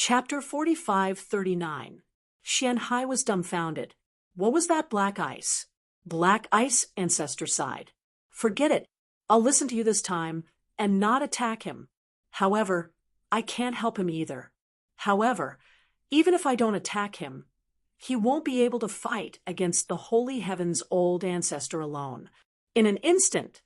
Chapter 45:39. Xianhai was dumbfounded. What was that black ice? Black ice, ancestor sighed. Forget it. I'll listen to you this time and not attack him. However, I can't help him either. However, even if I don't attack him, he won't be able to fight against the holy heaven's old ancestor alone. In an instant,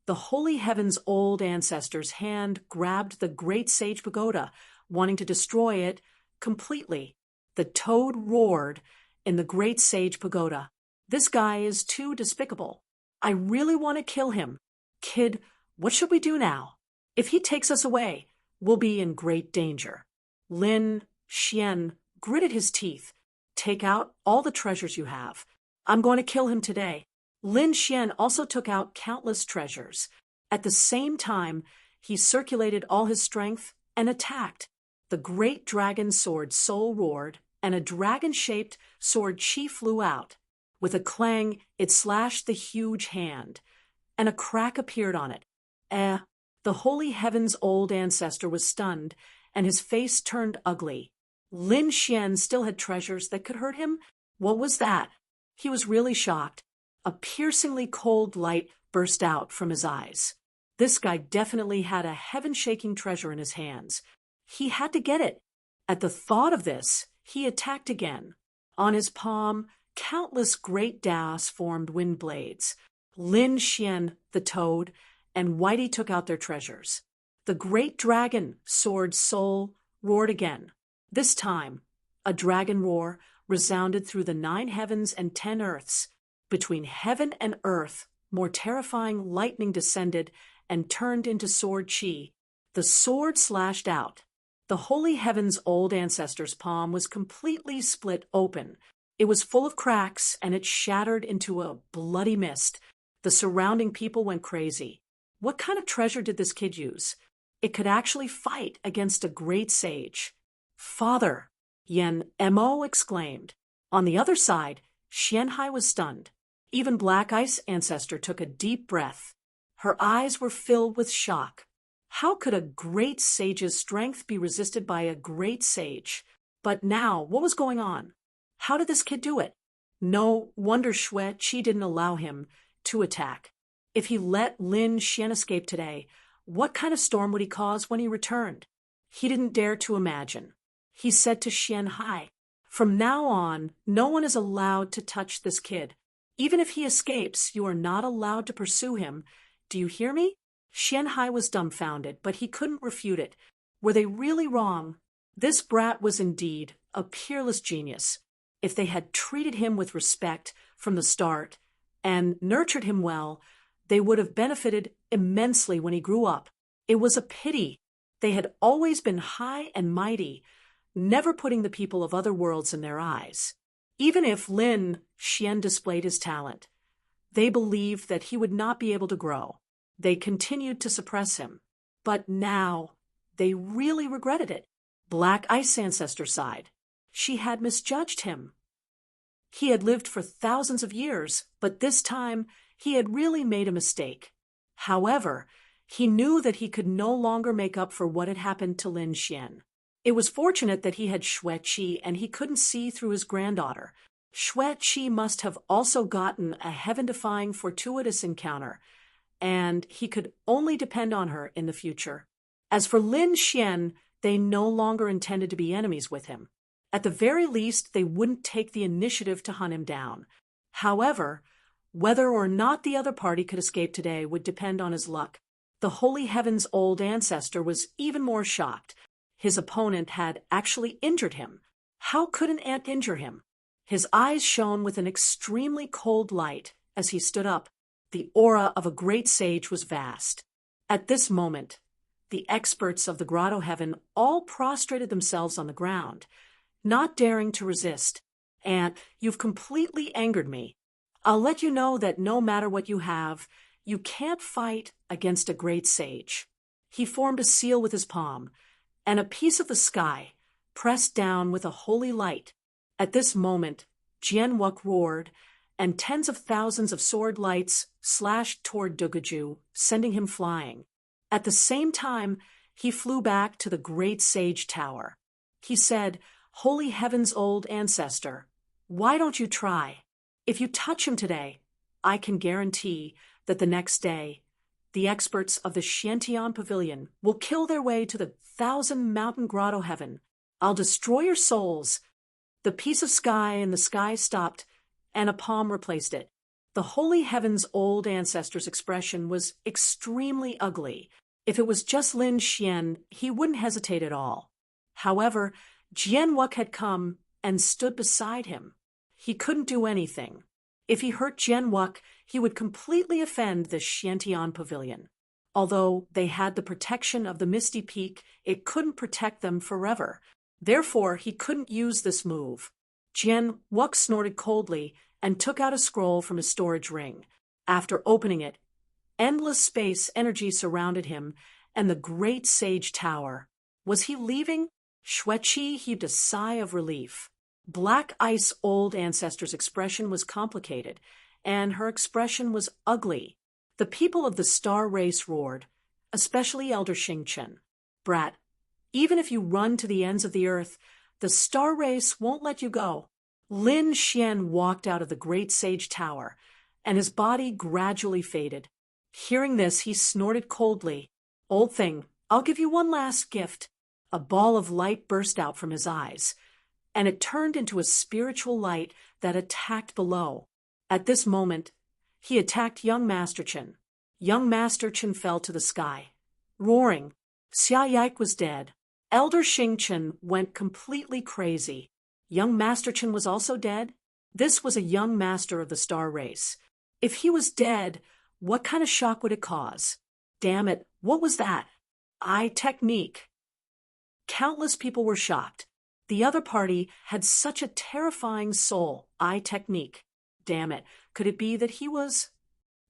the holy heaven's old ancestor's hand grabbed the great sage pagoda, wanting to destroy it completely. The toad roared in the great sage pagoda. This guy is too despicable. I really want to kill him. Kid, what should we do now? If he takes us away, we'll be in great danger. Lin Xian gritted his teeth. Take out all the treasures you have. I'm going to kill him today. Lin Xian also took out countless treasures. At the same time, he circulated all his strength and attacked. The great dragon sword soul roared, and a dragon-shaped sword chi flew out. With a clang, it slashed the huge hand, and a crack appeared on it. The holy heaven's old ancestor was stunned, and his face turned ugly. Lin Xian still had treasures that could hurt him? What was that? He was really shocked. A piercingly cold light burst out from his eyes. This guy definitely had a heaven-shaking treasure in his hands. He had to get it. At the thought of this, he attacked again. On his palm, countless great das formed wind blades. Lin Xian, the toad, and Whitey took out their treasures. The great dragon sword soul roared again. This time, a dragon roar resounded through the 9 heavens and 10 earths. Between heaven and earth, more terrifying lightning descended and turned into sword chi. The sword slashed out. The holy heaven's old ancestor's palm was completely split open. It was full of cracks, and it shattered into a bloody mist. The surrounding people went crazy. What kind of treasure did this kid use? It could actually fight against a great sage. Father, Yen Mo exclaimed. On the other side, Xianhai was stunned. Even Black Ice Ancestor took a deep breath. Her eyes were filled with shock. How could a great sage's strength be resisted by a great sage? But now, what was going on? How did this kid do it? No wonder Xue Qi didn't allow him to attack. If he let Lin Xian escape today, what kind of storm would he cause when he returned? He didn't dare to imagine. He said to Xianhai, "From now on, no one is allowed to touch this kid. Even if he escapes, you are not allowed to pursue him. Do you hear me?" Xianhai was dumbfounded, but he couldn't refute it. Were they really wrong? This brat was indeed a peerless genius. If they had treated him with respect from the start and nurtured him well, they would have benefited immensely when he grew up. It was a pity. They had always been high and mighty, never putting the people of other worlds in their eyes. Even if Lin Xian displayed his talent, they believed that he would not be able to grow. They continued to suppress him. But now, they really regretted it. Black Ice Ancestor sighed. She had misjudged him. He had lived for thousands of years, but this time he had really made a mistake. However, he knew that he could no longer make up for what had happened to Lin Xian. It was fortunate that he had Xue Qi and he couldn't see through his granddaughter. Xue Qi must have also gotten a heaven-defying fortuitous encounter, and he could only depend on her in the future. As for Lin Xian, they no longer intended to be enemies with him. At the very least, they wouldn't take the initiative to hunt him down. However, whether or not the other party could escape today would depend on his luck. The holy heaven's old ancestor was even more shocked. His opponent had actually injured him. How could an ant injure him? His eyes shone with an extremely cold light as he stood up. The aura of a great sage was vast. At this moment, the experts of the grotto heaven all prostrated themselves on the ground, not daring to resist. "And you've completely angered me. I'll let you know that no matter what you have, you can't fight against a great sage." He formed a seal with his palm, and a piece of the sky pressed down with a holy light. At this moment, Jianwuk roared, and tens of thousands of sword lights slashed toward Dugaju, sending him flying. At the same time, he flew back to the great sage tower. He said, "Holy heaven's old ancestor, why don't you try? If you touch him today, I can guarantee that the next day, the experts of the Xiantian Pavilion will kill their way to the 1,000-mountain grotto heaven. I'll destroy your souls." The piece of sky in the sky stopped, and a palm replaced it. The holy heaven's old ancestor's expression was extremely ugly. If it was just Lin Xian, he wouldn't hesitate at all. However, Jian Wuk had come and stood beside him. He couldn't do anything. If he hurt Jian Wuk, he would completely offend the Xiantian Pavilion. Although they had the protection of the Misty Peak, it couldn't protect them forever. Therefore, he couldn't use this move. Jian Wuk snorted coldly and took out a scroll from his storage ring. After opening it, endless space energy surrounded him and the great sage tower. Was he leaving? Xueqi heaved a sigh of relief. Black Ice old ancestor's expression was complicated, and her expression was ugly. The people of the star race roared, especially Elder Xingchen. "Brat, even if you run to the ends of the earth, the star race won't let you go." Lin Xian walked out of the great sage tower, and his body gradually faded. Hearing this, he snorted coldly. "Old thing, I'll give you one last gift." A ball of light burst out from his eyes, and it turned into a spiritual light that attacked below. At this moment, he attacked young Master Chen. Young Master Chen fell to the sky, roaring. Xia Yike was dead. Elder Xingchen went completely crazy. Young Master Chen was also dead? This was a young master of the star race. If he was dead, what kind of shock would it cause? Damn it, what was that? Eye technique. Countless people were shocked. The other party had such a terrifying soul. Eye technique. Damn it, could it be that he was?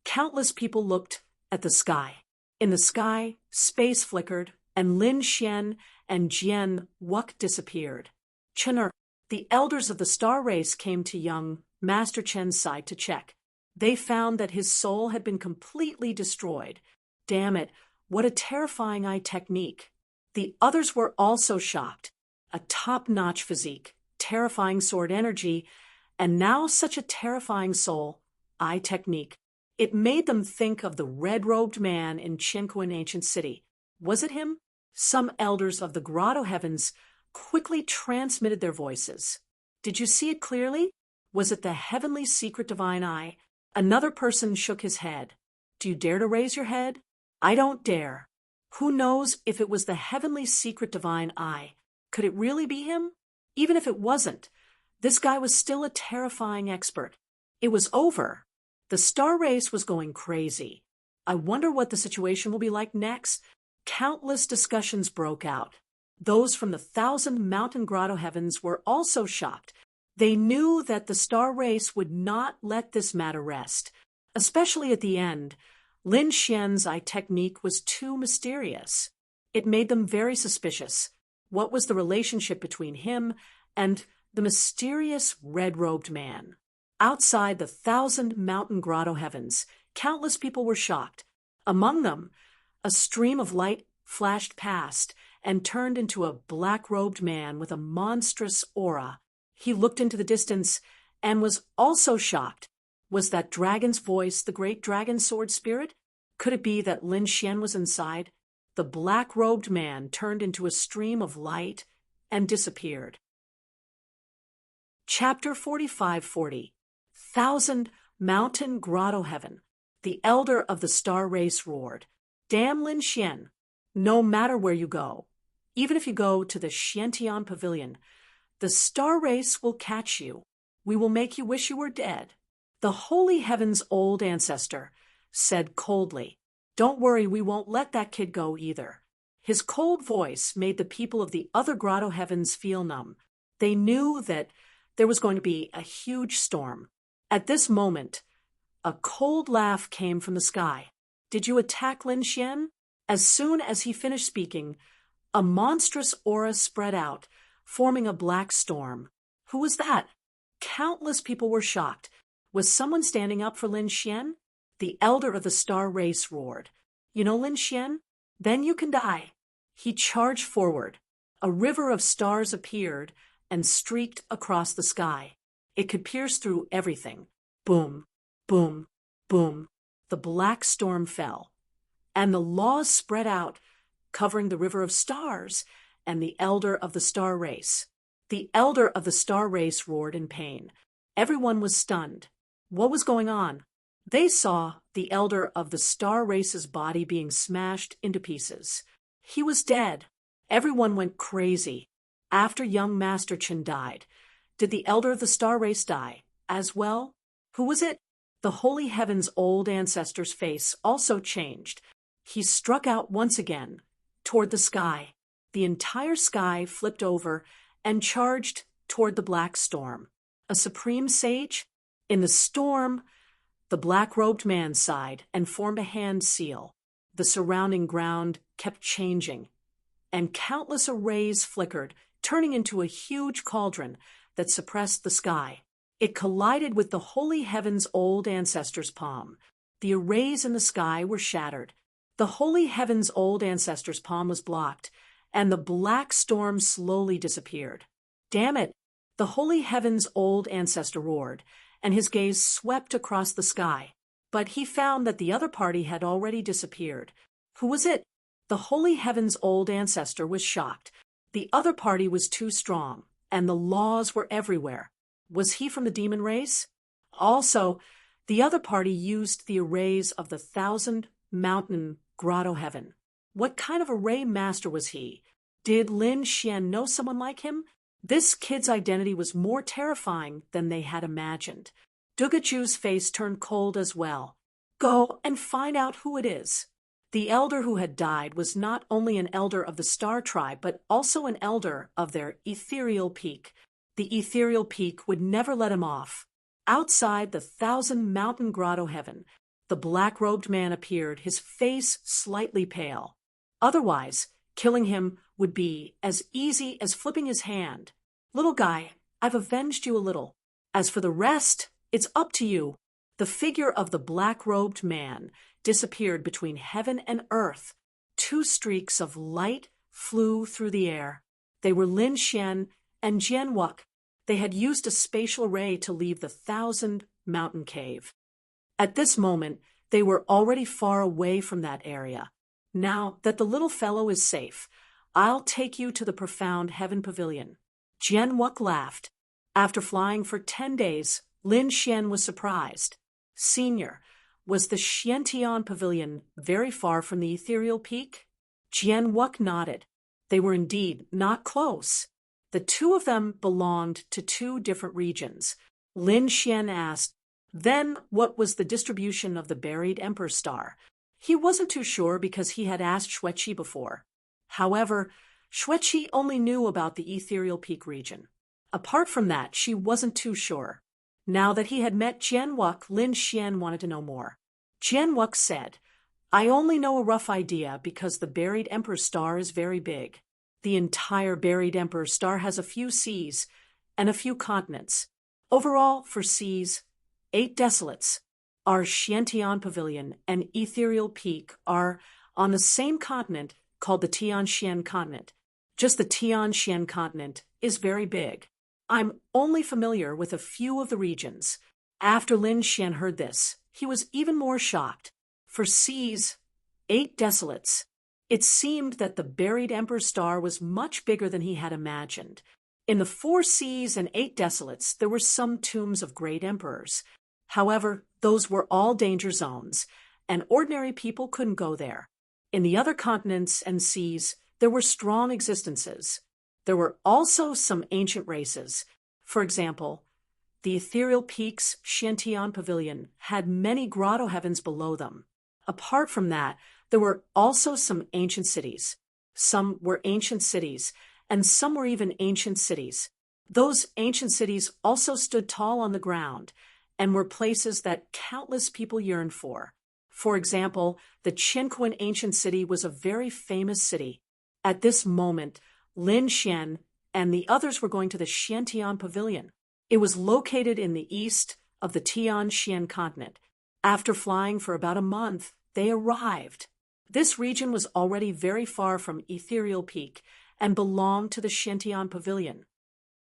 Countless people looked at the sky. In the sky, space flickered, and Lin Xian and Jian Wuk disappeared. Chener, the elders of the star race, came to young Master Chen's side to check. They found that his soul had been completely destroyed. Damn it, what a terrifying eye technique. The others were also shocked. A top-notch physique, terrifying sword energy, and now such a terrifying soul. Eye technique. It made them think of the red-robed man in Qinquan Ancient City. Was it him? Some elders of the grotto heavens quickly transmitted their voices. Did you see it clearly? Was it the heavenly secret divine eye? Another person shook his head. Do you dare to raise your head? I don't dare. Who knows if it was the heavenly secret divine eye? Could it really be him? Even if it wasn't, this guy was still a terrifying expert. It was over. The star race was going crazy. I wonder what the situation will be like next. Countless discussions broke out. Those from the 1,000-mountain grotto heavens were also shocked. They knew that the star race would not let this matter rest. Especially at the end, Lin Xian's eye technique was too mysterious. It made them very suspicious. What was the relationship between him and the mysterious red-robed man? Outside the 1,000-mountain grotto heavens, countless people were shocked. Among them, a stream of light flashed past and turned into a black-robed man with a monstrous aura. He looked into the distance and was also shocked. Was that dragon's voice the great dragon sword spirit? Could it be that Lin Xian was inside? The black-robed man turned into a stream of light and disappeared. Chapter 4540. 1,000-Mountain Grotto Heaven. The elder of the star race roared. Damn Lin Xian, no matter where you go, even if you go to the Xiantian Pavilion, the star race will catch you. We will make you wish you were dead. The holy heaven's old ancestor said coldly, Don't worry, we won't let that kid go either. His cold voice made the people of the other grotto heavens feel numb. They knew that there was going to be a huge storm. At this moment, a cold laugh came from the sky. Did you attack Lin Xian? As soon as he finished speaking, a monstrous aura spread out, forming a black storm. Who was that? Countless people were shocked. Was someone standing up for Lin Xian? The elder of the star race roared. You know Lin Xian? Then you can die. He charged forward. A river of stars appeared and streaked across the sky. It could pierce through everything. Boom, boom, boom. The black storm fell, and the laws spread out, covering the river of stars and the elder of the star race. The elder of the star race roared in pain. Everyone was stunned. What was going on? They saw the elder of the star race's body being smashed into pieces. He was dead. Everyone went crazy. After young Master Chen died, did the elder of the star race die as well? Who was it? The holy heaven's old ancestor's face also changed. He struck out once again, toward the sky. The entire sky flipped over and charged toward the black storm. A supreme sage? In the storm, the black-robed man sighed and formed a hand seal. The surrounding ground kept changing, and countless arrays flickered, turning into a huge cauldron that suppressed the sky. It collided with the holy heaven's old ancestor's palm. The arrays in the sky were shattered. The holy heaven's old ancestor's palm was blocked, and the black storm slowly disappeared. Damn it! The holy heaven's old ancestor roared, and his gaze swept across the sky. But he found that the other party had already disappeared. Who was it? The holy heaven's old ancestor was shocked. The other party was too strong, and the laws were everywhere. Was he from the demon race? Also, the other party used the arrays of the 1,000-mountain grotto heaven. What kind of array master was he? Did Lin Xian know someone like him? This kid's identity was more terrifying than they had imagined. Dugaju's face turned cold as well. Go and find out who it is. The elder who had died was not only an elder of the star tribe, but also an elder of their ethereal peak. The ethereal peak would never let him off. Outside the 1,000-mountain grotto heaven, the black-robed man appeared, his face slightly pale. Otherwise, killing him would be as easy as flipping his hand. Little guy, I've avenged you a little. As for the rest, it's up to you. The figure of the black-robed man disappeared between heaven and earth. 2 streaks of light flew through the air. They were Lin Xian and Jian Wuk. They had used a spatial ray to leave the 1,000-mountain cave. At this moment, they were already far away from that area. Now that the little fellow is safe, I'll take you to the profound heaven pavilion. Jian Wuk laughed. After flying for 10 days, Lin Xian was surprised. Senior, was the Xiantian pavilion very far from the ethereal peak? Jian Wuk nodded. They were indeed not close. The two of them belonged to 2 different regions. Lin Xian asked, then what was the distribution of the buried Emperor star? He wasn't too sure because he had asked Xueqi before. However, Xueqi only knew about the ethereal peak region. Apart from that, she wasn't too sure. Now that he had met Jian Wuk, Lin Xian wanted to know more. Jian Wuk said, I only know a rough idea because the buried Emperor star is very big. The entire buried Emperor star has a few seas and a few continents. Overall, for seas, 8 desolates. Our Xiantian pavilion and ethereal peak are on the same continent called the Tianxian continent. Just the Tianxian continent is very big. I'm only familiar with a few of the regions. After Lin Xian heard this, he was even more shocked. For seas, 8 desolates. It seemed that the buried Emperor star was much bigger than he had imagined. In the 4 seas and 8 desolates, there were some tombs of great emperors. However, those were all danger zones, and ordinary people couldn't go there. In the other continents and seas, there were strong existences. There were also some ancient races. For example, the ethereal peaks Xiantian pavilion had many grotto heavens below them. Apart from that, there were also some ancient cities. Some were ancient cities, and some were even ancient cities. Those ancient cities also stood tall on the ground and were places that countless people yearned for. For example, the Qinquan ancient city was a very famous city. At this moment, Lin Xian and the others were going to the Xiantian pavilion. It was located in the east of the Tianxian continent. After flying for about a month, they arrived. This region was already very far from ethereal peak, and belonged to the Xiantian pavilion.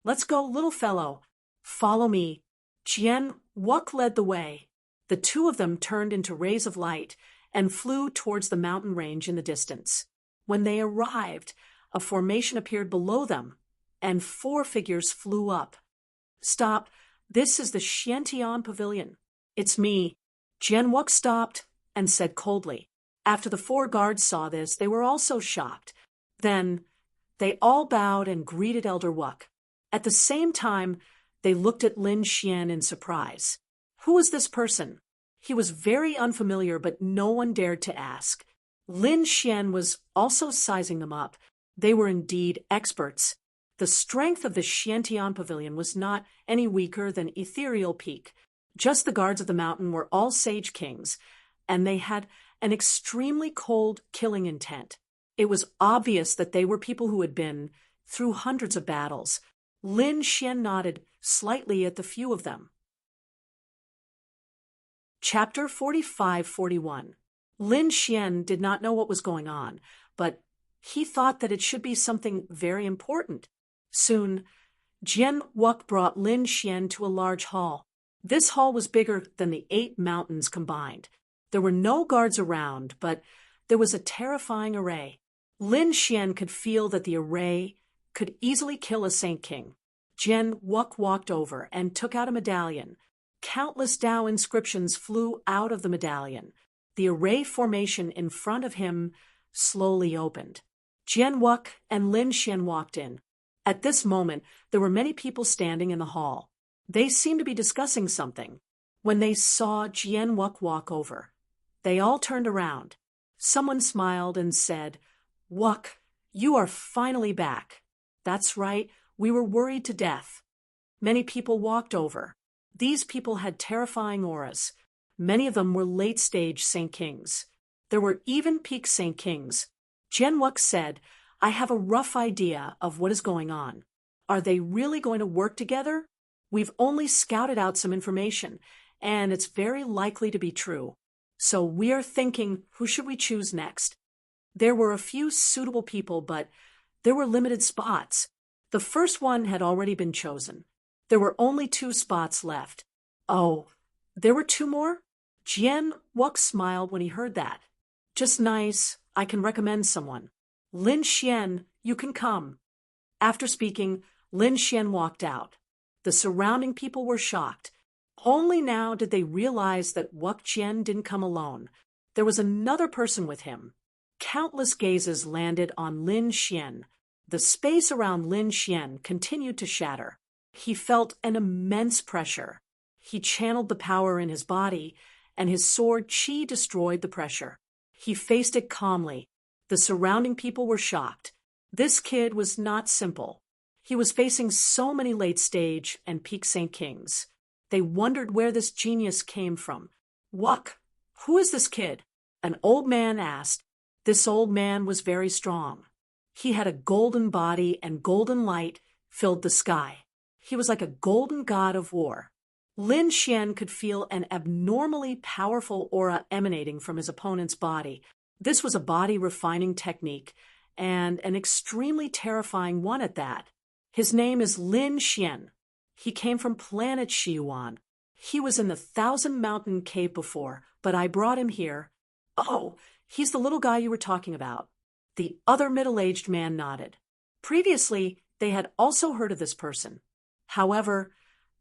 "Let's go, little fellow. Follow me." Jian Wuk led the way. The two of them turned into rays of light and flew towards the mountain range in the distance. When they arrived, a formation appeared below them, and 4 figures flew up. "Stop. This is the Xiantian pavilion. It's me." Jian Wuk stopped and said coldly. After the 4 guards saw this, they were also shocked. Then they all bowed and greeted Elder Wuk. At the same time, they looked at Lin Xian in surprise. Who was this person? He was very unfamiliar, but no one dared to ask. Lin Xian was also sizing them up. They were indeed experts. The strength of the Xiantian pavilion was not any weaker than Ethereal Peak. Just the guards of the mountain were all Sage Kings, and they had an extremely cold killing intent. It was obvious that they were people who had been through hundreds of battles. Lin Xian nodded slightly at the few of them. Chapter 45-41. Lin Xian did not know what was going on, but he thought that it should be something very important. Soon, Jian Wuk brought Lin Xian to a large hall. This hall was bigger than the 8 mountains combined. There were no guards around, but there was a terrifying array. Lin Xian could feel that the array could easily kill a Saint King. Jian Wuk walked over and took out a medallion. Countless Tao inscriptions flew out of the medallion. The array formation in front of him slowly opened. Jian Wuk and Lin Xian walked in. At this moment, there were many people standing in the hall. They seemed to be discussing something. When they saw Jian Wuk walk over, they all turned around. Someone smiled and said, "Wuk, you are finally back." "That's right, we were worried to death." Many people walked over. These people had terrifying auras. Many of them were late-stage Saint Kings. There were even peak Saint Kings. Jian Wuk said, "I have a rough idea of what is going on. Are they really going to work together? We've only scouted out some information, and it's very likely to be true. So we're thinking, who should we choose next?" There were a few suitable people, but there were limited spots. The first one had already been chosen. There were only 2 spots left. Oh, there were 2 more? Jian Wuk smiled when he heard that. "Just nice. I can recommend someone. Lin Xian, you can come." After speaking, Lin Xian walked out. The surrounding people were shocked. Only now did they realize that Wuk Jian didn't come alone. There was another person with him. Countless gazes landed on Lin Xian. The space around Lin Xian continued to shatter. He felt an immense pressure. He channeled the power in his body, and his sword Qi destroyed the pressure. He faced it calmly. The surrounding people were shocked. This kid was not simple. He was facing so many late-stage and peak Saint Kings. They wondered where this genius came from. "Wuk, who is this kid?" an old man asked. This old man was very strong. He had a golden body, and golden light filled the sky. He was like a golden god of war. Lin Xian could feel an abnormally powerful aura emanating from his opponent's body. This was a body-refining technique, and an extremely terrifying one at that. His name is Lin Xian. He came from planet Xiyuan. He was in the 1,000-mountain cave before, but I brought him here. "Oh, he's the little guy you were talking about." The other middle-aged man nodded. Previously, they had also heard of this person. However,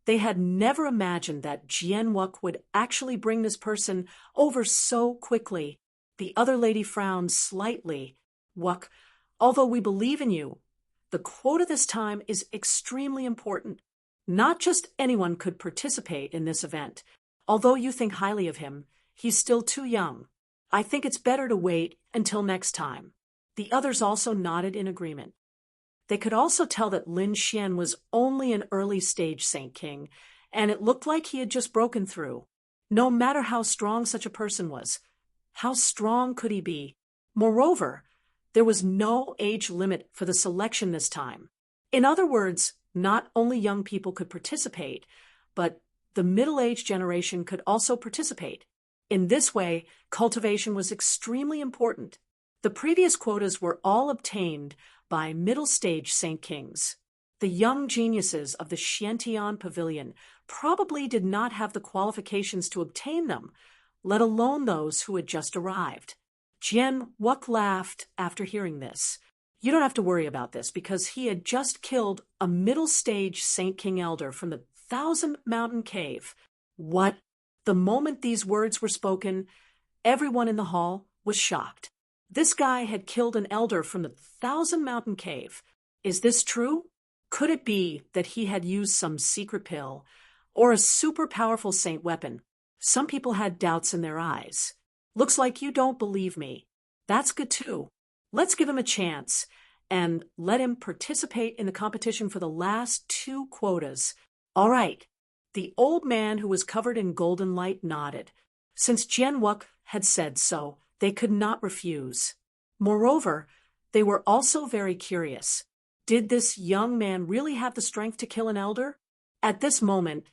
they had never imagined that Jian Wuk would actually bring this person over so quickly. The other lady frowned slightly. "Wuk, although we believe in you, the quota this time is extremely important. Not just anyone could participate in this event. Although you think highly of him, he's still too young. I think it's better to wait until next time." The others also nodded in agreement. They could also tell that Lin Xian was only an early-stage Saint King, and it looked like he had just broken through. No matter how strong such a person was, how strong could he be? Moreover, there was no age limit for the selection this time. In other words, not only young people could participate, but the middle-aged generation could also participate. In this way, cultivation was extremely important. The previous quotas were all obtained by middle-stage Saint Kings. The young geniuses of the Xiantian Pavilion probably did not have the qualifications to obtain them, let alone those who had just arrived. Jian Wuk laughed after hearing this. You don't have to worry about this because he had just killed a middle-stage Saint King elder from the Thousand Mountain Cave. What? The moment these words were spoken, everyone in the hall was shocked. This guy had killed an elder from the Thousand Mountain Cave. Is this true? Could it be that he had used some secret pill or a super powerful saint weapon? Some people had doubts in their eyes. Looks like you don't believe me. That's good too. Let's give him a chance and let him participate in the competition for the last 2 quotas. All right. The old man who was covered in golden light nodded. Since Jian Wuk had said so, they could not refuse. Moreover, they were also very curious. Did this young man really have the strength to kill an elder? At this moment,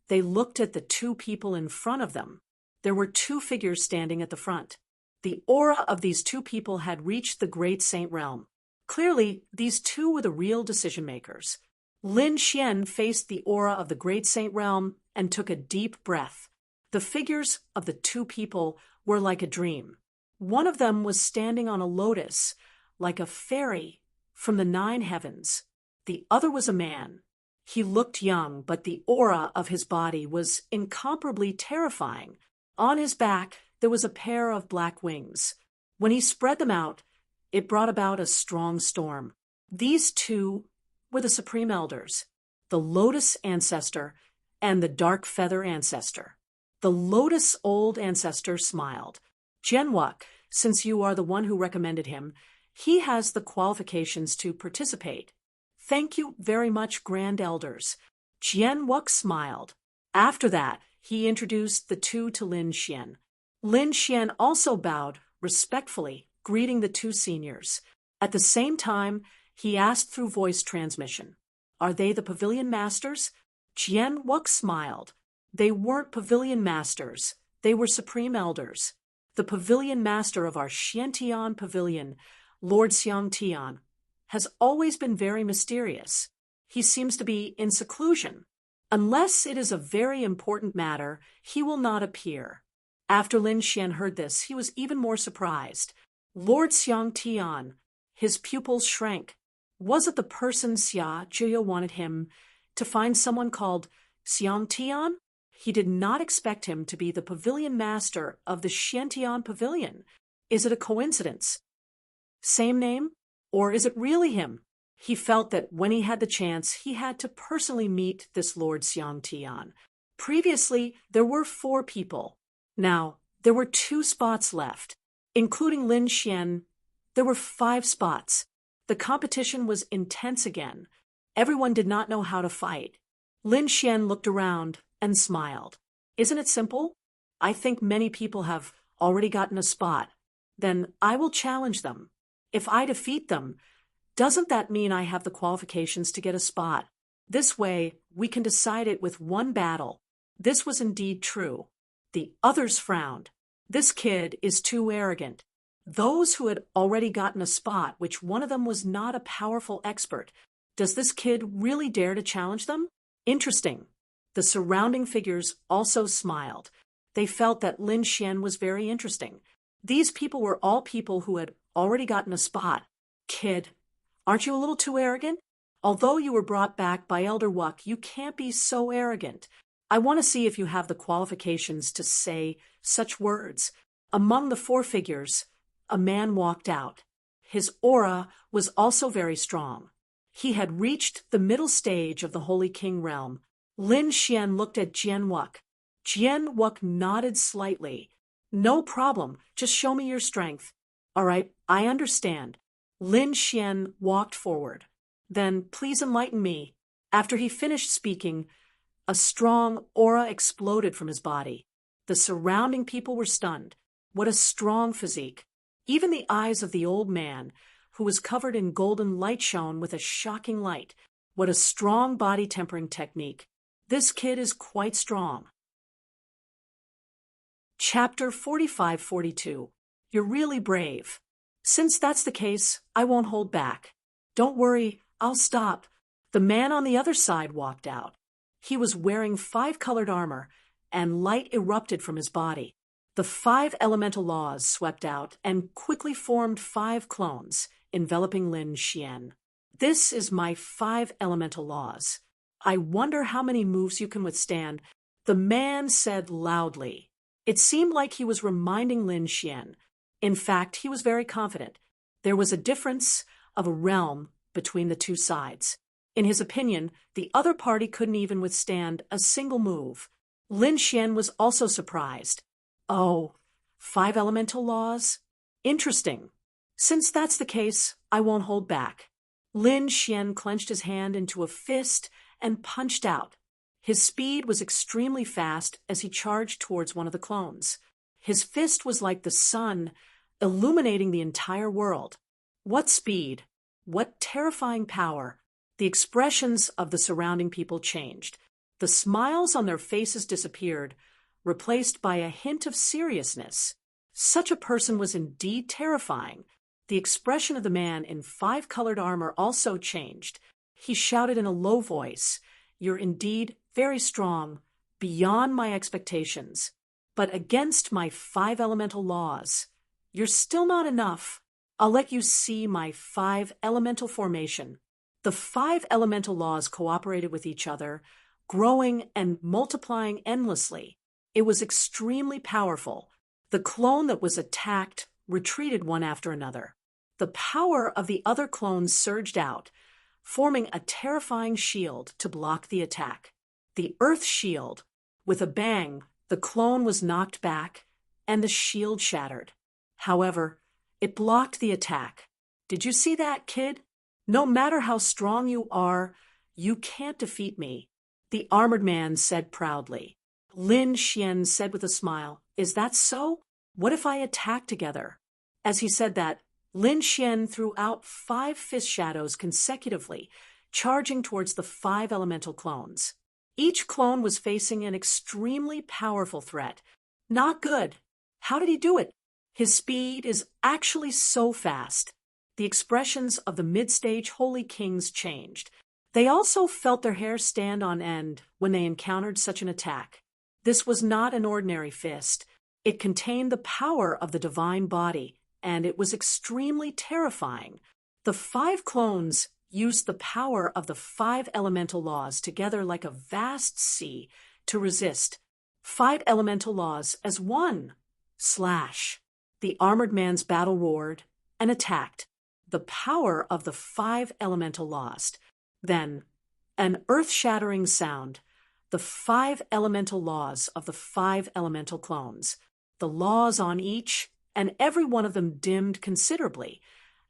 they looked at the 2 people in front of them. There were 2 figures standing at the front. The aura of these 2 people had reached the great saint realm. Clearly, these 2 were the real decision-makers. Lin Xian faced the aura of the great saint realm and took a deep breath. The figures of the 2 people were like a dream. One of them was standing on a lotus, like a fairy from the 9 heavens. The other was a man. He looked young, but the aura of his body was incomparably terrifying. On his back, there was a pair of black wings. When he spread them out, it brought about a strong storm. These 2 were the Supreme Elders, the Lotus Ancestor and the Dark Feather Ancestor. The Lotus Old Ancestor smiled. Jian Wuk, since you are the one who recommended him, he has the qualifications to participate. Thank you very much, Grand Elders. Jian Wuk smiled. After that, he introduced the 2 to Lin Xian. Lin Xian also bowed respectfully, greeting the 2 seniors. At the same time, he asked through voice transmission, "Are they the pavilion masters?" Jian Wuk smiled. They weren't pavilion masters. They were supreme elders. The pavilion master of our Xiantian Pavilion, Lord Xiangtian, has always been very mysterious. He seems to be in seclusion. Unless it is a very important matter, he will not appear. After Lin Xian heard this, he was even more surprised. Lord Xiangtian, his pupils shrank. Was it the person Xia Zhiya wanted him to find someone called Xiangtian? He did not expect him to be the pavilion master of the Xiantian Pavilion. Is it a coincidence? Same name? Or is it really him? He felt that when he had the chance, he had to personally meet this Lord Xiangtian. Previously, there were 4 people. Now, there were 2 spots left. Including Lin Xian, there were 5 spots. The competition was intense again. Everyone did not know how to fight. Lin Xian looked around and smiled. Isn't it simple? I think many people have already gotten a spot. Then I will challenge them. If I defeat them, doesn't that mean I have the qualifications to get a spot? This way, we can decide it with one battle. This was indeed true. The others frowned. This kid is too arrogant. Those who had already gotten a spot, which one of them was not a powerful expert, does this kid really dare to challenge them? Interesting. The surrounding figures also smiled. They felt that Lin Xian was very interesting. These people were all people who had already gotten a spot. Kid, aren't you a little too arrogant? Although you were brought back by Elder Wuk, you can't be so arrogant. I want to see if you have the qualifications to say such words. Among the 4 figures, a man walked out. His aura was also very strong. He had reached the middle stage of the Holy King realm. Lin Xian looked at Jian Wuk. Jian Wuk nodded slightly. No problem, just show me your strength. All right, I understand. Lin Xian walked forward. Then please enlighten me. After he finished speaking, a strong aura exploded from his body. The surrounding people were stunned. What a strong physique. Even the eyes of the old man, who was covered in golden light, shone with a shocking light. What a strong body tempering technique. This kid is quite strong. Chapter 45-42. You're really brave. Since that's the case, I won't hold back. Don't worry, I'll stop. The man on the other side walked out. He was wearing 5-colored armor, and light erupted from his body. The 5 elemental laws swept out and quickly formed 5 clones, enveloping Lin Xian. This is my 5 elemental laws. I wonder how many moves you can withstand, the man said loudly. It seemed like he was reminding Lin Xian. In fact, he was very confident. There was a difference of a realm between the two sides. In his opinion, the other party couldn't even withstand a single move. Lin Xian was also surprised. Oh, 5 elemental laws? Interesting. Since that's the case, I won't hold back. Lin Xian clenched his hand into a fist and punched out. His speed was extremely fast as he charged towards one of the clones. His fist was like the sun, illuminating the entire world. What speed! What terrifying power! The expressions of the surrounding people changed. The smiles on their faces disappeared, replaced by a hint of seriousness. Such a person was indeed terrifying. The expression of the man in 5-colored armor also changed. He shouted in a low voice, "You're indeed very strong, beyond my expectations. But against my 5 elemental laws, you're still not enough. I'll let you see my 5 elemental formation." The 5 elemental laws cooperated with each other, growing and multiplying endlessly. It was extremely powerful. The clone that was attacked retreated one after another. The power of the other clones surged out, forming a terrifying shield to block the attack. The Earth Shield. With a bang, the clone was knocked back, and the shield shattered. However, it blocked the attack. Did you see that, kid? No matter how strong you are, you can't defeat me, the armored man said proudly. Lin Xian said with a smile, "Is that so? What if I attack together?" As he said that, Lin Xian threw out 5 fist shadows consecutively, charging towards the 5 elemental clones. Each clone was facing an extremely powerful threat. Not good. How did he do it? His speed is actually so fast. The expressions of the mid-stage holy kings changed. They also felt their hair stand on end when they encountered such an attack. This was not an ordinary fist. It contained the power of the divine body, and it was extremely terrifying. The 5 clones used the power of the 5 elemental laws together like a vast sea to resist. 5 elemental laws as one. Slash. The armored man's battle roared and attacked. The power of the 5 elemental laws. Then, an earth-shattering sound. The 5 elemental laws of the 5 elemental clones. The laws on each and every one of them dimmed considerably,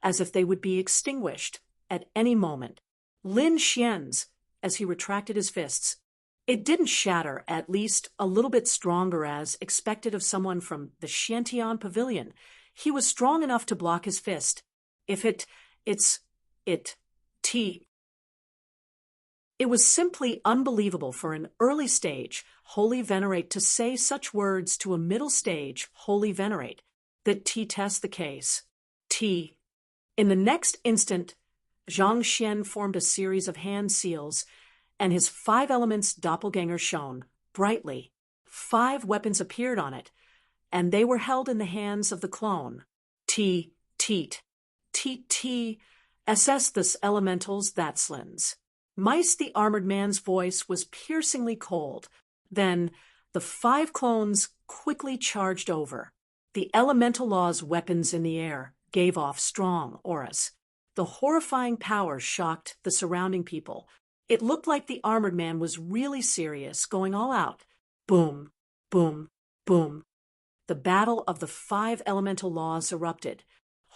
as if they would be extinguished at any moment. Lin Xian's, as he retracted his fists. It didn't shatter, at least a little bit stronger as expected of someone from the Xiantian Pavilion. He was strong enough to block his fist. It was simply unbelievable for an early stage holy venerate to say such words to a middle stage holy venerate. That T tests the case. T. In the next instant, Zhang Xian formed a series of hand seals, and his 5 elements doppelganger shone brightly. 5 weapons appeared on it, and they were held in the hands of the clone. Teet. Assess this elementals thatslins. Mice the armored man's voice was piercingly cold. Then the 5 clones quickly charged over. The elemental law's weapons in the air gave off strong auras. The horrifying power shocked the surrounding people. It looked like the armored man was really serious, going all out. Boom, boom, boom. The battle of the 5 elemental laws erupted.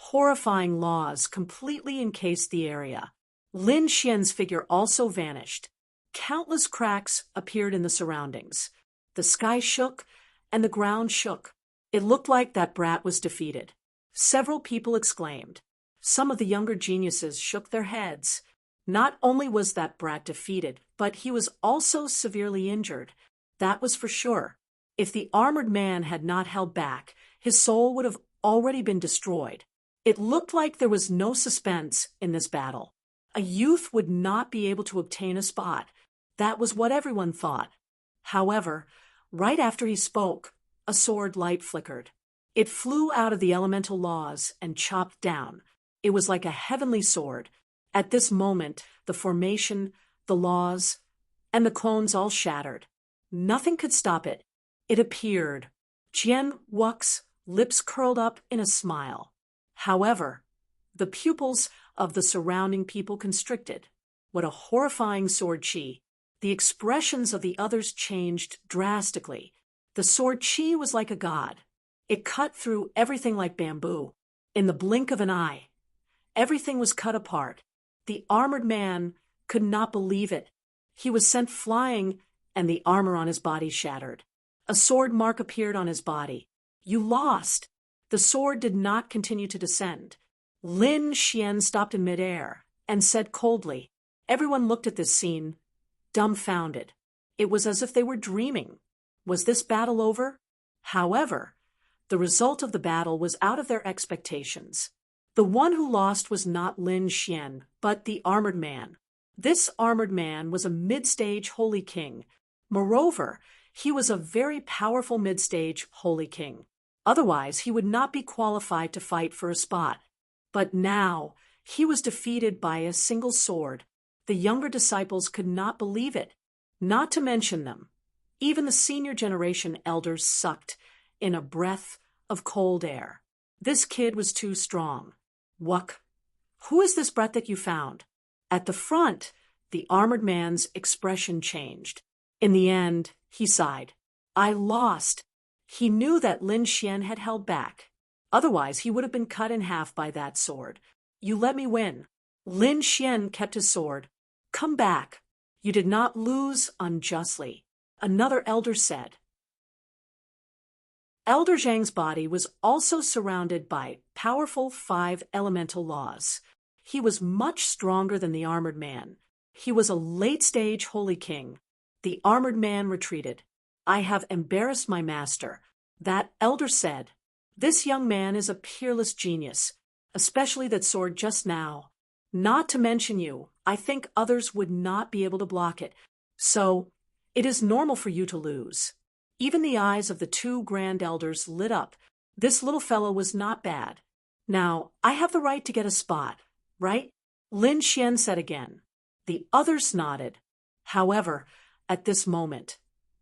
Horrifying laws completely encased the area. Lin Xian's figure also vanished. Countless cracks appeared in the surroundings. The sky shook, and the ground shook. It looked like that brat was defeated. Several people exclaimed. Some of the younger geniuses shook their heads. Not only was that brat defeated, but he was also severely injured. That was for sure. If the armored man had not held back, his soul would have already been destroyed. It looked like there was no suspense in this battle. A youth would not be able to obtain a spot. That was what everyone thought. However, right after he spoke, a sword light flickered. It flew out of the elemental laws and chopped down. It was like a heavenly sword. At this moment, the formation, the laws, and the clones all shattered. Nothing could stop it. It appeared. Jian Wu's lips curled up in a smile. However, the pupils of the surrounding people constricted. What a horrifying sword chi! The expressions of the others changed drastically. The sword chi was like a god. It cut through everything like bamboo. In the blink of an eye, everything was cut apart. The armored man could not believe it. He was sent flying, and the armor on his body shattered. A sword mark appeared on his body. You lost. The sword did not continue to descend. Lin Xian stopped in midair and said coldly. Everyone looked at this scene, dumbfounded. It was as if they were dreaming. Was this battle over? However, the result of the battle was out of their expectations. The one who lost was not Lin Xian, but the armored man. This armored man was a mid-stage holy king. Moreover, he was a very powerful mid-stage holy king. Otherwise, he would not be qualified to fight for a spot. But now, he was defeated by a single sword. The younger disciples could not believe it, not to mention them. Even the senior generation elders sucked in a breath of cold air. This kid was too strong. Wuk, who is this brat that you found? At the front, the armored man's expression changed. In the end, he sighed. I lost. He knew that Lin Xian had held back. Otherwise, he would have been cut in half by that sword. You let me win. Lin Xian kept his sword. Come back. You did not lose unjustly. Another elder said. Elder Zhang's body was also surrounded by powerful 5 elemental laws. He was much stronger than the armored man. He was a late-stage holy king. The armored man retreated. I have embarrassed my master. That elder said. This young man is a peerless genius, especially that sword just now. Not to mention you, I think others would not be able to block it. So, it is normal for you to lose. Even the eyes of the 2 grand elders lit up. This little fellow was not bad. Now, I have the right to get a spot, right? Lin Xian said again. The others nodded. However, at this moment,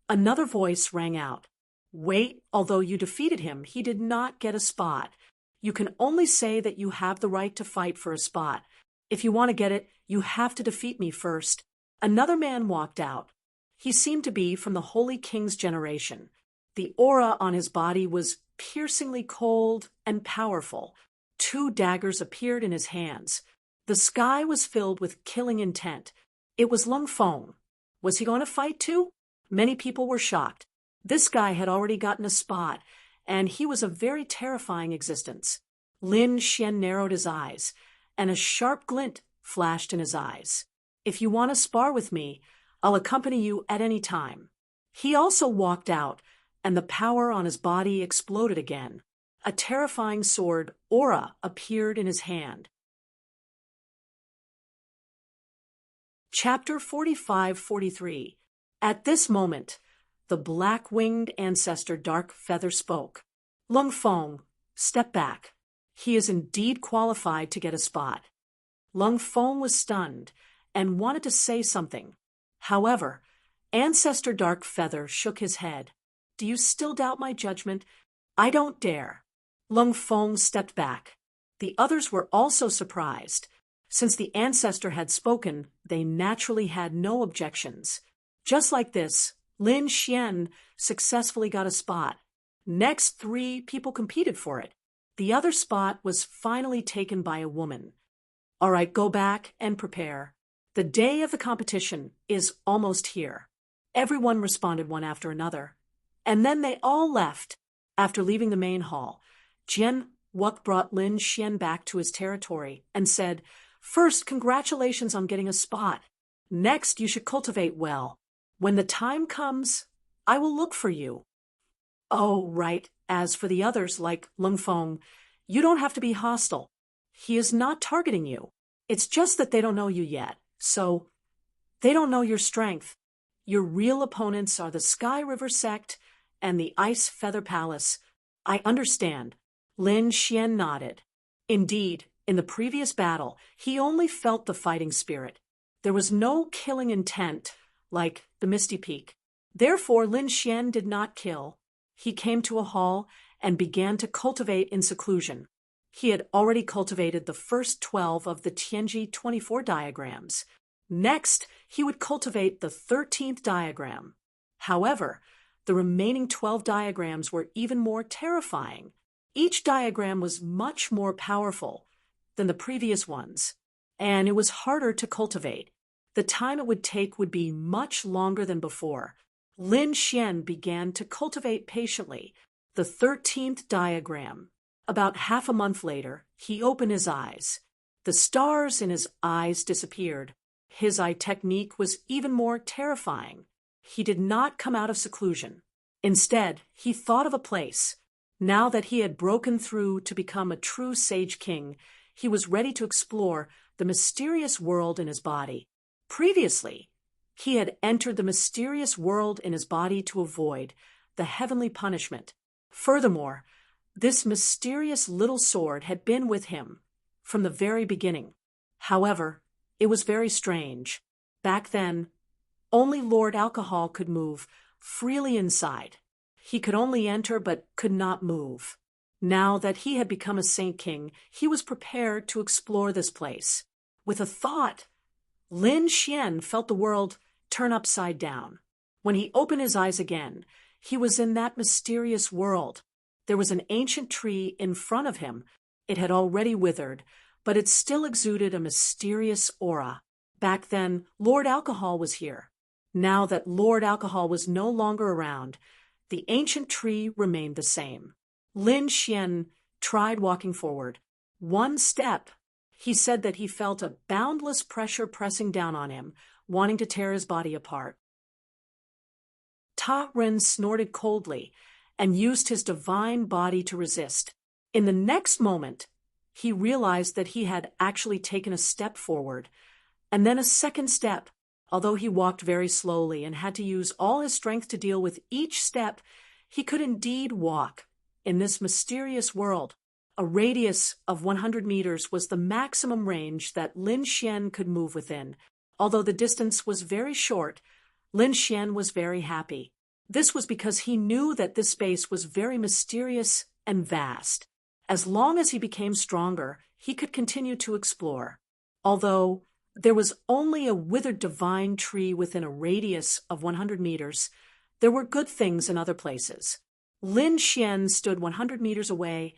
another voice rang out. Wait, although you defeated him, he did not get a spot. You can only say that you have the right to fight for a spot. If you want to get it, you have to defeat me first. Another man walked out. He seemed to be from the Holy King's generation. The aura on his body was piercingly cold and powerful. 2 daggers appeared in his hands. The sky was filled with killing intent. It was Lung Feng. Was he going to fight too? Many people were shocked. This guy had already gotten a spot, and he was a very terrifying existence. Lin Xian narrowed his eyes, and a sharp glint flashed in his eyes. If you want to spar with me, I'll accompany you at any time. He also walked out, and the power on his body exploded again. A terrifying sword aura appeared in his hand. Chapter 45-43. At this moment, the black-winged ancestor Dark Feather spoke. Lung Feng, step back. He is indeed qualified to get a spot. Lung Feng was stunned and wanted to say something. However, Ancestor Dark Feather shook his head. Do you still doubt my judgment? I don't dare. Lung Feng stepped back. The others were also surprised. Since the ancestor had spoken, they naturally had no objections. Just like this, Lin Xian successfully got a spot. Next, 3 people competed for it. The other spot was finally taken by a woman. All right, go back and prepare. The day of the competition is almost here. Everyone responded one after another. And then they all left. After leaving the main hall, Jian Wuk brought Lin Xian back to his territory and said, First, congratulations on getting a spot. Next, you should cultivate well. When the time comes, I will look for you. Oh, right. As for the others, like Lung Feng, you don't have to be hostile. He is not targeting you. It's just that they don't know you yet, so they don't know your strength. Your real opponents are the Sky River Sect and the Ice Feather Palace. I understand. Lin Xian nodded. Indeed, in the previous battle, he only felt the fighting spirit. There was no killing intent, like the Misty Peak. Therefore, Lin Xian did not kill. He came to a hall and began to cultivate in seclusion. He had already cultivated the first 12 of the Tianji 24 diagrams. Next, he would cultivate the 13th diagram. However, the remaining 12 diagrams were even more terrifying. Each diagram was much more powerful than the previous ones, and it was harder to cultivate. The time it would take would be much longer than before. Lin Xian began to cultivate patiently the 13th diagram. About half a month later, he opened his eyes. The stars in his eyes disappeared. His eye technique was even more terrifying. He did not come out of seclusion. Instead, he thought of a place. Now that he had broken through to become a true Sage King, he was ready to explore the mysterious world in his body. Previously, he had entered the mysterious world in his body to avoid the heavenly punishment. Furthermore, this mysterious little sword had been with him from the very beginning. However, it was very strange. Back then, only Lord Alcohol could move freely inside. He could only enter but could not move. Now that he had become a Saint King, he was prepared to explore this place. With a thought, Lin Xian felt the world turn upside down. When he opened his eyes again, he was in that mysterious world. There was an ancient tree in front of him. It had already withered, but it still exuded a mysterious aura. Back then, Lord Alcohol was here. Now that Lord Alcohol was no longer around, the ancient tree remained the same. Lin Xian tried walking forward. One step. He said that he felt a boundless pressure pressing down on him, wanting to tear his body apart. Ta Ren snorted coldly and used his divine body to resist. In the next moment, he realized that he had actually taken a step forward, and then a second step. Although he walked very slowly and had to use all his strength to deal with each step, he could indeed walk. In this mysterious world, a radius of 100 meters was the maximum range that Lin Xian could move within. Although the distance was very short, Lin Xian was very happy. This was because he knew that this space was very mysterious and vast. As long as he became stronger, he could continue to explore. Although there was only a withered divine tree within a radius of 100 meters, there were good things in other places. Lin Xian stood 100 meters away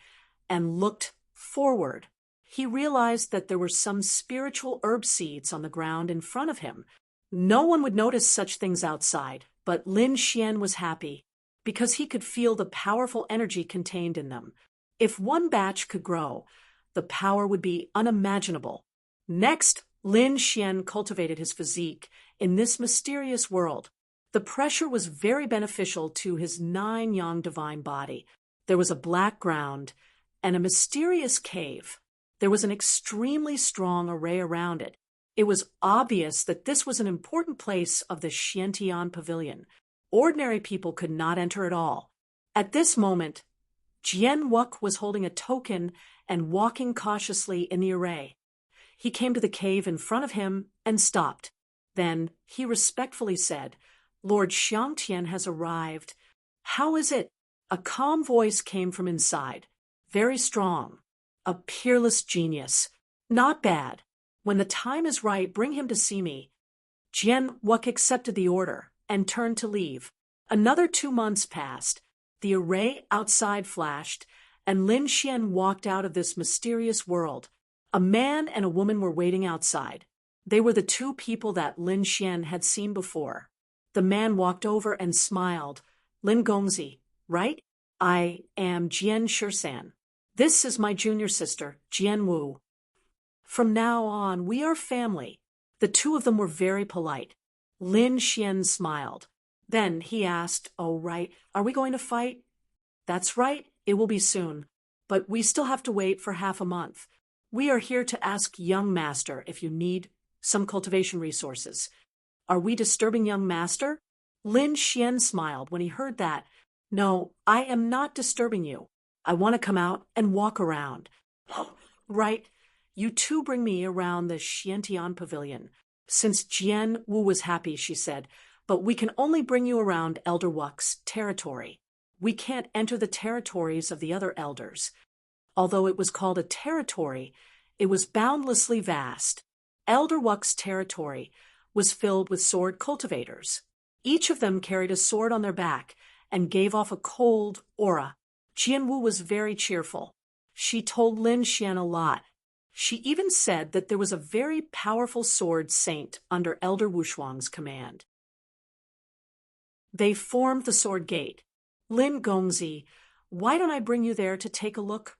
and looked forward. He realized that there were some spiritual herb seeds on the ground in front of him. No one would notice such things outside, but Lin Xian was happy because he could feel the powerful energy contained in them. If one batch could grow, the power would be unimaginable. Next, Lin Xian cultivated his physique in this mysterious world. The pressure was very beneficial to his 9-yang divine body. There was a black ground and a mysterious cave. There was an extremely strong array around it. It was obvious that this was an important place of the Xiantian Pavilion. Ordinary people could not enter at all. At this moment, Jian Wuk was holding a token and walking cautiously in the array. He came to the cave in front of him and stopped. Then he respectfully said, "Lord Xiangtian has arrived. How is it?" A calm voice came from inside. Very strong. A peerless genius. Not bad. When the time is right, bring him to see me. Jian Wuk accepted the order and turned to leave. Another 2 months passed. The array outside flashed, and Lin Xian walked out of this mysterious world. A man and a woman were waiting outside. They were the 2 people that Lin Xian had seen before. The man walked over and smiled. "Lin Gongzi, right? I am Jian Shisan. This is my junior sister, Jian Wu. From now on, we are family." The 2 of them were very polite. Lin Xian smiled. Then he asked, "Oh, right, are we going to fight?" "That's right, it will be soon. But we still have to wait for half a month. We are here to ask young master if you need some cultivation resources. Are we disturbing young master? Lin Xian smiled when he heard that. No, I am not disturbing you. I want to come out and walk around. Right. You two bring me around the Xiantian pavilion. Since Jian Wu was happy, she said, but we can only bring you around Elder Wuck's territory. We can't enter the territories of the other elders. Although it was called a territory, it was boundlessly vast. Elder Wuck's territory was filled with sword cultivators. Each of them carried a sword on their back and gave off a cold aura. Jian Wu was very cheerful. She told Lin Xian a lot. She even said that there was a very powerful sword saint under Elder Wushuang's command. They formed the sword gate. Lin Gongzi, why don't I bring you there to take a look?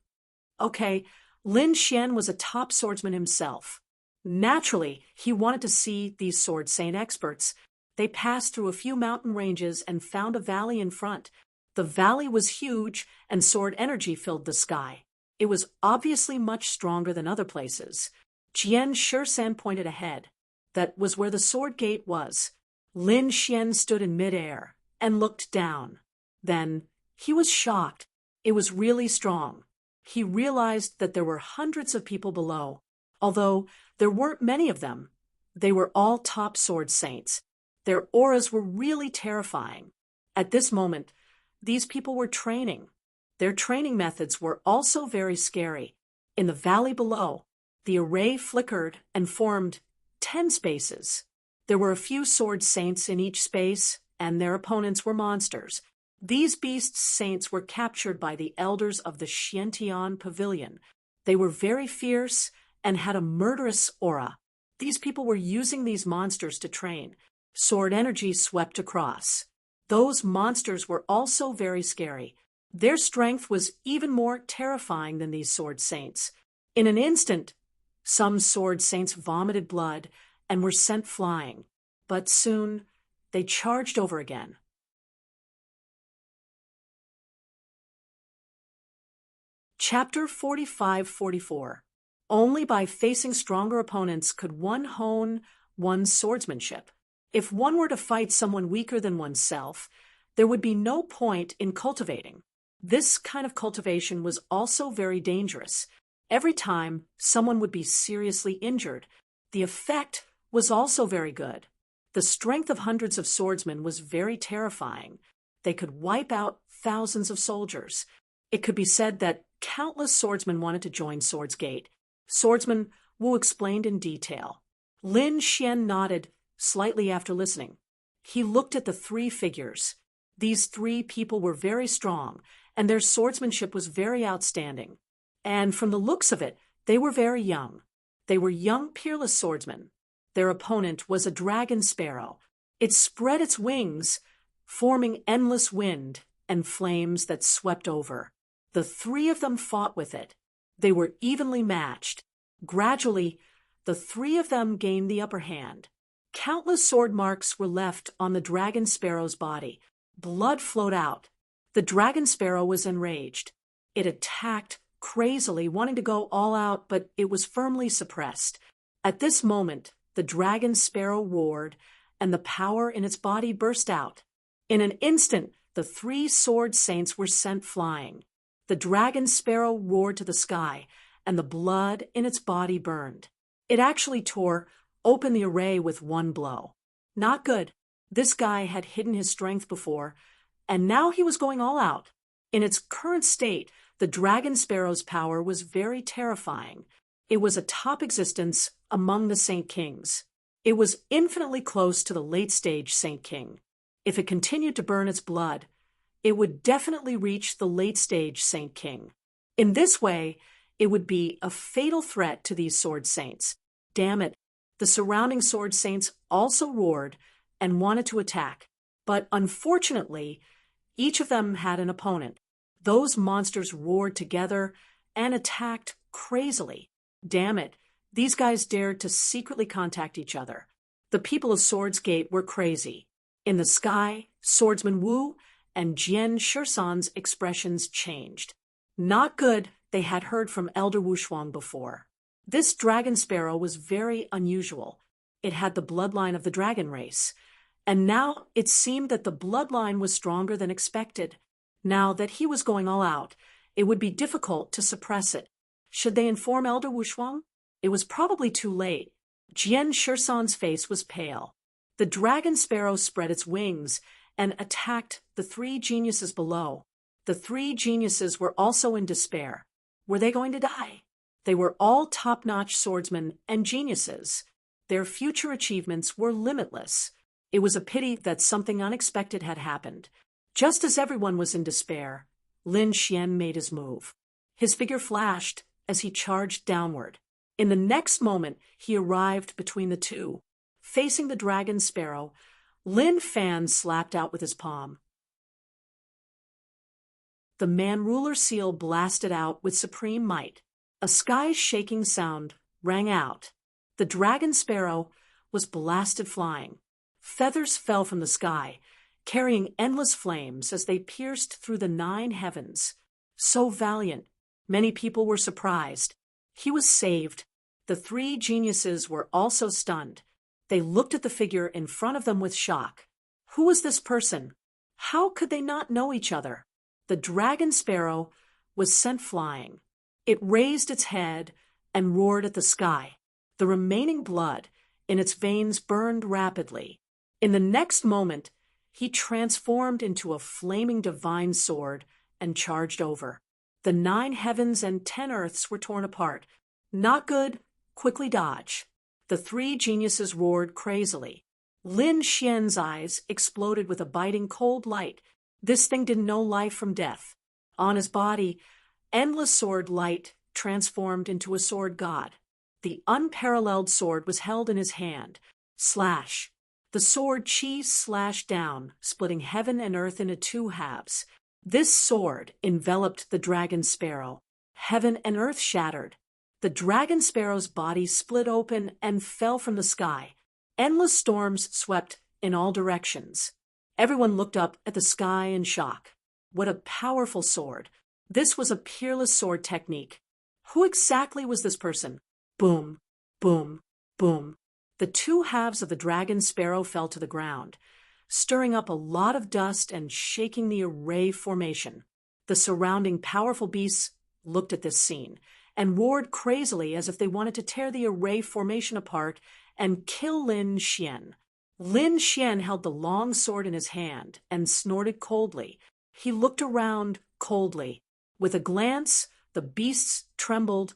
Okay, Lin Xian was a top swordsman himself. Naturally, he wanted to see these sword saint experts. They passed through a few mountain ranges and found a valley in front. The valley was huge and sword energy filled the sky. It was obviously much stronger than other places. Jian Shisan pointed ahead. That was where the sword gate was. Lin Xian stood in midair and looked down. Then he was shocked. It was really strong. He realized that there were hundreds of people below. Although there weren't many of them, they were all top sword saints. Their auras were really terrifying. At this moment, these people were training. Their training methods were also very scary. In the valley below, the array flickered and formed 10 spaces. There were a few sword saints in each space, and their opponents were monsters. These beast saints were captured by the elders of the Xiantian pavilion. They were very fierce and had a murderous aura. These people were using these monsters to train. Sword energy swept across. Those monsters were also very scary. Their strength was even more terrifying than these sword saints. In an instant, some sword saints vomited blood and were sent flying. But soon, they charged over again. Chapter 45-44. Only by facing stronger opponents could one hone one's swordsmanship. If one were to fight someone weaker than oneself, there would be no point in cultivating. This kind of cultivation was also very dangerous. Every time someone would be seriously injured, the effect was also very good. The strength of hundreds of swordsmen was very terrifying. They could wipe out thousands of soldiers. It could be said that countless swordsmen wanted to join Sword's Gate. Swordsman Wu explained in detail. Lin Xian nodded slightly after listening. He looked at the three figures. These three people were very strong, and their swordsmanship was very outstanding. And from the looks of it, they were very young. They were young, peerless swordsmen. Their opponent was a dragon sparrow. It spread its wings, forming endless wind and flames that swept over. The three of them fought with it. They were evenly matched. Gradually, the three of them gained the upper hand. Countless sword marks were left on the dragon sparrow's body. Blood flowed out. The dragon sparrow was enraged. It attacked crazily, wanting to go all out, but it was firmly suppressed. At this moment, the dragon sparrow roared, and the power in its body burst out. In an instant, the three sword saints were sent flying. The dragon sparrow roared to the sky, and the blood in its body burned. It actually tore open the array with one blow. Not good. This guy had hidden his strength before, and now he was going all out. In its current state, the dragon sparrow's power was very terrifying. It was a top existence among the Saint Kings. It was infinitely close to the late-stage Saint King. If it continued to burn its blood, it would definitely reach the late-stage Saint King. In this way, it would be a fatal threat to these sword saints. Damn it, the surrounding sword saints also roared and wanted to attack. But unfortunately, each of them had an opponent. Those monsters roared together and attacked crazily. Damn it, these guys dared to secretly contact each other. The people of Sword's Gate were crazy. In the sky, Swordsman Wu and Jian Shisan's expressions changed. Not good, they had heard from Elder Wushuang before. This dragon sparrow was very unusual. It had the bloodline of the dragon race, and now it seemed that the bloodline was stronger than expected. Now that he was going all out, it would be difficult to suppress it. Should they inform Elder Wushuang? It was probably too late. Jian Shisan's face was pale. The dragon sparrow spread its wings and attacked the three geniuses below. The three geniuses were also in despair. Were they going to die? They were all top-notch swordsmen and geniuses. Their future achievements were limitless. It was a pity that something unexpected had happened. Just as everyone was in despair, Lin Xian made his move. His figure flashed as he charged downward. In the next moment, he arrived between the two. Facing the dragon sparrow, Lin Fan slapped out with his palm. The man-ruler seal blasted out with supreme might. A sky-shaking sound rang out. The dragon sparrow was blasted flying. Feathers fell from the sky, carrying endless flames as they pierced through the 9 heavens. So valiant, many people were surprised. He was saved. The 3 geniuses were also stunned. They looked at the figure in front of them with shock. Who was this person? How could they not know each other? The dragon sparrow was sent flying. It raised its head and roared at the sky. The remaining blood in its veins burned rapidly. In the next moment, he transformed into a flaming divine sword and charged over. The 9 heavens and 10 earths were torn apart. Not good, quickly dodge. The 3 geniuses roared crazily. Lin Xian's eyes exploded with a biting cold light. This thing didn't know life from death. On his body, endless sword light transformed into a sword god. The unparalleled sword was held in his hand. Slash. The sword chi slashed down, splitting heaven and earth into 2 halves. This sword enveloped the dragon sparrow. Heaven and earth shattered. The dragon sparrow's body split open and fell from the sky. Endless storms swept in all directions. Everyone looked up at the sky in shock. What a powerful sword. This was a peerless sword technique. Who exactly was this person? Boom, boom, boom. The 2 halves of the dragon sparrow fell to the ground, stirring up a lot of dust and shaking the array formation. The surrounding powerful beasts looked at this scene and roared crazily as if they wanted to tear the array formation apart and kill Lin Xian. Lin Xian held the long sword in his hand and snorted coldly. He looked around coldly. With a glance, the beasts trembled,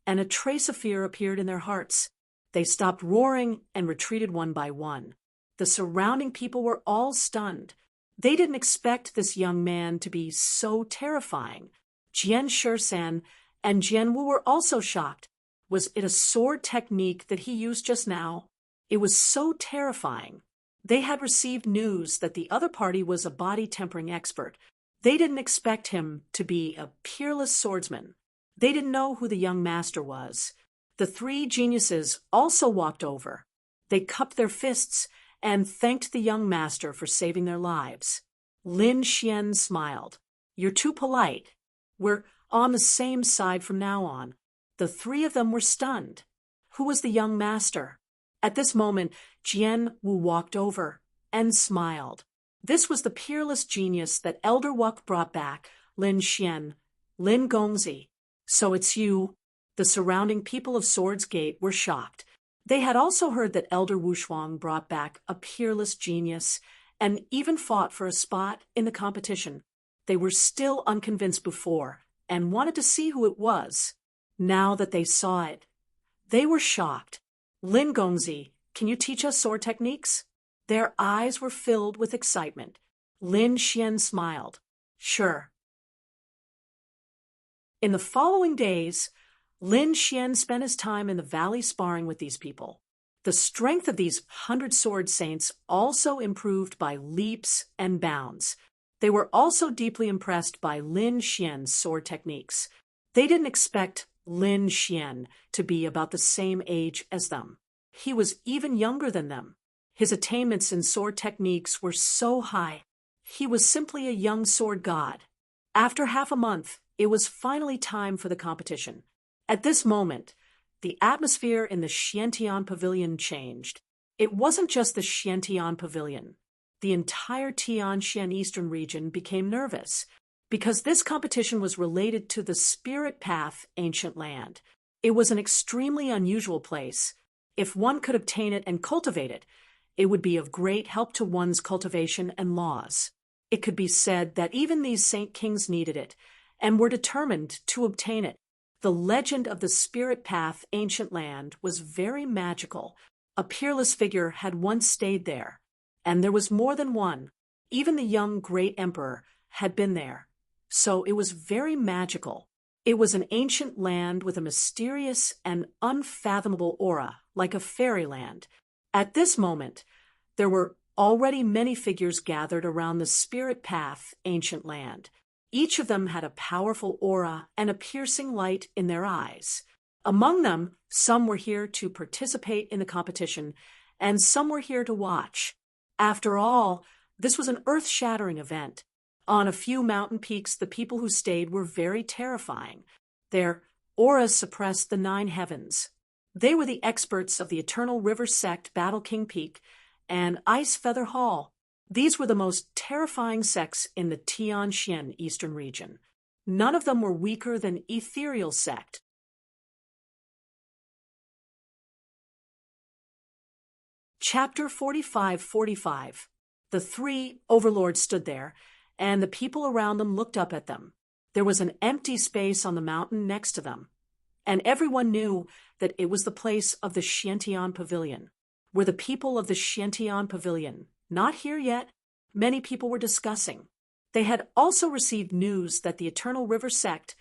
and a trace of fear appeared in their hearts. They stopped roaring and retreated one by one. The surrounding people were all stunned. They didn't expect this young man to be so terrifying. Jian Shisan and Jian Wu were also shocked. Was it a sword technique that he used just now? It was so terrifying. They had received news that the other party was a body-tempering expert. They didn't expect him to be a peerless swordsman. They didn't know who the young master was. The 3 geniuses also walked over. They cupped their fists and thanked the young master for saving their lives. Lin Xian smiled. You're too polite. We're on the same side from now on. The 3 of them were stunned. Who was the young master? At this moment, Jian Wu walked over and smiled. This was the peerless genius that Elder Wuk brought back, Lin Xian, Lin Gongzi. So it's you. The surrounding people of Swords Gate were shocked. They had also heard that Elder Wushuang brought back a peerless genius and even fought for a spot in the competition. They were still unconvinced before and wanted to see who it was. Now that they saw it, they were shocked. Lin Gongzi, can you teach us sword techniques? Their eyes were filled with excitement. Lin Xian smiled. Sure. In the following days, Lin Xian spent his time in the valley sparring with these people. The strength of these 100 sword saints also improved by leaps and bounds. They were also deeply impressed by Lin Xian's sword techniques. They didn't expect Lin Xian to be about the same age as them. He was even younger than them. His attainments in sword techniques were so high. He was simply a young sword god. After half a month, it was finally time for the competition. At this moment, the atmosphere in the Xiantian Pavilion changed. It wasn't just the Xiantian Pavilion. The entire Tianxian Eastern region became nervous, because this competition was related to the Spirit Path ancient land. It was an extremely unusual place. If one could obtain it and cultivate it, it would be of great help to one's cultivation and laws. It could be said that even these saint kings needed it, and were determined to obtain it. The legend of the Spirit Path ancient land was very magical. A peerless figure had once stayed there, and there was more than one. Even the young great emperor had been there. So it was very magical. It was an ancient land with a mysterious and unfathomable aura, like a fairyland. At this moment, there were already many figures gathered around the Spirit Path ancient land. Each of them had a powerful aura and a piercing light in their eyes. Among them, some were here to participate in the competition, and some were here to watch. After all, this was an earth-shattering event. On a few mountain peaks, the people who stayed were very terrifying. Their auras suppressed the 9 heavens. They were the experts of the Eternal River Sect, Battle King Peak, and Ice Feather Hall. These were the most terrifying sects in the Tianxian Eastern region. None of them were weaker than Ethereal Sect. Chapter 45:45. The 3 overlords stood there, and the people around them looked up at them. There was an empty space on the mountain next to them, and everyone knew that it was the place of the Xiantian Pavilion. Were the people of the Xiantian Pavilion not here yet? Many people were discussing. They had also received news that the Eternal River Sect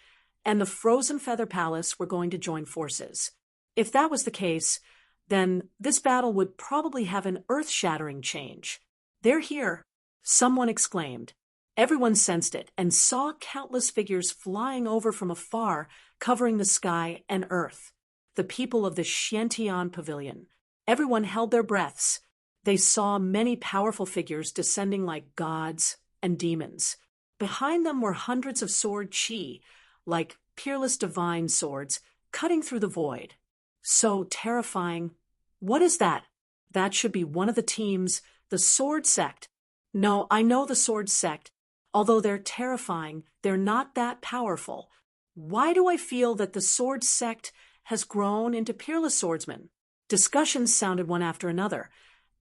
and the Frozen Feather Palace were going to join forces. If that was the case, then this battle would probably have an earth-shattering change. "They're here," someone exclaimed. Everyone sensed it and saw countless figures flying over from afar, covering the sky and earth. The people of the Xiantian Pavilion. Everyone held their breaths. They saw many powerful figures descending like gods and demons. Behind them were hundreds of sword chi, like peerless divine swords, cutting through the void. So terrifying. What is that? That should be one of the teams, the Sword Sect. No, I know the Sword Sect. Although they're terrifying, they're not that powerful. Why do I feel that the Sword Sect has grown into peerless swordsmen? Discussions sounded one after another,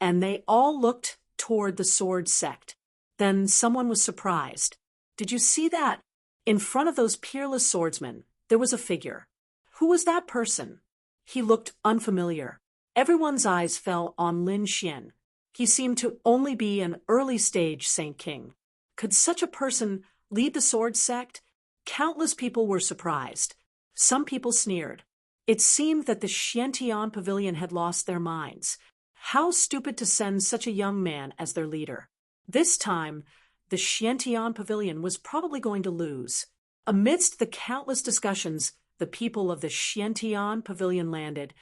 and they all looked toward the Sword Sect. Then someone was surprised. Did you see that? In front of those peerless swordsmen, there was a figure. Who was that person? He looked unfamiliar. Everyone's eyes fell on Lin Xian. He seemed to only be an early-stage Saint King. Could such a person lead the Sword Sect? Countless people were surprised. Some people sneered. It seemed that the Xiantian Pavilion had lost their minds. How stupid to send such a young man as their leader. This time, the Xiantian Pavilion was probably going to lose. Amidst the countless discussions, the people of the Xiantian Pavilion landed,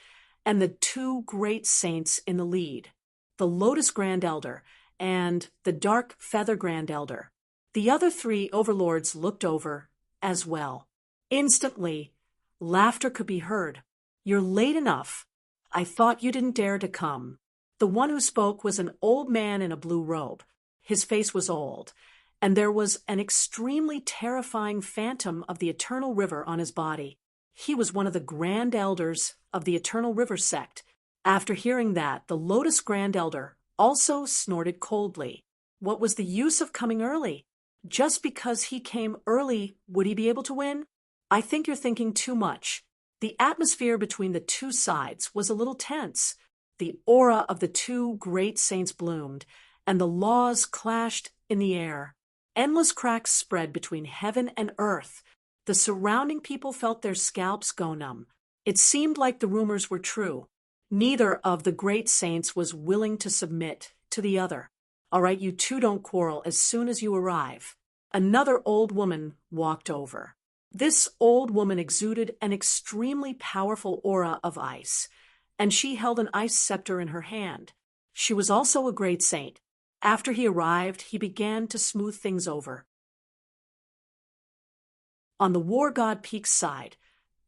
and the 2 great saints in the lead, the Lotus Grand Elder and the Dark Feather Grand Elder. The other 3 overlords looked over as well. Instantly, laughter could be heard. "You're late enough. I thought you didn't dare to come." The one who spoke was an old man in a blue robe. His face was old, and there was an extremely terrifying phantom of the Eternal River on his body. He was one of the Grand Elders of the Eternal River Sect. After hearing that, the Lotus Grand Elder also snorted coldly. What was the use of coming early? Just because he came early, would he be able to win? I think you're thinking too much. The atmosphere between the 2 sides was a little tense. The aura of the 2 great saints bloomed, and the laws clashed in the air. Endless cracks spread between heaven and earth. The surrounding people felt their scalps go numb. It seemed like the rumors were true. Neither of the great saints was willing to submit to the other. "All right, you 2 don't quarrel as soon as you arrive." Another old woman walked over. This old woman exuded an extremely powerful aura of ice, and she held an ice scepter in her hand. She was also a great saint. After he arrived, he began to smooth things over. On the War God Peak's side,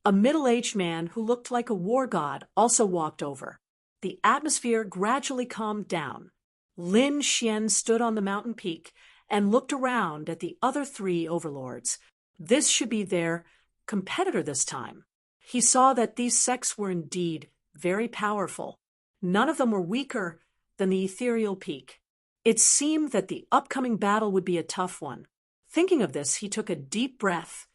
A middle-aged man who looked like a war god also walked over. The atmosphere gradually calmed down. Lin Xian stood on the mountain peak and looked around at the other three overlords. This should be their competitor this time. He saw that these sects were indeed very powerful. None of them were weaker than the ethereal peak. It seemed that the upcoming battle would be a tough one. Thinking of this, he took a deep breath,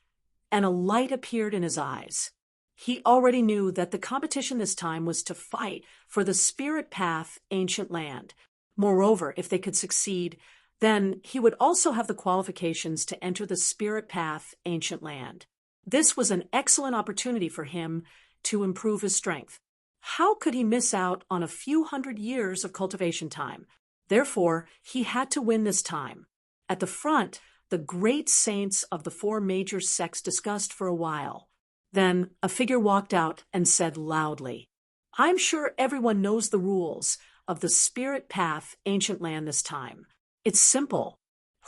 and a light appeared in his eyes. He already knew that the competition this time was to fight for the Spirit Path Ancient Land. Moreover, if they could succeed, then he would also have the qualifications to enter the Spirit Path Ancient Land. This was an excellent opportunity for him to improve his strength. How could he miss out on a few hundred years of cultivation time? Therefore, he had to win this time. At the front, the great saints of the four major sects discussed for a while. Then a figure walked out and said loudly, "I'm sure everyone knows the rules of the Spirit Path Ancient Land this time. It's simple.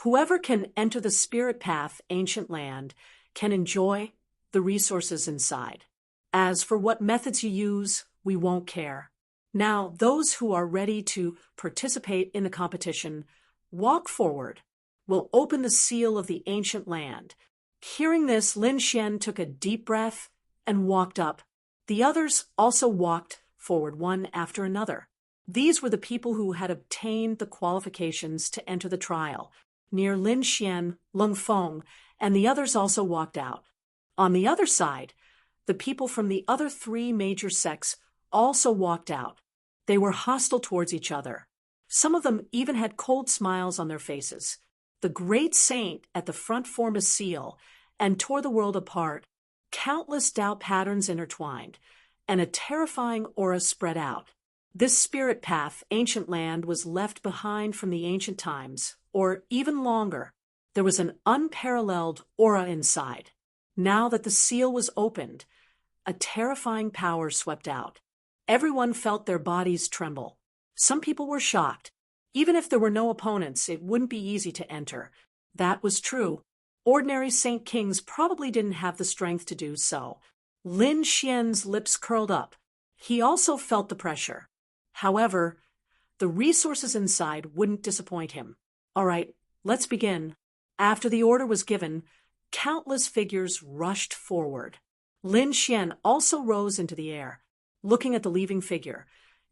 Whoever can enter the Spirit Path Ancient Land can enjoy the resources inside. As for what methods you use, we won't care. Now, those who are ready to participate in the competition, walk forward. We'll open the seal of the ancient land." Hearing this, Lin Xian took a deep breath and walked up. The others also walked forward one after another. These were the people who had obtained the qualifications to enter the trial. Near Lin Xian, Leng Feng, and the others also walked out. On the other side, the people from the other three major sects also walked out. They were hostile towards each other. Some of them even had cold smiles on their faces. The great saint at the front formed a seal and tore the world apart. Countless doubt patterns intertwined, and a terrifying aura spread out. This spirit path, ancient land, was left behind from the ancient times, or even longer. There was an unparalleled aura inside. Now that the seal was opened, a terrifying power swept out. Everyone felt their bodies tremble. Some people were shocked. Even if there were no opponents, it wouldn't be easy to enter. That was true. Ordinary Saint Kings probably didn't have the strength to do so. Lin Xian's lips curled up. He also felt the pressure. However, the resources inside wouldn't disappoint him. All right, let's begin. After the order was given, countless figures rushed forward. Lin Xian also rose into the air, looking at the leaving figure.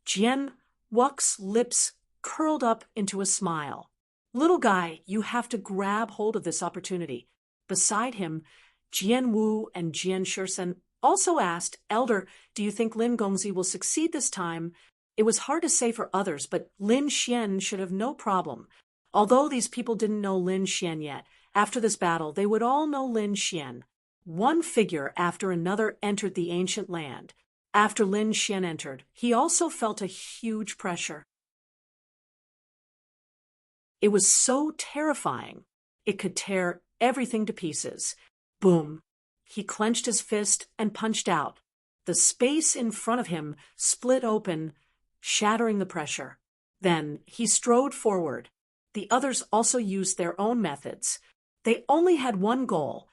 Jian Wu's lips curled up into a smile. "Little guy, you have to grab hold of this opportunity." Beside him, Jian Wu and Jian Shirsen also asked, "Elder, do you think Lin Gongzi will succeed this time?" It was hard to say for others, but Lin Xian should have no problem. Although these people didn't know Lin Xian yet, after this battle they would all know Lin Xian. One figure after another entered the ancient land. After Lin Xian entered, he also felt a huge pressure. It was so terrifying. It could tear everything to pieces. Boom. He clenched his fist and punched out. The space in front of him split open, shattering the pressure. Then he strode forward. The others also used their own methods. They only had one goal: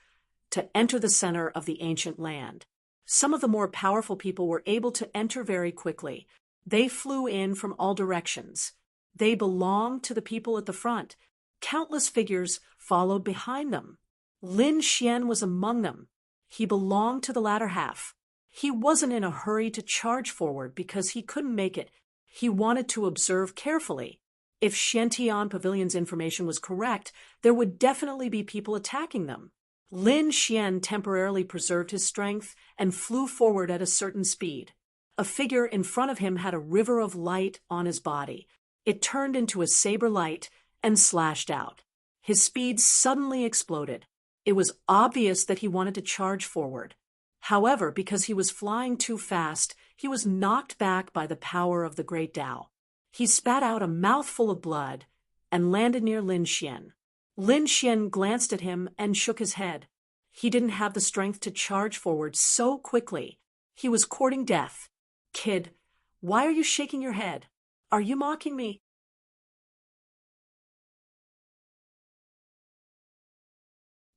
to enter the center of the ancient land. Some of the more powerful people were able to enter very quickly. They flew in from all directions. They belonged to the people at the front. Countless figures followed behind them. Lin Xian was among them. He belonged to the latter half. He wasn't in a hurry to charge forward because he couldn't make it. He wanted to observe carefully. If Xiantian Pavilion's information was correct, there would definitely be people attacking them. Lin Xian temporarily preserved his strength and flew forward at a certain speed. A figure in front of him had a river of light on his body. It turned into a saber light and slashed out. His speed suddenly exploded. It was obvious that he wanted to charge forward. However, because he was flying too fast, he was knocked back by the power of the great Tao. He spat out a mouthful of blood and landed near Lin Xian. Lin Xian glanced at him and shook his head. He didn't have the strength to charge forward so quickly. He was courting death. "Kid, why are you shaking your head? Are you mocking me?"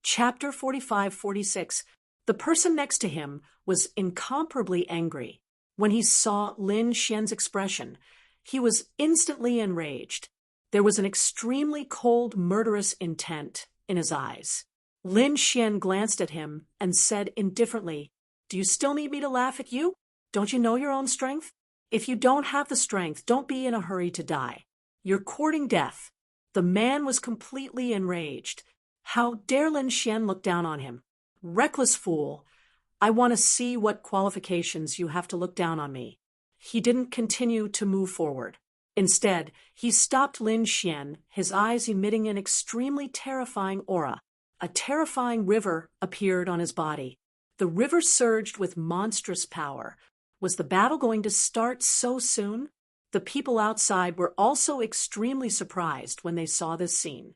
Chapter 45-46. The person next to him was incomparably angry. When he saw Lin Xian's expression, he was instantly enraged. There was an extremely cold, murderous intent in his eyes. Lin Xian glanced at him and said indifferently, "Do you still need me to laugh at you? Don't you know your own strength? If you don't have the strength, don't be in a hurry to die. You're courting death." The man was completely enraged. How dare Lin Xian look down on him? Reckless fool. I want to see what qualifications you have to look down on me. He didn't continue to move forward. Instead, he stopped Lin Xian, his eyes emitting an extremely terrifying aura. A terrifying river appeared on his body. The river surged with monstrous power. Was the battle going to start so soon? The people outside were also extremely surprised when they saw this scene.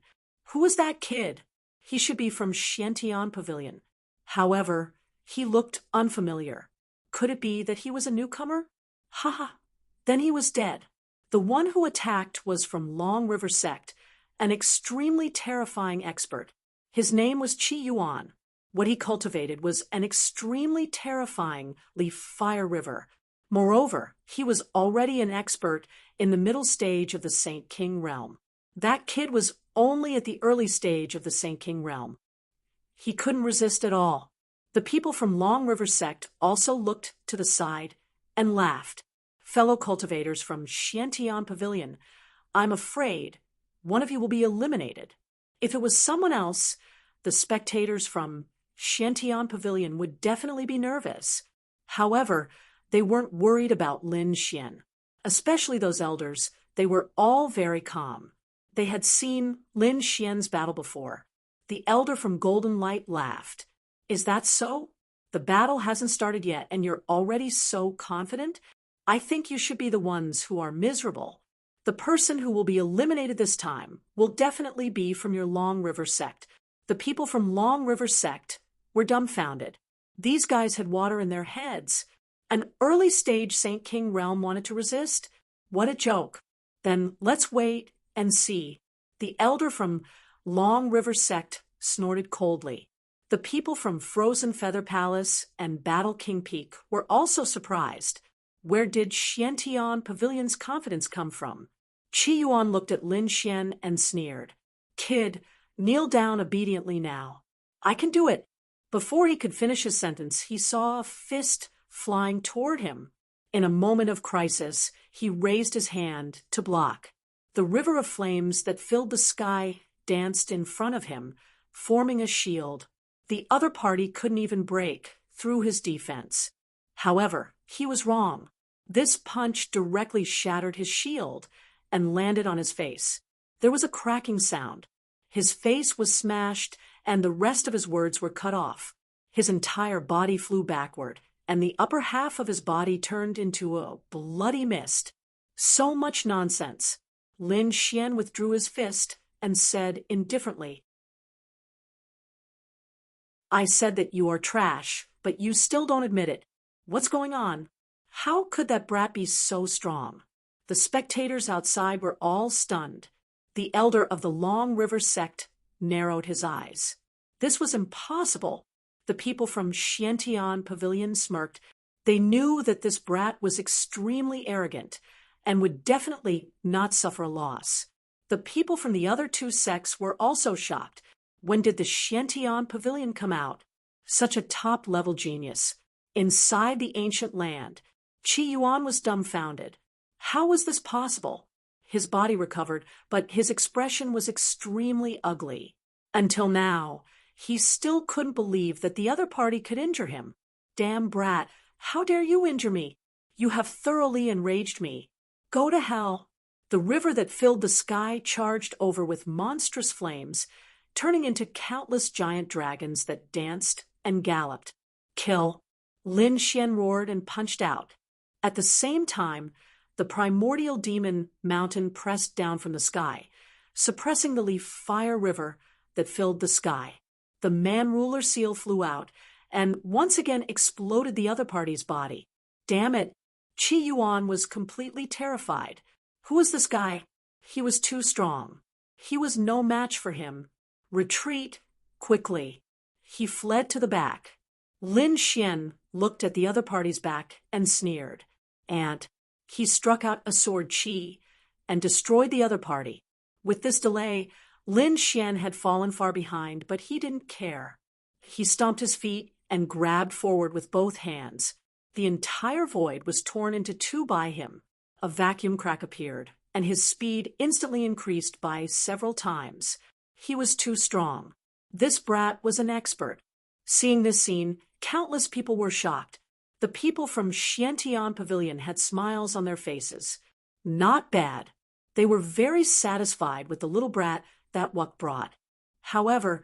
Who was that kid? He should be from Xiantian Pavilion. However, he looked unfamiliar. Could it be that he was a newcomer? Ha ha! Then he was dead. The one who attacked was from Long River Sect, an extremely terrifying expert. His name was Qi Yuan. What he cultivated was an extremely terrifyingly fire river. Moreover, he was already an expert in the middle stage of the Saint King realm. That kid was only at the early stage of the Saint King realm. He couldn't resist at all. The people from Long River Sect also looked to the side and laughed. Fellow cultivators from Xiantian Pavilion, I'm afraid one of you will be eliminated. If it was someone else, the spectators from Xiantian Pavilion would definitely be nervous. However, they weren't worried about Lin Xian. Especially those elders, they were all very calm. They had seen Lin Xian's battle before. The elder from Golden Light laughed. Is that so? The battle hasn't started yet, and you're already so confident? I think you should be the ones who are miserable. The person who will be eliminated this time will definitely be from your Long River Sect. The people from Long River Sect were dumbfounded. These guys had water in their heads. An early stage Saint King realm wanted to resist? What a joke. Then let's wait and see. The elder from Long River Sect snorted coldly. The people from Frozen Feather Palace and Battle King Peak were also surprised. Where did Xiantian Pavilion's confidence come from? Qi Yuan looked at Lin Xian and sneered. Kid, kneel down obediently now. I can do it. Before he could finish his sentence, he saw a fist flying toward him. In a moment of crisis, he raised his hand to block. The river of flames that filled the sky danced in front of him, forming a shield. The other party couldn't even break through his defense. However, he was wrong. This punch directly shattered his shield and landed on his face. There was a cracking sound. His face was smashed, and the rest of his words were cut off. His entire body flew backward, and the upper half of his body turned into a bloody mist. So much nonsense. Lin Xian withdrew his fist and said indifferently, I said that you are trash, but you still don't admit it. What's going on? How could that brat be so strong? The spectators outside were all stunned. The elder of the Long River Sect narrowed his eyes. This was impossible. The people from Xiantian Pavilion smirked. They knew that this brat was extremely arrogant and would definitely not suffer a loss. The people from the other two sects were also shocked. When did the Xiantian Pavilion come out? Such a top-level genius. Inside the ancient land, Qi Yuan was dumbfounded. How was this possible? His body recovered, but his expression was extremely ugly. Until now, he still couldn't believe that the other party could injure him. Damn brat, how dare you injure me? You have thoroughly enraged me. Go to hell. The river that filled the sky charged over with monstrous flames, turning into countless giant dragons that danced and galloped. Kill. Lin Xian roared and punched out. At the same time, the primordial demon mountain pressed down from the sky, suppressing the leaf fire river that filled the sky. The man-ruler seal flew out and once again exploded the other party's body. Damn it! Qi Yuan was completely terrified. Who was this guy? He was too strong. He was no match for him. Retreat, quickly. He fled to the back. Lin Xian looked at the other party's back and sneered, and he struck out a sword chi and destroyed the other party. With this delay, Lin Xian had fallen far behind, but he didn't care. He stomped his feet and grabbed forward with both hands. The entire void was torn into two by him. A vacuum crack appeared, and his speed instantly increased by several times. He was too strong. This brat was an expert. Seeing this scene, countless people were shocked. The people from Xiantian Pavilion had smiles on their faces. Not bad. They were very satisfied with the little brat that Wuk brought. However,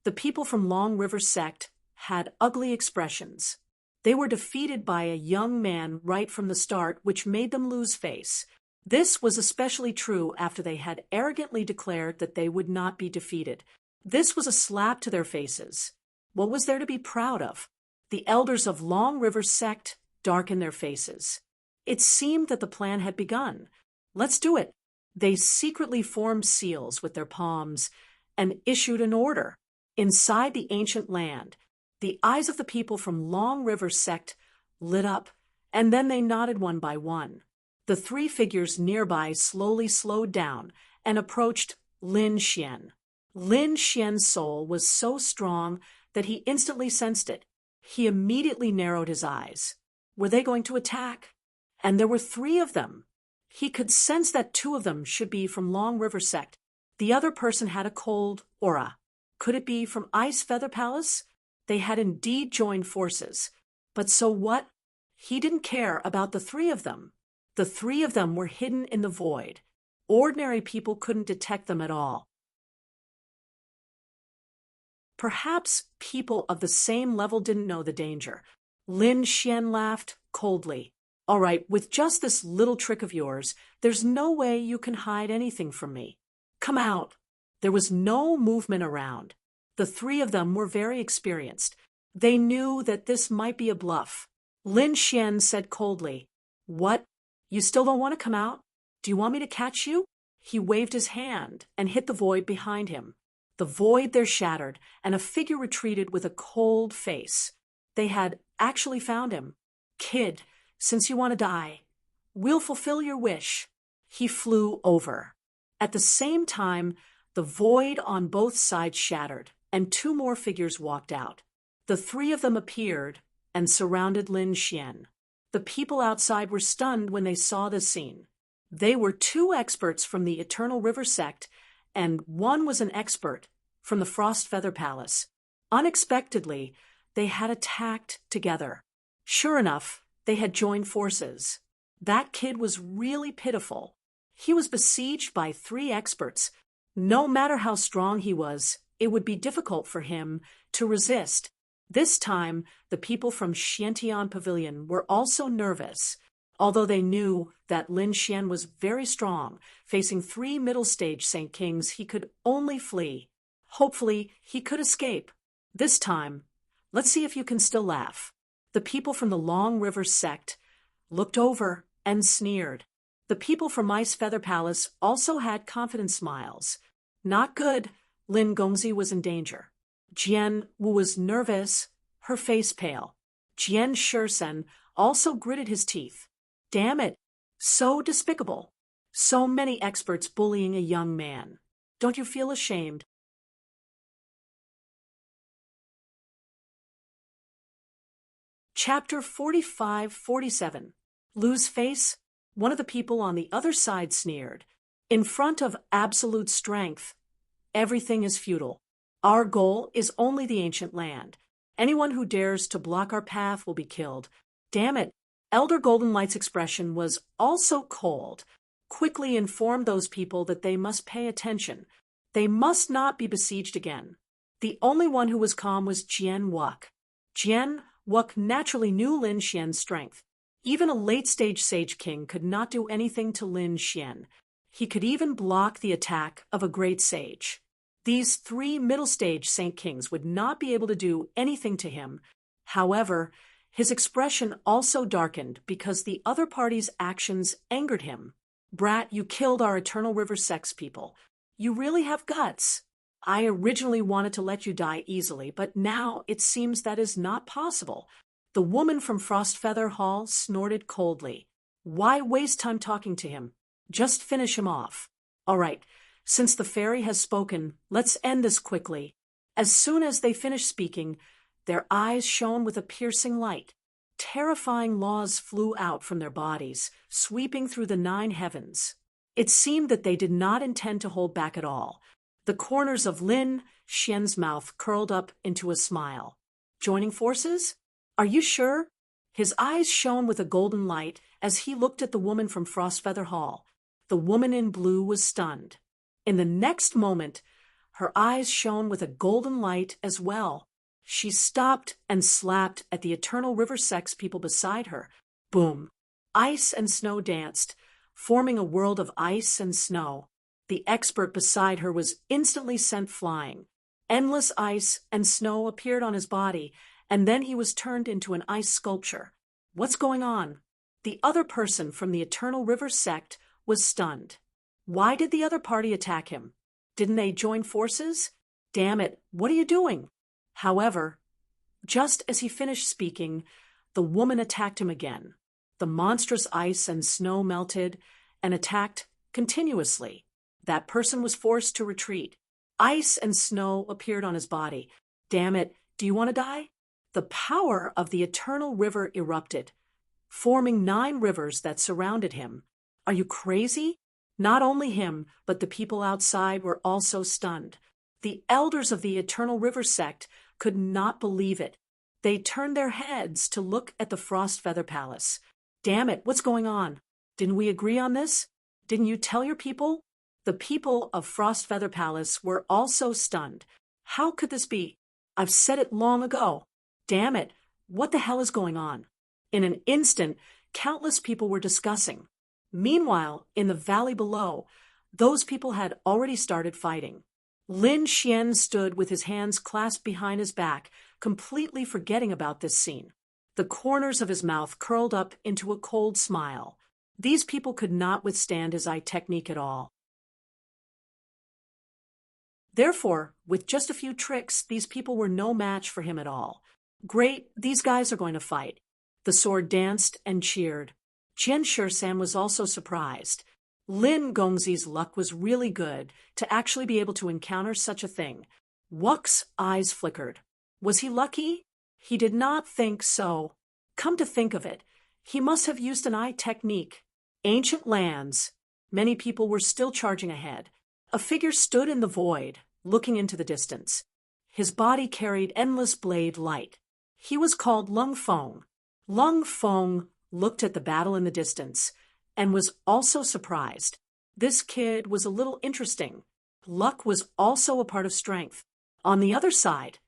the people from Long River Sect had ugly expressions. They were defeated by a young man right from the start, which made them lose face. This was especially true after they had arrogantly declared that they would not be defeated. This was a slap to their faces. What was there to be proud of? The elders of Long River Sect darkened their faces. It seemed that the plan had begun. Let's do it. They secretly formed seals with their palms and issued an order. Inside the ancient land, the eyes of the people from Long River Sect lit up, and then they nodded one by one. The three figures nearby slowly slowed down and approached Lin Xian. Lin Xian's soul was so strong that he instantly sensed it. He immediately narrowed his eyes. Were they going to attack? And there were three of them. He could sense that two of them should be from Long River Sect. The other person had a cold aura. Could it be from Ice Feather Palace? They had indeed joined forces. But so what? He didn't care about the three of them. The three of them were hidden in the void. Ordinary people couldn't detect them at all. Perhaps people of the same level didn't know the danger. Lin Xian laughed coldly. All right, with just this little trick of yours, there's no way you can hide anything from me. Come out. There was no movement around. The three of them were very experienced. They knew that this might be a bluff. Lin Xian said coldly, "What? You still don't want to come out? Do you want me to catch you?" He waved his hand and hit the void behind him. The void there shattered, and a figure retreated with a cold face. They had actually found him. "Kid, since you want to die, we'll fulfill your wish." He flew over. At the same time, the void on both sides shattered, and two more figures walked out. The three of them appeared and surrounded Lin Xian. The people outside were stunned when they saw this scene. They were two experts from the Eternal River Sect, and one was an expert from the Frost Feather Palace. Unexpectedly, they had attacked together. Sure enough, they had joined forces. That kid was really pitiful. He was besieged by three experts. No matter how strong he was, it would be difficult for him to resist. This time, the people from Xiantian Pavilion were also nervous. Although they knew that Lin Xian was very strong, facing three middle-stage Saint Kings, he could only flee. Hopefully, he could escape. This time, let's see if you can still laugh. The people from the Long River Sect looked over and sneered. The people from Ice Feather Palace also had confident smiles. Not good. Lin Gongzi was in danger. Jian Wu was nervous, her face pale. Jian Shursen also gritted his teeth. Damn it! So despicable. So many experts bullying a young man. Don't you feel ashamed? Chapter 45-47. Lose face? One of the people on the other side sneered. In front of absolute strength, everything is futile. Our goal is only the ancient land. Anyone who dares to block our path will be killed. Damn it! Elder Golden Light's expression was also cold. Quickly informed those people that they must pay attention. They must not be besieged again. The only one who was calm was Jian Wuk. Jian Wuk naturally knew Lin Xian's strength. Even a late-stage Sage King could not do anything to Lin Xian. He could even block the attack of a great sage. These three middle-stage Saint Kings would not be able to do anything to him. However, his expression also darkened because the other party's actions angered him. Brat, you killed our Eternal River Sex people. You really have guts. I originally wanted to let you die easily, but now it seems that is not possible. The woman from Frostfeather Hall snorted coldly. Why waste time talking to him? Just finish him off. All right, since the fairy has spoken, let's end this quickly. As soon as they finished speaking, their eyes shone with a piercing light. Terrifying laws flew out from their bodies, sweeping through the 9 heavens. It seemed that they did not intend to hold back at all. The corners of Lin Xian's mouth curled up into a smile. Joining forces? Are you sure? His eyes shone with a golden light as he looked at the woman from Frostfeather Hall. The woman in blue was stunned. In the next moment, her eyes shone with a golden light as well. She stopped and slapped at the Eternal River Sex people beside her. Boom! Ice and snow danced, forming a world of ice and snow. The expert beside her was instantly sent flying. Endless ice and snow appeared on his body, and then he was turned into an ice sculpture. What's going on? The other person from the Eternal River sect was stunned. Why did the other party attack him? Didn't they join forces? Damn it, what are you doing? However, just as he finished speaking, the woman attacked him again. The monstrous ice and snow melted and attacked continuously. That person was forced to retreat. Ice and snow appeared on his body. Damn it, do you want to die? The power of the Eternal River erupted, forming 9 rivers that surrounded him. Are you crazy? Not only him, but the people outside were also stunned. The elders of the Eternal River sect could not believe it. They turned their heads to look at the Frostfeather Palace. Damn it, what's going on? Didn't we agree on this? Didn't you tell your people? The people of Frostfeather Palace were also stunned. How could this be? I've said it long ago. Damn it, what the hell is going on? In an instant, countless people were discussing. Meanwhile, in the valley below, those people had already started fighting. Lin Xian stood with his hands clasped behind his back, completely forgetting about this scene. The corners of his mouth curled up into a cold smile. These people could not withstand his eye technique at all. Therefore, with just a few tricks, these people were no match for him at all. Great, these guys are going to fight. The sword danced and cheered. Jian Shisan was also surprised. Lin Gongzi's luck was really good to actually be able to encounter such a thing. Wuck's eyes flickered. Was he lucky? He did not think so. Come to think of it, he must have used an eye technique. Ancient lands. Many people were still charging ahead. A figure stood in the void, looking into the distance. His body carried endless blade light. He was called Lung Feng. Lung Feng looked at the battle in the distance and was also surprised. This kid was a little interesting. Luck was also a part of strength. On the other side,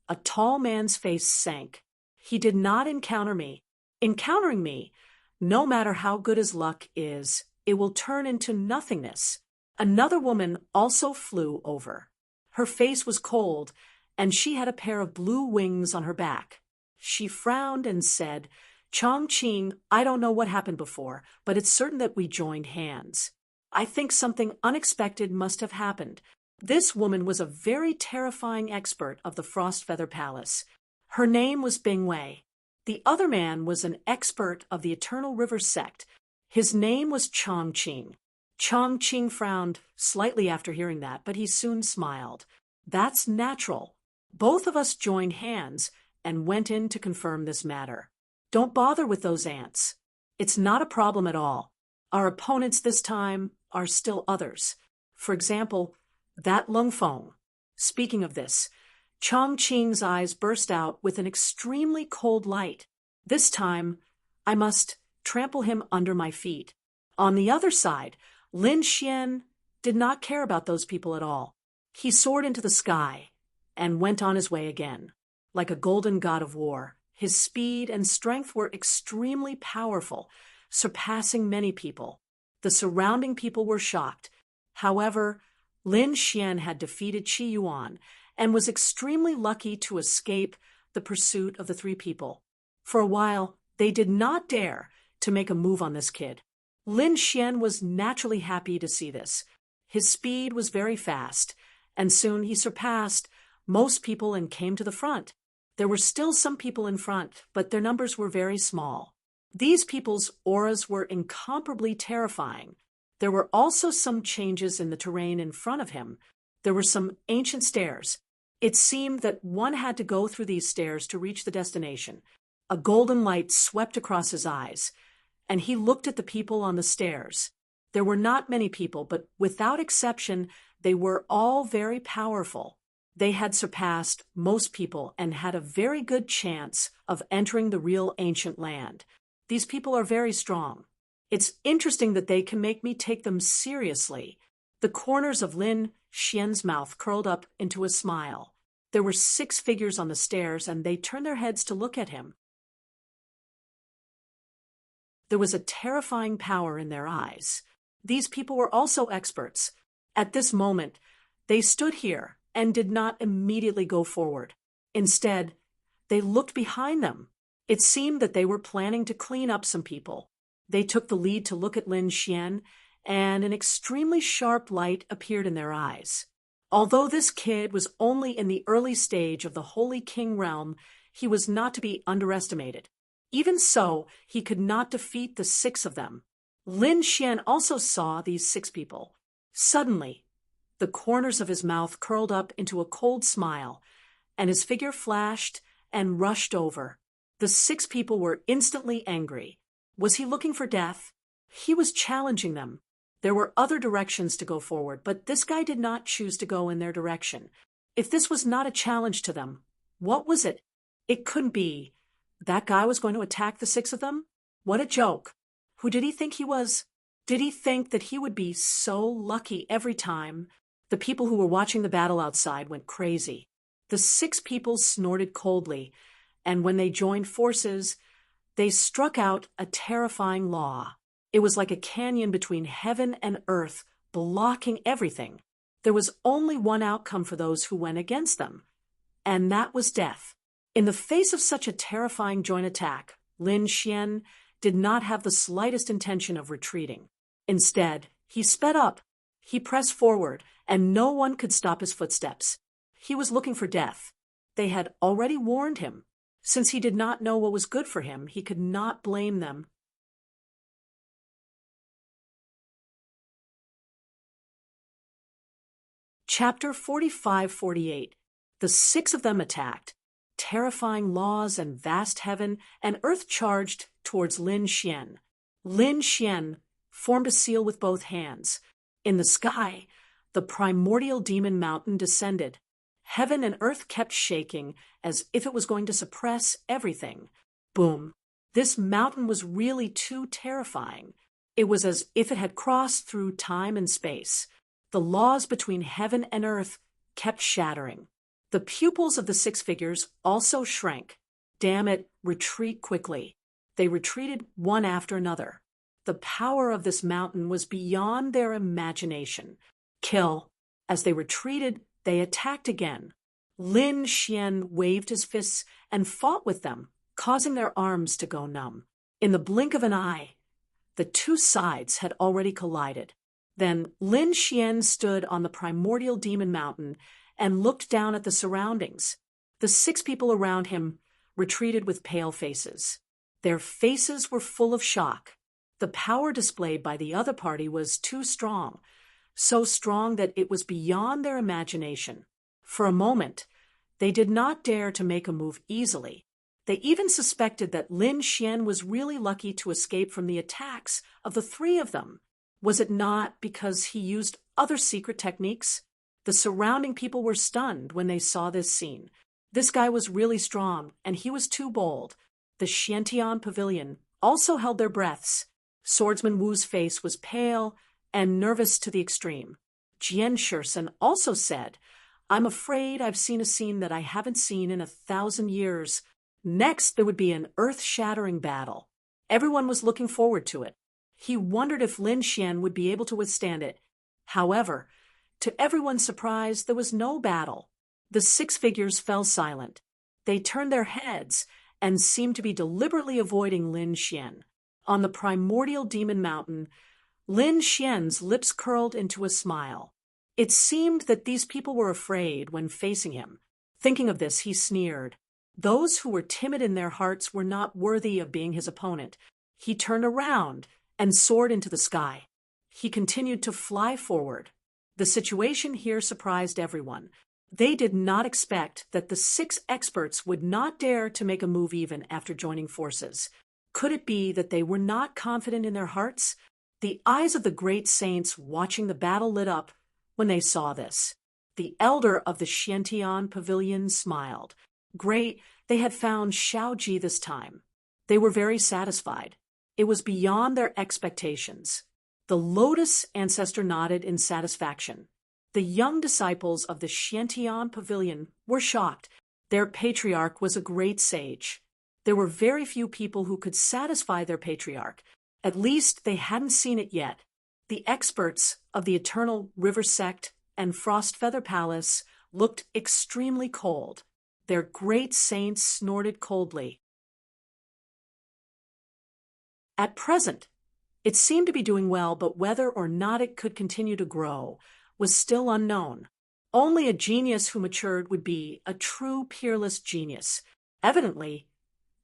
a tall man's face sank. He did not encounter me. Encountering me, no matter how good his luck is, it will turn into nothingness. Another woman also flew over. Her face was cold, and she had a pair of blue wings on her back. She frowned and said, Chongqing, I don't know what happened before, but it's certain that we joined hands. I think something unexpected must have happened. This woman was a very terrifying expert of the Frostfeather Palace. Her name was Bing Wei. The other man was an expert of the Eternal River sect. His name was Chongqing. Chongqing frowned slightly after hearing that, but he soon smiled. That's natural. Both of us joined hands and went in to confirm this matter. Don't bother with those ants. It's not a problem at all. Our opponents this time are still others. For example, that Lung Feng. Speaking of this, Chongqing's eyes burst out with an extremely cold light. This time, I must trample him under my feet. On the other side, Lin Xian did not care about those people at all. He soared into the sky and went on his way again. Like a golden god of war, his speed and strength were extremely powerful, surpassing many people. The surrounding people were shocked. However, Lin Xian had defeated Qi Yuan and was extremely lucky to escape the pursuit of the 3 people. For a while, they did not dare to make a move on this kid. Lin Xian was naturally happy to see this. His speed was very fast, and soon he surpassed most people and came to the front. There were still some people in front, but their numbers were very small. These people's auras were incomparably terrifying. There were also some changes in the terrain in front of him. There were some ancient stairs. It seemed that one had to go through these stairs to reach the destination. A golden light swept across his eyes, and he looked at the people on the stairs. There were not many people, but without exception, they were all very powerful. They had surpassed most people and had a very good chance of entering the real ancient land. These people are very strong. It's interesting that they can make me take them seriously. The corners of Lin Xian's mouth curled up into a smile. There were 6 figures on the stairs, and they turned their heads to look at him. There was a terrifying power in their eyes. These people were also experts. At this moment, they stood here and did not immediately go forward. Instead, they looked behind them. It seemed that they were planning to clean up some people. They took the lead to look at Lin Xian, and an extremely sharp light appeared in their eyes. Although this kid was only in the early stage of the Holy King realm, he was not to be underestimated. Even so, he could not defeat the 6 of them. Lin Xian also saw these 6 people. Suddenly, the corners of his mouth curled up into a cold smile, and his figure flashed and rushed over. The 6 people were instantly angry. Was he looking for death? He was challenging them. There were other directions to go forward, but this guy did not choose to go in their direction. If this was not a challenge to them, what was it? It couldn't be. That guy was going to attack the 6 of them? What a joke. Who did he think he was? Did he think that he would be so lucky every time? The people who were watching the battle outside went crazy. The 6 people snorted coldly, and when they joined forces, they struck out a terrifying law. It was like a canyon between heaven and earth, blocking everything. There was only one outcome for those who went against them, and that was death. In the face of such a terrifying joint attack, Lin Xian did not have the slightest intention of retreating. Instead, he sped up. He pressed forward, and no one could stop his footsteps. He was looking for death. They had already warned him. Since he did not know what was good for him, he could not blame them. Chapter 45-48. The 6 of them attacked. Terrifying laws and vast heaven and earth charged towards Lin Xian. Lin Xian formed a seal with both hands. In the sky, the primordial demon mountain descended. Heaven and earth kept shaking as if it was going to suppress everything. Boom. This mountain was really too terrifying. It was as if it had crossed through time and space. The laws between heaven and earth kept shattering. The pupils of the 6 figures also shrank. Damn it, retreat quickly. They retreated one after another. The power of this mountain was beyond their imagination. Kill. As they retreated, they attacked again. Lin Xian waved his fists and fought with them, causing their arms to go numb. In the blink of an eye, the 2 sides had already collided. Then Lin Xian stood on the primordial demon mountain and looked down at the surroundings. The 6 people around him retreated with pale faces. Their faces were full of shock. The power displayed by the other party was too strong, so strong that it was beyond their imagination. For a moment, they did not dare to make a move easily. They even suspected that Lin Xian was really lucky to escape from the attacks of the 3 of them. Was it not because he used other secret techniques? The surrounding people were stunned when they saw this scene. This guy was really strong, and he was too bold. The Xiantian pavilion also held their breaths. Swordsman Wu's face was pale and nervous to the extreme. Jian Shursen also said, "I'm afraid I've seen a scene that I haven't seen in 1,000 years." Next, there would be an earth-shattering battle. Everyone was looking forward to it. He wondered if Lin Xian would be able to withstand it. However, to everyone's surprise, there was no battle. The 6 figures fell silent. They turned their heads and seemed to be deliberately avoiding Lin Xian. On the primordial demon mountain, Lin Xian's lips curled into a smile. It seemed that these people were afraid when facing him. Thinking of this, he sneered. Those who were timid in their hearts were not worthy of being his opponent. He turned around and soared into the sky. He continued to fly forward. The situation here surprised everyone. They did not expect that the 6 experts would not dare to make a move even after joining forces. Could it be that they were not confident in their hearts? The eyes of the great saints watching the battle lit up when they saw this. The elder of the Xiantian pavilion smiled. Great, they had found Shaoji this time. They were very satisfied. It was beyond their expectations. The lotus ancestor nodded in satisfaction. The young disciples of the Xiantian pavilion were shocked. Their patriarch was a great sage. There were very few people who could satisfy their patriarch. At least they hadn't seen it yet. The experts of the Eternal River Sect and Frost Feather Palace looked extremely cold. Their great saints snorted coldly. At present, it seemed to be doing well, but whether or not it could continue to grow was still unknown. Only a genius who matured would be a true peerless genius. Evidently,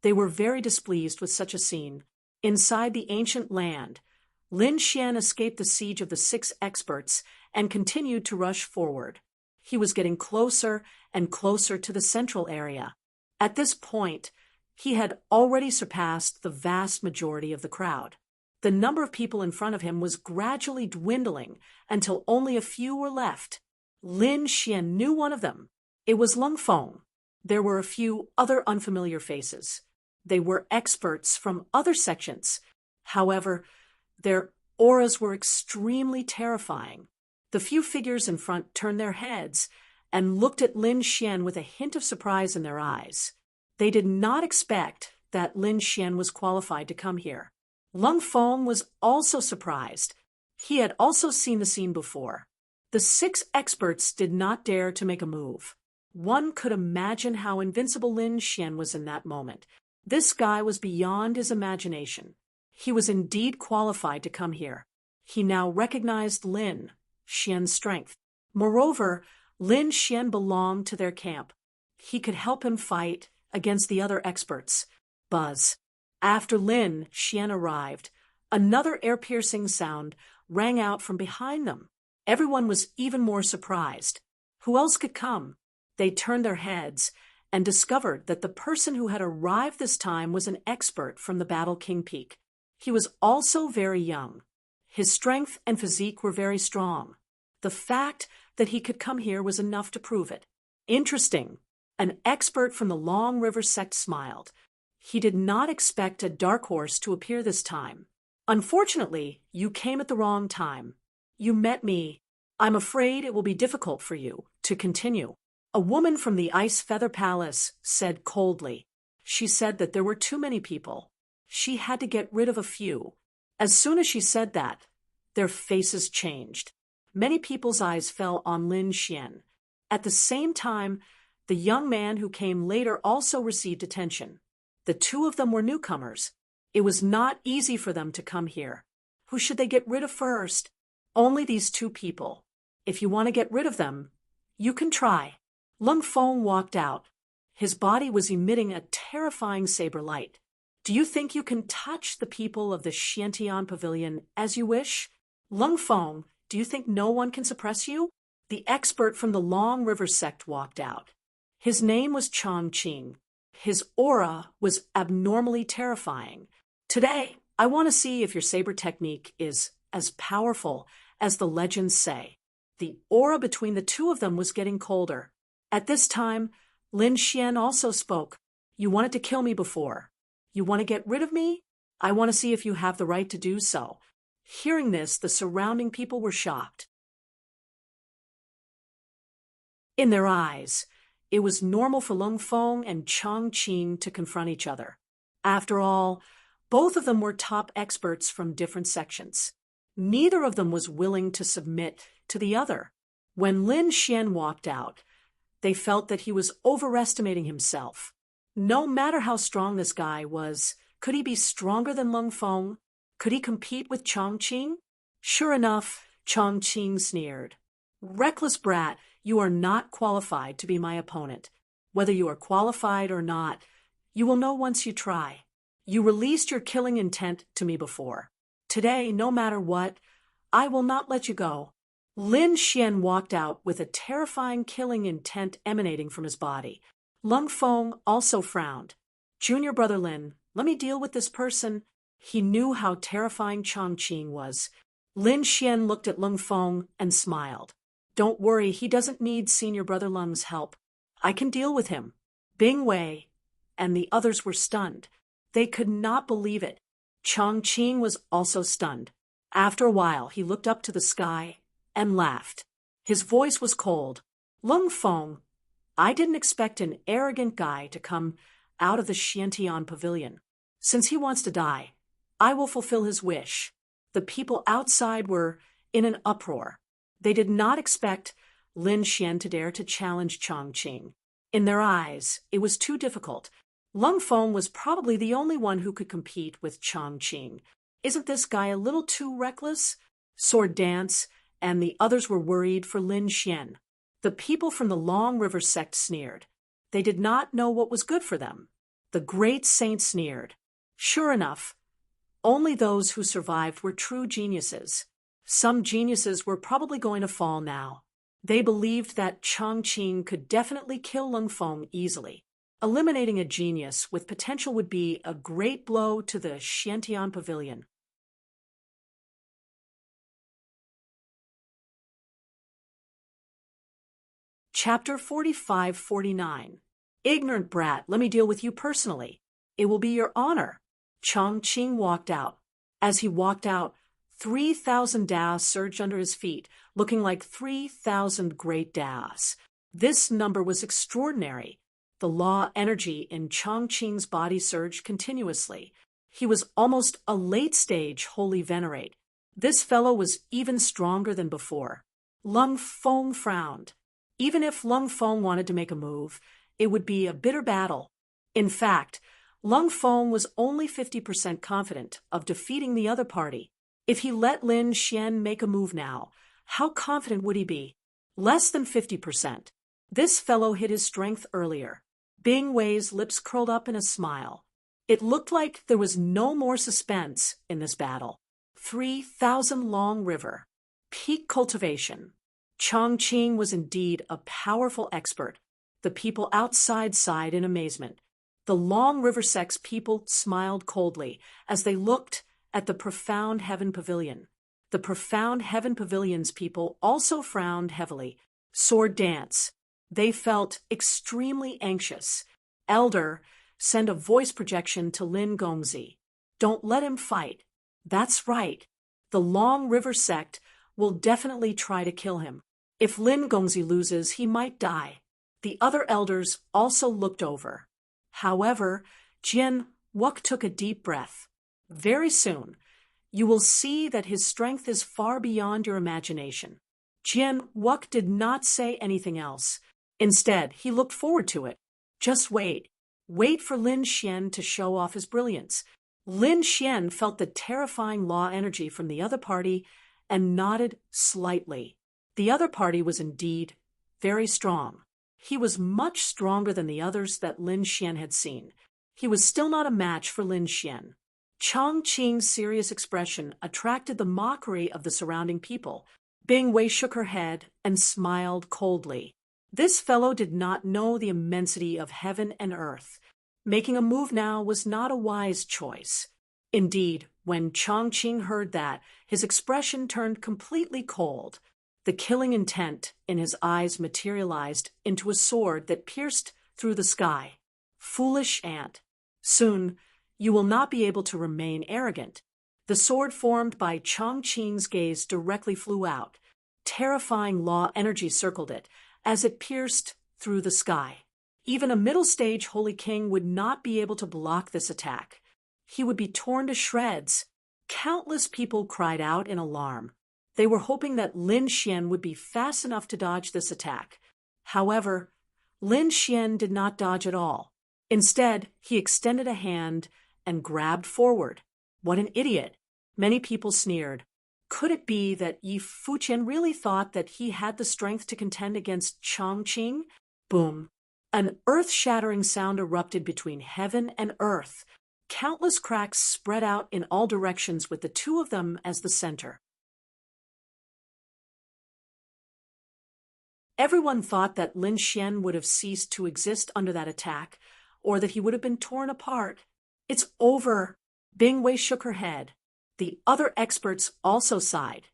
they were very displeased with such a scene. Inside the ancient land, Lin Xian escaped the siege of the 6 experts and continued to rush forward. He was getting closer and closer to the central area. At this point, he had already surpassed the vast majority of the crowd. The number of people in front of him was gradually dwindling until only a few were left. Lin Xian knew one of them. It was Lung Feng. There were a few other unfamiliar faces. They were experts from other sections. However, their auras were extremely terrifying. The few figures in front turned their heads and looked at Lin Xian with a hint of surprise in their eyes. They did not expect that Lin Xian was qualified to come here. Lung Feng was also surprised. He had also seen the scene before. The 6 experts did not dare to make a move. One could imagine how invincible Lin Xian was in that moment. This guy was beyond his imagination. He was indeed qualified to come here. He now recognized Lin Xian's strength. Moreover, Lin Xian belonged to their camp. He could help him fight against the other experts. Buzz. After Lin Xian arrived, another ear-piercing sound rang out from behind them. Everyone was even more surprised. Who else could come? They turned their heads and discovered that the person who had arrived this time was an expert from the Battle King Peak. He was also very young. His strength and physique were very strong. The fact that he could come here was enough to prove it. Interesting. An expert from the Long River Sect smiled. He did not expect a dark horse to appear this time. Unfortunately, you came at the wrong time. You met me. I'm afraid it will be difficult for you to continue. A woman from the Ice Feather Palace said coldly. She said that there were too many people. She had to get rid of a few. As soon as she said that, their faces changed. Many people's eyes fell on Lin Xian. At the same time, the young man who came later also received attention. The 2 of them were newcomers. It was not easy for them to come here. Who should they get rid of first? Only these 2 people. If you want to get rid of them, you can try. Lung Feng walked out. His body was emitting a terrifying saber light. Do you think you can touch the people of the Xiantian Pavilion as you wish? Lung Feng, do you think no one can suppress you? The expert from the Long River Sect walked out. His name was Chongqing. His aura was abnormally terrifying. Today, I want to see if your saber technique is as powerful as the legends say. The aura between the 2 of them was getting colder. At this time, Lin Xian also spoke. You wanted to kill me before. You want to get rid of me? I want to see if you have the right to do so. Hearing this, the surrounding people were shocked. In their eyes, it was normal for Lung Feng and Chongqing to confront each other. After all, both of them were top experts from different sections. Neither of them was willing to submit to the other. When Lin Xian walked out, they felt that he was overestimating himself. No matter how strong this guy was, could he be stronger than Lung Feng? Could he compete with Chongqing? Sure enough, Chongqing sneered. Reckless brat, you are not qualified to be my opponent. Whether you are qualified or not, you will know once you try. You released your killing intent to me before. Today, no matter what, I will not let you go. Lin Xian walked out with a terrifying killing intent emanating from his body. Lung Feng also frowned. Junior brother Lin, let me deal with this person. He knew how terrifying Chongqing was. Lin Xian looked at Lung Feng and smiled. Don't worry, he doesn't need senior brother Lung's help. I can deal with him. Bing Wei and the others were stunned. They could not believe it. Chongqing was also stunned. After a while, he looked up to the sky and laughed. His voice was cold. Lung Feng, I didn't expect an arrogant guy to come out of the Xiantian pavilion. Since he wants to die, I will fulfill his wish. The people outside were in an uproar. They did not expect Lin Xian to dare to challenge Chongqing. In their eyes, it was too difficult. Lung Feng was probably the only one who could compete with Chongqing. Isn't this guy a little too reckless? Sword Dance and the others were worried for Lin Xian. The people from the Long River sect sneered. They did not know what was good for them. The great saint sneered. Sure enough, only those who survived were true geniuses. Some geniuses were probably going to fall now. They believed that Chongqing could definitely kill Lung Feng easily. Eliminating a genius with potential would be a great blow to the Xiantian pavilion. Chapter 45-49. Ignorant brat, let me deal with you personally. It will be your honor. Chongqing walked out. As he walked out, 3,000 Daos surged under his feet, looking like 3,000 great Daos. This number was extraordinary. The law energy in Chongqing's body surged continuously. He was almost a late-stage holy venerate. This fellow was even stronger than before. Lung Feng frowned. Even if Lung Feng wanted to make a move, it would be a bitter battle. In fact, Lung Feng was only 50% confident of defeating the other party. If he let Lin Xian make a move now, how confident would he be? Less than 50%. This fellow hid his strength earlier. Bing Wei's lips curled up in a smile. It looked like there was no more suspense in this battle. 3,000 Long River. Peak cultivation. Chongqing was indeed a powerful expert. The people outside sighed in amazement. The Long River sect's people smiled coldly as they looked at the Profound Heaven Pavilion. The Profound Heaven Pavilion's people also frowned heavily. Sword Dance. They felt extremely anxious. Elder, send a voice projection to Lin Gongzi. Don't let him fight. That's right. The Long River sect will definitely try to kill him. If Lin Gongzi loses, he might die. The other elders also looked over. However, Jian Wuk took a deep breath. Very soon, you will see that his strength is far beyond your imagination. Jian Wuk did not say anything else. Instead, he looked forward to it. Just wait. Wait for Lin Xian to show off his brilliance. Lin Xian felt the terrifying law energy from the other party and nodded slightly. The other party was indeed very strong. He was much stronger than the others that Lin Xian had seen. He was still not a match for Lin Xian. Chongqing's serious expression attracted the mockery of the surrounding people. Bing Wei shook her head and smiled coldly. This fellow did not know the immensity of heaven and earth. Making a move now was not a wise choice. Indeed, when Chongqing heard that, his expression turned completely cold. The killing intent in his eyes materialized into a sword that pierced through the sky. Foolish ant. Soon, you will not be able to remain arrogant. The sword formed by Chongqing's gaze directly flew out. Terrifying law energy circled it as it pierced through the sky. Even a middle-stage holy king would not be able to block this attack. He would be torn to shreds. Countless people cried out in alarm. They were hoping that Lin Xian would be fast enough to dodge this attack. However, Lin Xian did not dodge at all. Instead, he extended a hand and grabbed forward. What an idiot! Many people sneered. Could it be that Yi Fuqian really thought that he had the strength to contend against Chongqing? Boom. An earth-shattering sound erupted between heaven and earth. Countless cracks spread out in all directions with the two of them as the center. Everyone thought that Lin Xian would have ceased to exist under that attack, or that he would have been torn apart. It's over. Bing Wei shook her head. The other experts also sighed.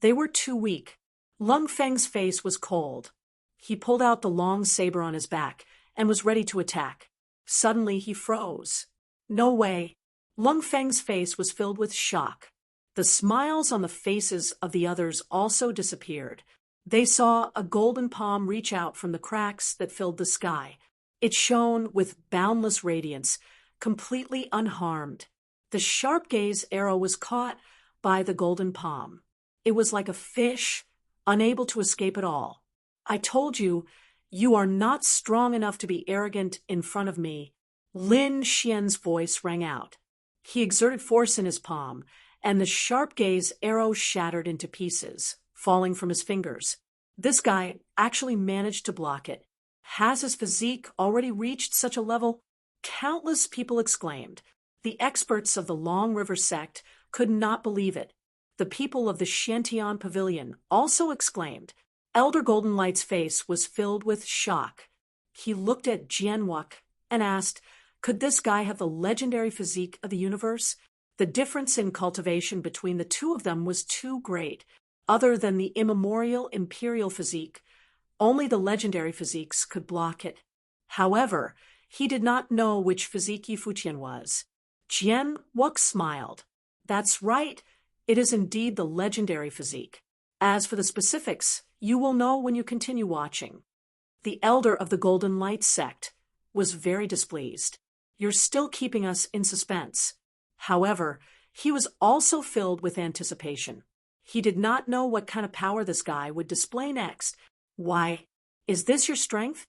They were too weak. Lung Feng's face was cold. He pulled out the long saber on his back and was ready to attack. Suddenly he froze. No way. Lung Feng's face was filled with shock. The smiles on the faces of the others also disappeared. They saw a golden palm reach out from the cracks that filled the sky. It shone with boundless radiance, completely unharmed. The sharp gaze arrow was caught by the golden palm. It was like a fish, unable to escape at all. I told you, you are not strong enough to be arrogant in front of me. Lin Xian's voice rang out. He exerted force in his palm, and the sharp gaze arrow shattered into pieces, falling from his fingers. This guy actually managed to block it. Has his physique already reached such a level? Countless people exclaimed. The experts of the Long River sect could not believe it. The people of the Xiantian pavilion also exclaimed. Elder Golden Light's face was filled with shock. He looked at Jianwuk and asked, could this guy have the legendary physique of the universe? The difference in cultivation between the two of them was too great. Other than the immemorial imperial physique, only the legendary physiques could block it. However, he did not know which physique Yi Fuqian was. Jianwuk smiled. That's right, it is indeed the legendary physique. As for the specifics, you will know when you continue watching. The elder of the Golden Light sect was very displeased. You're still keeping us in suspense. However, he was also filled with anticipation. He did not know what kind of power this guy would display next. Why, is this your strength?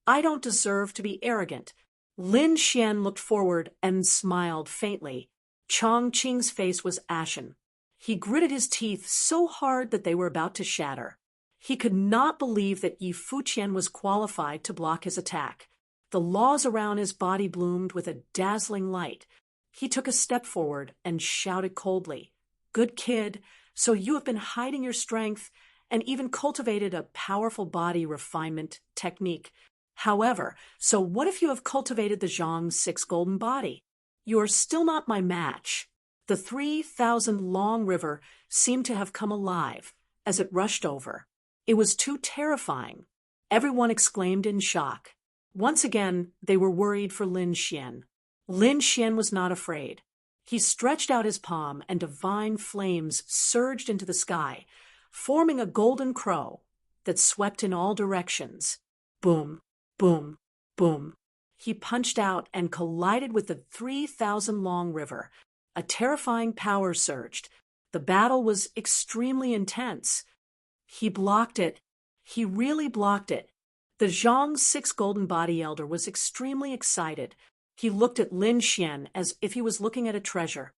I don't deserve to be arrogant. Lin Xian looked forward and smiled faintly. Chongqing's face was ashen. He gritted his teeth so hard that they were about to shatter. He could not believe that Yi Fuqian was qualified to block his attack. The laws around his body bloomed with a dazzling light. He took a step forward and shouted coldly, "Good kid, so you have been hiding your strength and even cultivated a powerful body refinement technique. However, so what if you have cultivated the Zhang's 6 golden body? You are still not my match." The 3,000 long river seemed to have come alive as it rushed over. It was too terrifying. Everyone exclaimed in shock. Once again, they were worried for Lin Xian. Lin Xian was not afraid. He stretched out his palm and divine flames surged into the sky, forming a golden crow that swept in all directions. Boom, boom, boom. He punched out and collided with the 3,000 long river. A terrifying power surged. The battle was extremely intense. He blocked it. He really blocked it. The Zhang's 6 golden body elder was extremely excited. He looked at Lin Xian as if he was looking at a treasure.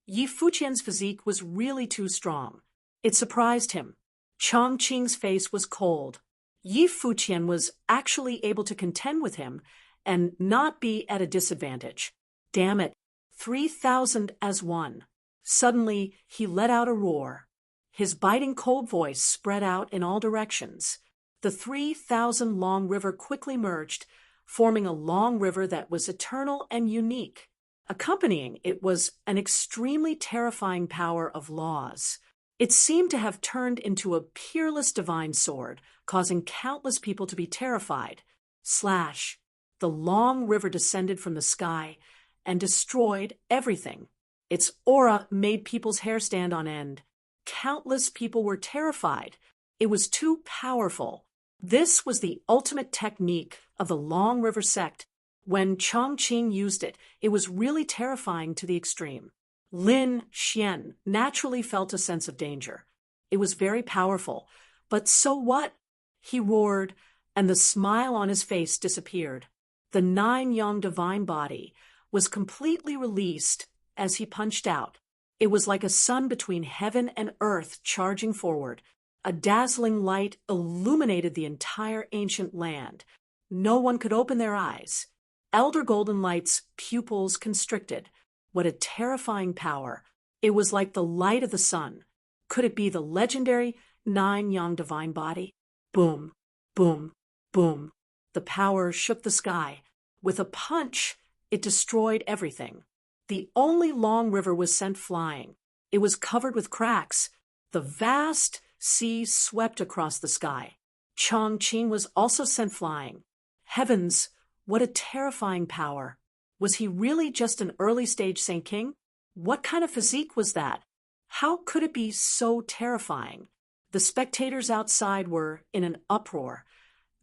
Yi Fuqian's physique was really too strong. It surprised him. Chongqing's face was cold. Yi Fuqian was actually able to contend with him and not be at a disadvantage. Damn it, 3,000 as one. Suddenly, he let out a roar. His biting cold voice spread out in all directions. The 3,000 long river quickly merged, forming a long river that was eternal and unique. Accompanying it was an extremely terrifying power of laws. It seemed to have turned into a peerless divine sword, causing countless people to be terrified. Slash! The long river descended from the sky and destroyed everything. Its aura made people's hair stand on end. Countless people were terrified. It was too powerful. This was the ultimate technique of the Long River sect. When Chongqing used it, it was really terrifying to the extreme. Lin Xian naturally felt a sense of danger. It was very powerful. But so what? He roared, and the smile on his face disappeared. The 9 young divine body was completely released as he punched out. It was like a sun between heaven and earth charging forward. A dazzling light illuminated the entire ancient land. No one could open their eyes. Elder Golden Light's pupils constricted. What a terrifying power. It was like the light of the sun. Could it be the legendary Nine-Yang divine body? Boom, boom, boom. The power shook the sky. With a punch, it destroyed everything. The only long river was sent flying. It was covered with cracks. The vast sea swept across the sky. Chongqing was also sent flying. Heavens, what a terrifying power. Was he really just an early-stage Saint King? What kind of physique was that? How could it be so terrifying? The spectators outside were in an uproar,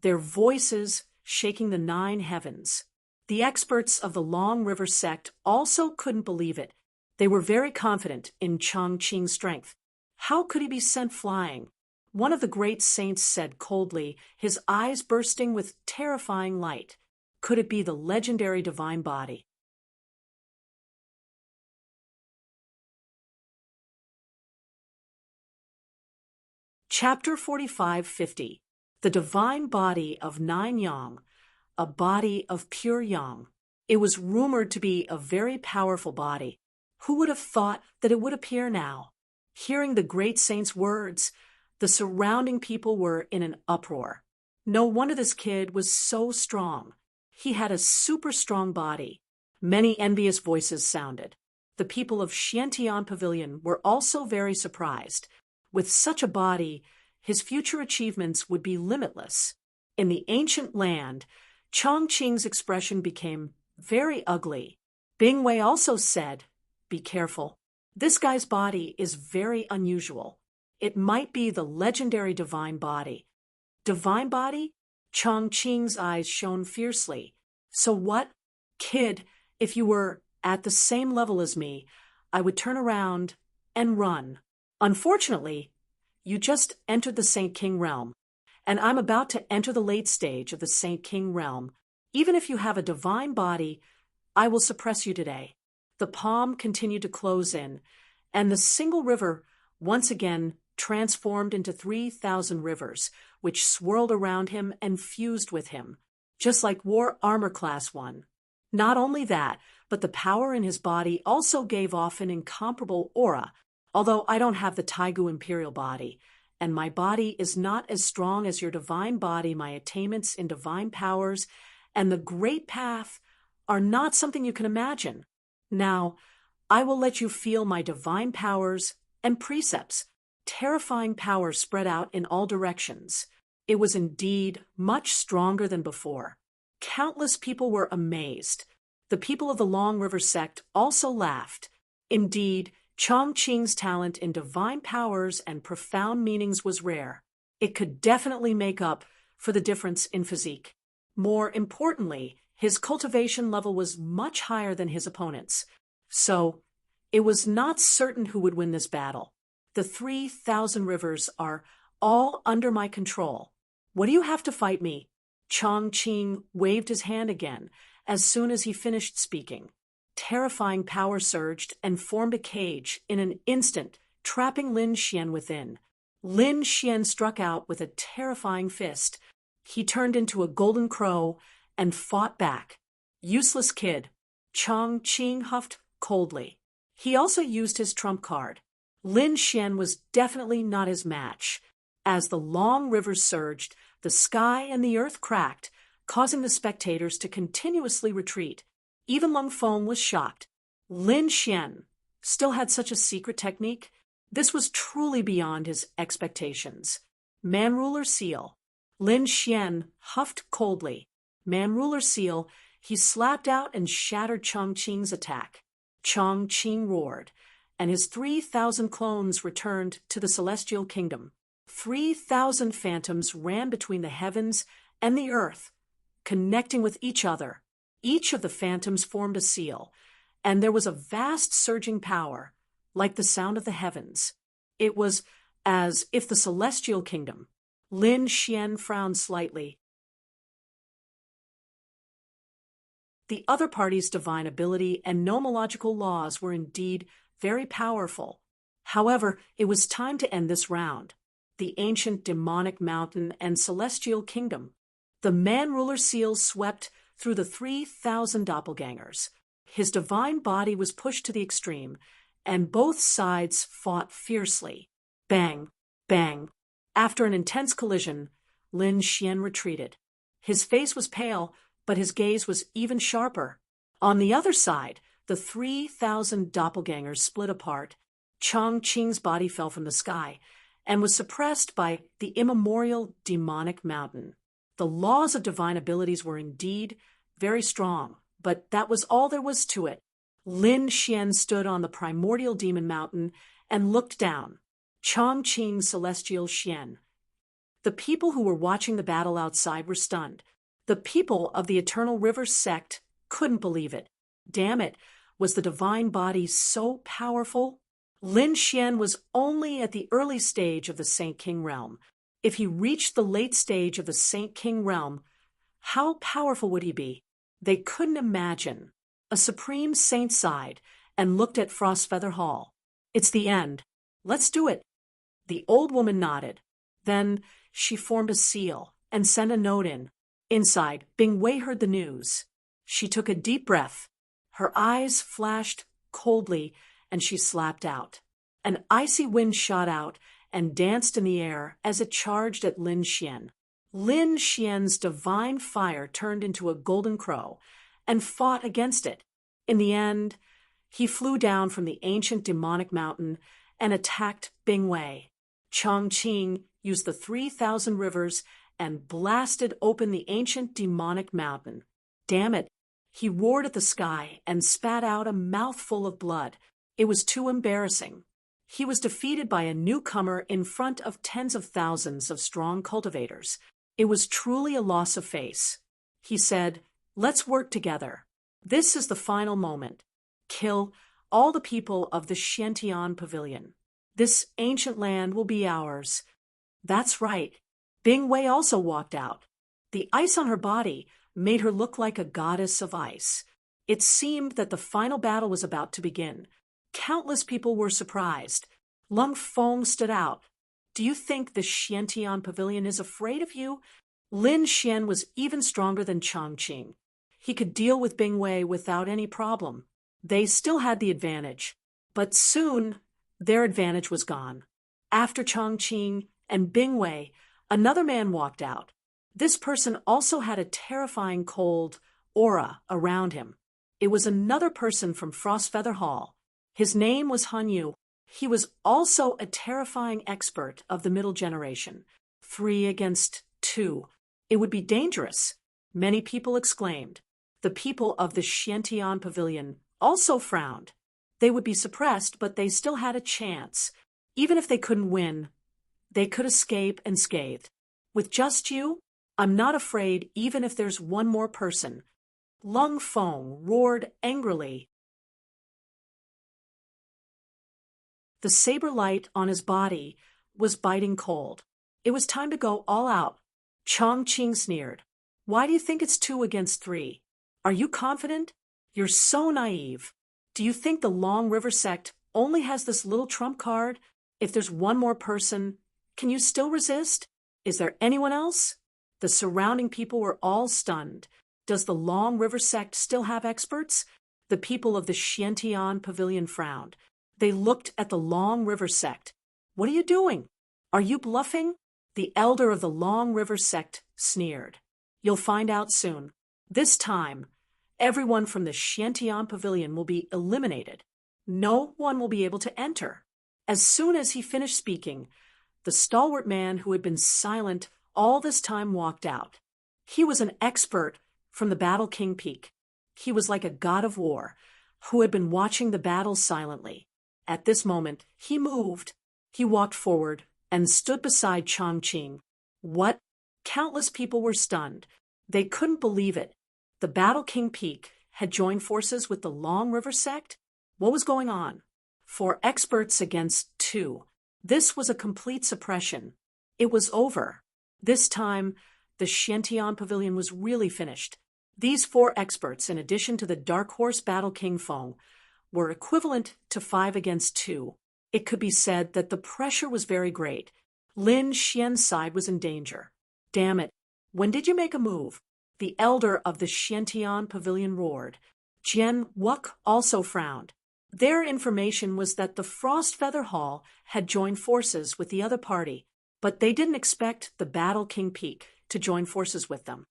their voices shaking the 9 heavens. The experts of the Long River sect also couldn't believe it. They were very confident in Chongqing's strength. How could he be sent flying? One of the great saints said coldly, his eyes bursting with terrifying light. Could it be the legendary divine body? Chapter 45-50. The divine body of Nine-Yang, a body of pure yang. It was rumored to be a very powerful body. Who would have thought that it would appear now? Hearing the great saint's words, the surrounding people were in an uproar. No wonder this kid was so strong. He had a super strong body. Many envious voices sounded. The people of Xiantian Pavilion were also very surprised. With such a body, his future achievements would be limitless. In the ancient land, Chongqing's expression became very ugly. Bing Wei also said, "Be careful. This guy's body is very unusual. It might be the legendary divine body." Divine body? Chongqing's eyes shone fiercely. So what? Kid, if you were at the same level as me, I would turn around and run. Unfortunately, you just entered the Saint King realm, and I'm about to enter the late stage of the Saint King realm. Even if you have a divine body, I will suppress you today. The palm continued to close in, and the single river once again transformed into 3,000 rivers, which swirled around him and fused with him, just like War Armor Class 1. Not only that, but the power in his body also gave off an incomparable aura. Although I don't have the Taigu Imperial body, and my body is not as strong as your divine body, my attainments in divine powers and the great path are not something you can imagine. Now, I will let you feel my divine powers and precepts. Terrifying power spread out in all directions. It was indeed much stronger than before. Countless people were amazed. The people of the Long River sect also laughed. Indeed, Chongqing's talent in divine powers and profound meanings was rare. It could definitely make up for the difference in physique. More importantly, his cultivation level was much higher than his opponent's. So, it was not certain who would win this battle. The 3,000 rivers are all under my control. What do you have to fight me? Chongqing waved his hand again as soon as he finished speaking. Terrifying power surged and formed a cage in an instant, trapping Lin Xian within. Lin Xian struck out with a terrifying fist. He turned into a golden crow and fought back. Useless kid, Chongqing huffed coldly. He also used his trump card. Lin Xian was definitely not his match. As the long river surged, the sky and the earth cracked, causing the spectators to continuously retreat. Even Lung Feng was shocked. Lin Xian still had such a secret technique? This was truly beyond his expectations. Man-ruler seal. Lin Xian huffed coldly. Man-ruler seal, he slapped out and shattered Chongqing's attack. Chongqing roared, and his 3,000 clones returned to the celestial kingdom. 3,000 phantoms ran between the heavens and the earth, connecting with each other. Each of the phantoms formed a seal, and there was a vast surging power, like the sound of the heavens. It was as if the celestial kingdom. Lin Xian frowned slightly. The other party's divine ability and nomological laws were indeed very powerful. However, it was time to end this round. The ancient demonic mountain and celestial kingdom. The man-ruler seal swept through the 3,000 doppelgangers. His divine body was pushed to the extreme, and both sides fought fiercely. Bang, bang. After an intense collision, Lin Xian retreated. His face was pale, but his gaze was even sharper. On the other side, the 3,000 doppelgangers split apart. Chang Qing's body fell from the sky and was suppressed by the immemorial demonic mountain. The laws of divine abilities were indeed very strong, but that was all there was to it. Lin Xian stood on the primordial demon mountain and looked down. Chang Qing's celestial Xian. The people who were watching the battle outside were stunned. The people of the Eternal River sect couldn't believe it. Damn it, was the divine body so powerful? Lin Xian was only at the early stage of the Saint King realm. If he reached the late stage of the Saint King realm, how powerful would he be? They couldn't imagine. A supreme saint sighed and looked at Frostfeather Hall. It's the end. Let's do it. The old woman nodded. Then she formed a seal and sent a note in. Inside, Bing Wei heard the news. She took a deep breath. Her eyes flashed coldly, and she slapped out. An icy wind shot out and danced in the air as it charged at Lin Xian. Lin Xian's divine fire turned into a golden crow and fought against it. In the end, he flew down from the ancient demonic mountain and attacked Bing Wei. Chang Qing used the 3,000 rivers and blasted open the ancient demonic mountain. Damn it! He roared at the sky and spat out a mouthful of blood. It was too embarrassing. He was defeated by a newcomer in front of tens of thousands of strong cultivators. It was truly a loss of face. He said, "Let's work together. This is the final moment. Kill all the people of the Xiantian Pavilion. This ancient land will be ours." That's right. Bing Wei also walked out. The ice on her body made her look like a goddess of ice. It seemed that the final battle was about to begin. Countless people were surprised. Lung Feng stood out. "Do you think the Xiantian Pavilion is afraid of you?" Lin Xian was even stronger than Chang Qing. He could deal with Bing Wei without any problem. They still had the advantage. But soon, their advantage was gone. After Chang Qing and Bing Wei, another man walked out. This person also had a terrifying cold aura around him. It was another person from Frostfeather Hall. His name was Han Yu. He was also a terrifying expert of the middle generation. 3 against 2. It would be dangerous. Many people exclaimed. The people of the Xiantian Pavilion also frowned. They would be suppressed, but they still had a chance. Even if they couldn't win, they could escape unscathed. With just you, I'm not afraid even if there's one more person. Lung Feng roared angrily. The saber light on his body was biting cold. It was time to go all out. Chang Qing sneered. "Why do you think it's 2 against 3? Are you confident? You're so naive. Do you think the Long River sect only has this little trump card? If there's one more person, can you still resist? Is there anyone else?" The surrounding people were all stunned. Does the Long River sect still have experts? The people of the Xiantian Pavilion frowned. They looked at the Long River sect. "What are you doing? Are you bluffing?" The elder of the Long River sect sneered. "You'll find out soon. This time, everyone from the Xiantian Pavilion will be eliminated. No one will be able to enter." As soon as he finished speaking, the stalwart man who had been silent all this time walked out. He was an expert from the Battle King Peak. He was like a god of war who had been watching the battle silently. At this moment, he moved. He walked forward and stood beside Chang Qing. What? Countless people were stunned. They couldn't believe it. The Battle King Peak had joined forces with the Long River sect? What was going on? 4 experts against 2. This was a complete suppression. It was over. This time, the Xiantian Pavilion was really finished. These four experts, in addition to the dark horse battle king Feng, were equivalent to 5 against 2. It could be said that the pressure was very great. Lin Xian's side was in danger. Damn it. When did you make a move? The elder of the Xiantian pavilion roared. Jian Wuk also frowned. Their information was that the Frost Feather Hall had joined forces with the other party, but they didn't expect the Battle King Peak to join forces with them.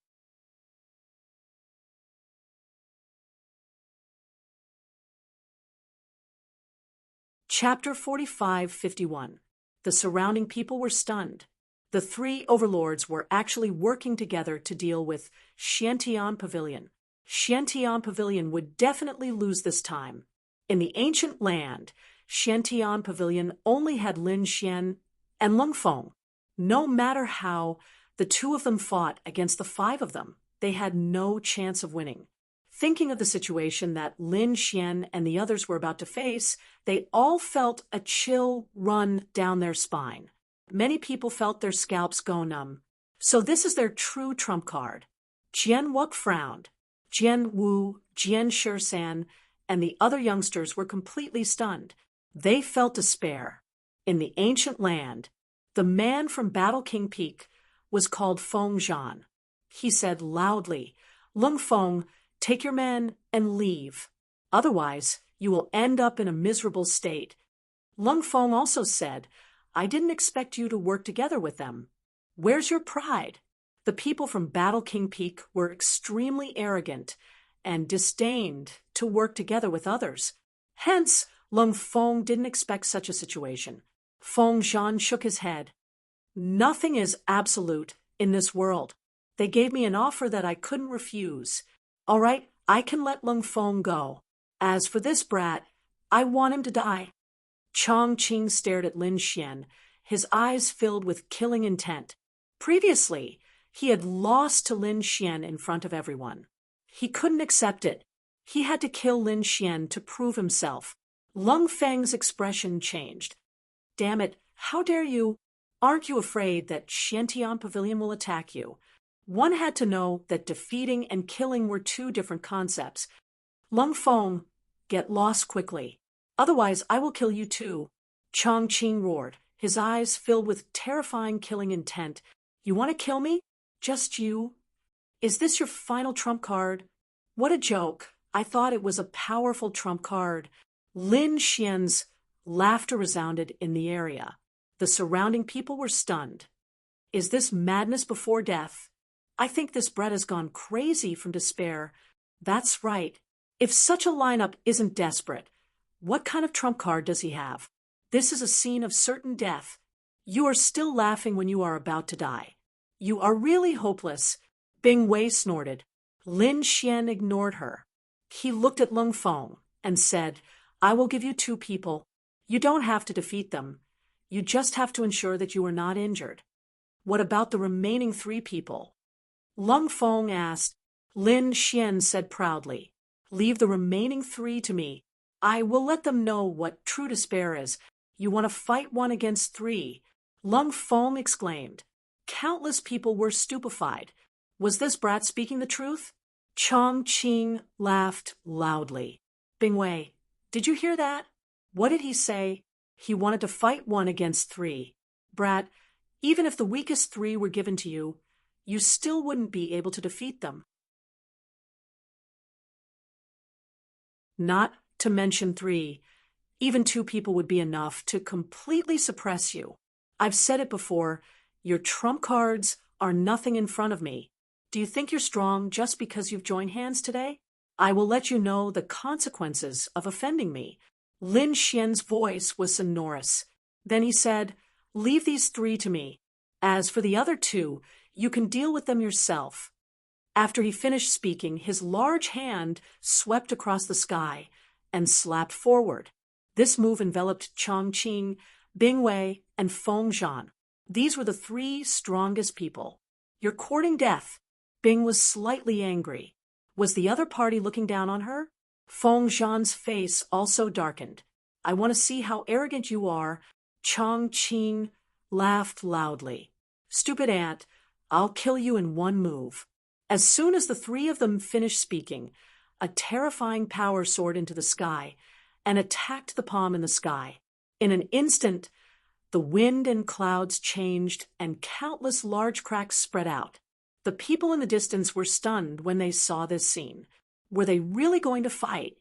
Chapter 45-51. The surrounding people were stunned. The three overlords were actually working together to deal with Xiantian Pavilion. Xiantian Pavilion would definitely lose this time. In the ancient land, Xiantian Pavilion only had Lin Xian and Lung Feng. No matter how the two of them fought against the 5 of them, they had no chance of winning. Thinking of the situation that Lin Xian and the others were about to face, they all felt a chill run down their spine. Many people felt their scalps go numb. So this is their true trump card. Jian Wuk frowned. Jian Wu, Jian Shisan, and the other youngsters were completely stunned. They felt despair. In the ancient land, the man from Battle King Peak was called Feng Zhan. He said loudly, "Lung Feng, take your men and leave. Otherwise, you will end up in a miserable state." Lung Feng also said, "I didn't expect you to work together with them. Where's your pride?" The people from Battle King Peak were extremely arrogant and disdained to work together with others. Hence, Lung Feng didn't expect such a situation. Feng Zhan shook his head. "Nothing is absolute in this world. They gave me an offer that I couldn't refuse. All right, I can let Lung Feng go. As for this brat, I want him to die." Chong Qing stared at Lin Xian, his eyes filled with killing intent. Previously, he had lost to Lin Xian in front of everyone. He couldn't accept it. He had to kill Lin Xian to prove himself. Lung Feng's expression changed. "Damn it, how dare you? Aren't you afraid that Xiantian Pavilion will attack you?" One had to know that defeating and killing were two different concepts. "Lung Feng, get lost quickly. Otherwise, I will kill you too." Chong Qing roared, his eyes filled with terrifying killing intent. "You want to kill me? Just you? Is this your final trump card? What a joke. I thought it was a powerful trump card." Lin Xian's laughter resounded in the area. The surrounding people were stunned. Is this madness before death? I think this brat has gone crazy from despair. That's right. If such a lineup isn't desperate, what kind of trump card does he have? This is a scene of certain death. You are still laughing when you are about to die. You are really hopeless. Bing Wei snorted. Lin Xian ignored her. He looked at Lung Feng and said, "I will give you 2 people. You don't have to defeat them. You just have to ensure that you are not injured." "What about the remaining 3 people?" Lung Feng asked. Lin Xian said proudly, "Leave the remaining 3 to me. I will let them know what true despair is. You want to fight 1 against 3. Lung Feng exclaimed. Countless people were stupefied. Was this brat speaking the truth? Chong Qing laughed loudly. "Bing Wei, did you hear that? What did he say? He wanted to fight 1 against 3. Brat, even if the weakest 3 were given to you, you still wouldn't be able to defeat them. Not to mention 3. Even 2 people would be enough to completely suppress you. I've said it before, your trump cards are nothing in front of me. Do you think you're strong just because you've joined hands today? I will let you know the consequences of offending me." Lin Xian's voice was sonorous. Then he said, "Leave these 3 to me. As for the other 2, you can deal with them yourself." After he finished speaking, his large hand swept across the sky and slapped forward. This move enveloped Chong Qing, Bing Wei, and Feng Zhan. These were the 3 strongest people. "You're courting death." Bing was slightly angry. Was the other party looking down on her? Feng Zhan's face also darkened. "I want to see how arrogant you are." Chong Qing laughed loudly. "Stupid ant, I'll kill you in 1 move." As soon as the three of them finished speaking, a terrifying power soared into the sky and attacked the palm in the sky. In an instant, the wind and clouds changed and countless large cracks spread out. The people in the distance were stunned when they saw this scene. Were they really going to fight?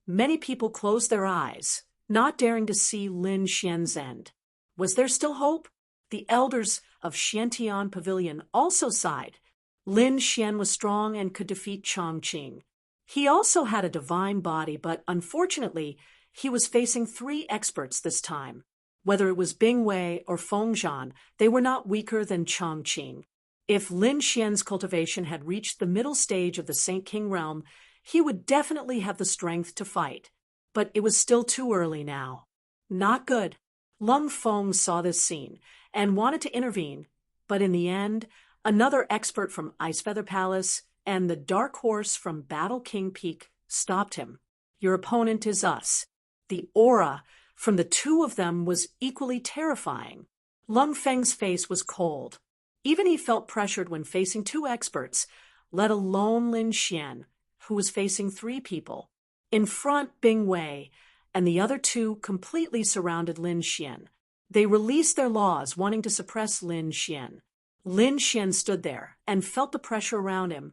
Many people closed their eyes, not daring to see Lin Xian's end. Was there still hope? The elders of Xiantian Pavilion also sighed. Lin Xian was strong and could defeat Chongqing. He also had a divine body, but unfortunately, he was facing three experts this time. Whether it was Bing Wei or Feng Zhan, they were not weaker than Chongqing. If Lin Xian's cultivation had reached the middle stage of the Saint King realm, he would definitely have the strength to fight. But it was still too early now. Not good. Lung Feng saw this scene and wanted to intervene, but in the end, another expert from Ice Feather Palace and the Dark Horse from Battle King Peak stopped him. Your opponent is us. The aura from the two of them was equally terrifying. Lung Feng's face was cold. Even he felt pressured when facing two experts, let alone Lin Xian, who was facing three people. In front, Bing Wei and the other two completely surrounded Lin Xian. They released their laws, wanting to suppress Lin Xian. Lin Xian stood there and felt the pressure around him,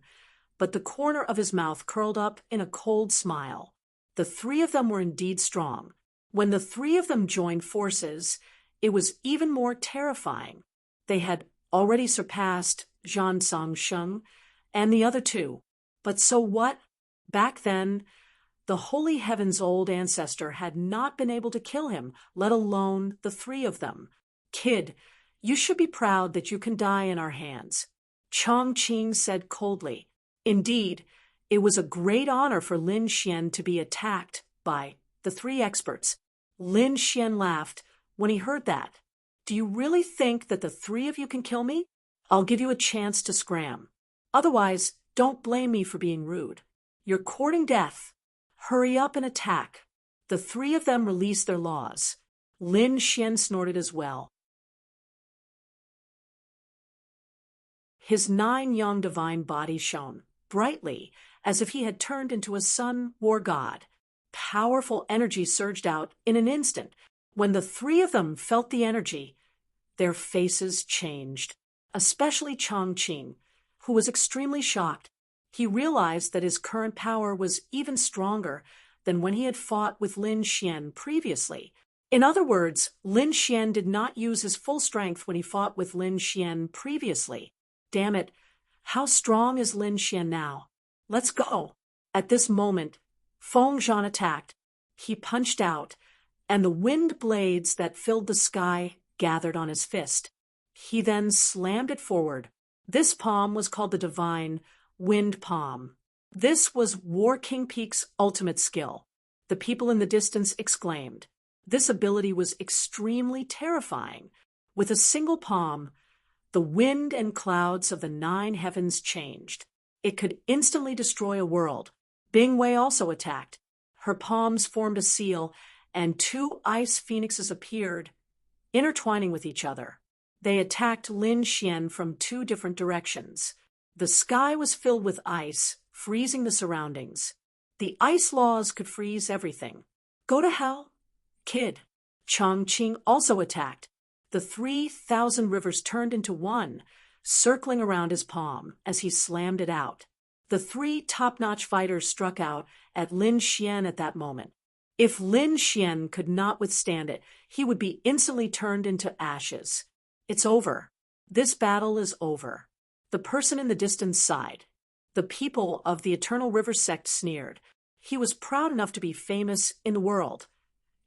but the corner of his mouth curled up in a cold smile. The three of them were indeed strong. When the three of them joined forces, it was even more terrifying. They had already surpassed Zhan Songsheng and the other two. But so what? Back then, the Holy Heaven's old ancestor had not been able to kill him, let alone the three of them. Kid, you should be proud that you can die in our hands. Chongqing said coldly. Indeed, it was a great honor for Lin Xian to be attacked by the three experts. Lin Xian laughed when he heard that. Do you really think that the three of you can kill me? I'll give you a chance to scram. Otherwise, don't blame me for being rude. You're courting death. Hurry up and attack. The three of them released their laws. Lin Xian snorted as well. His 9 young divine bodies shone brightly, as if he had turned into a sun war god. Powerful energy surged out in an instant. When the three of them felt the energy, their faces changed, especially Chongqing, who was extremely shocked. He realized that his current power was even stronger than when he had fought with Lin Xian previously. In other words, Lin Xian did not use his full strength when he fought with Lin Xian previously. Damn it, how strong is Lin Xian now? Let's go. At this moment, Feng Zhan attacked. He punched out, and the wind blades that filled the sky gathered on his fist. He then slammed it forward. This palm was called the Divine Wind Palm. This was War King Peak's ultimate skill. The people in the distance exclaimed. This ability was extremely terrifying. With a single palm, the wind and clouds of the 9 heavens changed. It could instantly destroy a world. Bing Wei also attacked. Her palms formed a seal, and 2 ice phoenixes appeared, intertwining with each other. They attacked Lin Xian from 2 different directions. The sky was filled with ice, freezing the surroundings. The ice laws could freeze everything. Go to hell, kid. Chongqing also attacked. The 3,000 rivers turned into one, circling around his palm as he slammed it out. The 3 top-notch fighters struck out at Lin Xian at that moment. If Lin Xian could not withstand it, he would be instantly turned into ashes. It's over. This battle is over. The person in the distance sighed. The people of the Eternal River sect sneered. He was proud enough to be famous in the world,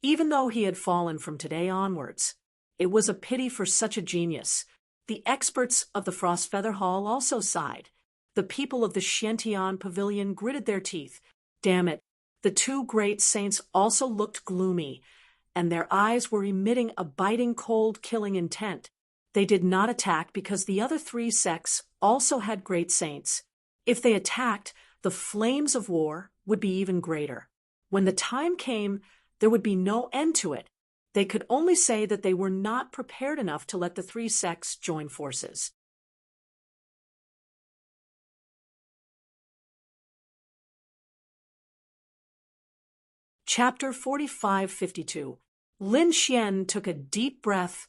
even though he had fallen from today onwards. It was a pity for such a genius. The experts of the Frost Feather Hall also sighed. The people of the Xiantian Pavilion gritted their teeth. Damn it, the 2 great saints also looked gloomy, and their eyes were emitting a biting cold killing intent. They did not attack because the other 3 sects also had great saints. If they attacked, the flames of war would be even greater. When the time came, there would be no end to it. They could only say that they were not prepared enough to let the 3 sects join forces. Chapter 4552. Lin Xian took a deep breath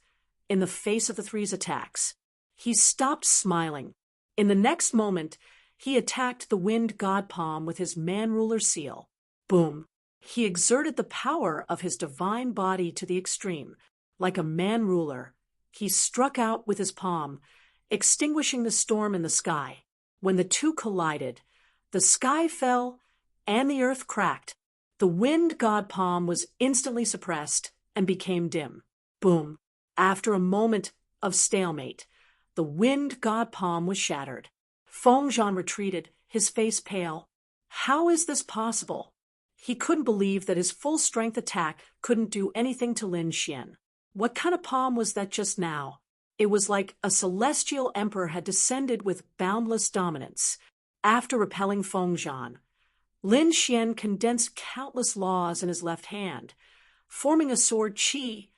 in the face of the three's attacks. He stopped smiling. In the next moment, he attacked the wind god palm with his man-ruler seal. Boom! He exerted the power of his divine body to the extreme. Like a man-ruler, he struck out with his palm, extinguishing the storm in the sky. When the two collided, the sky fell and the earth cracked. The wind god palm was instantly suppressed and became dim. Boom! After a moment of stalemate, the wind god palm was shattered. Feng Zhan retreated, his face pale. How is this possible? He couldn't believe that his full-strength attack couldn't do anything to Lin Xian. What kind of palm was that just now? It was like a celestial emperor had descended with boundless dominance. After repelling Feng Zhan, Lin Xian condensed countless laws in his left hand, forming a sword qi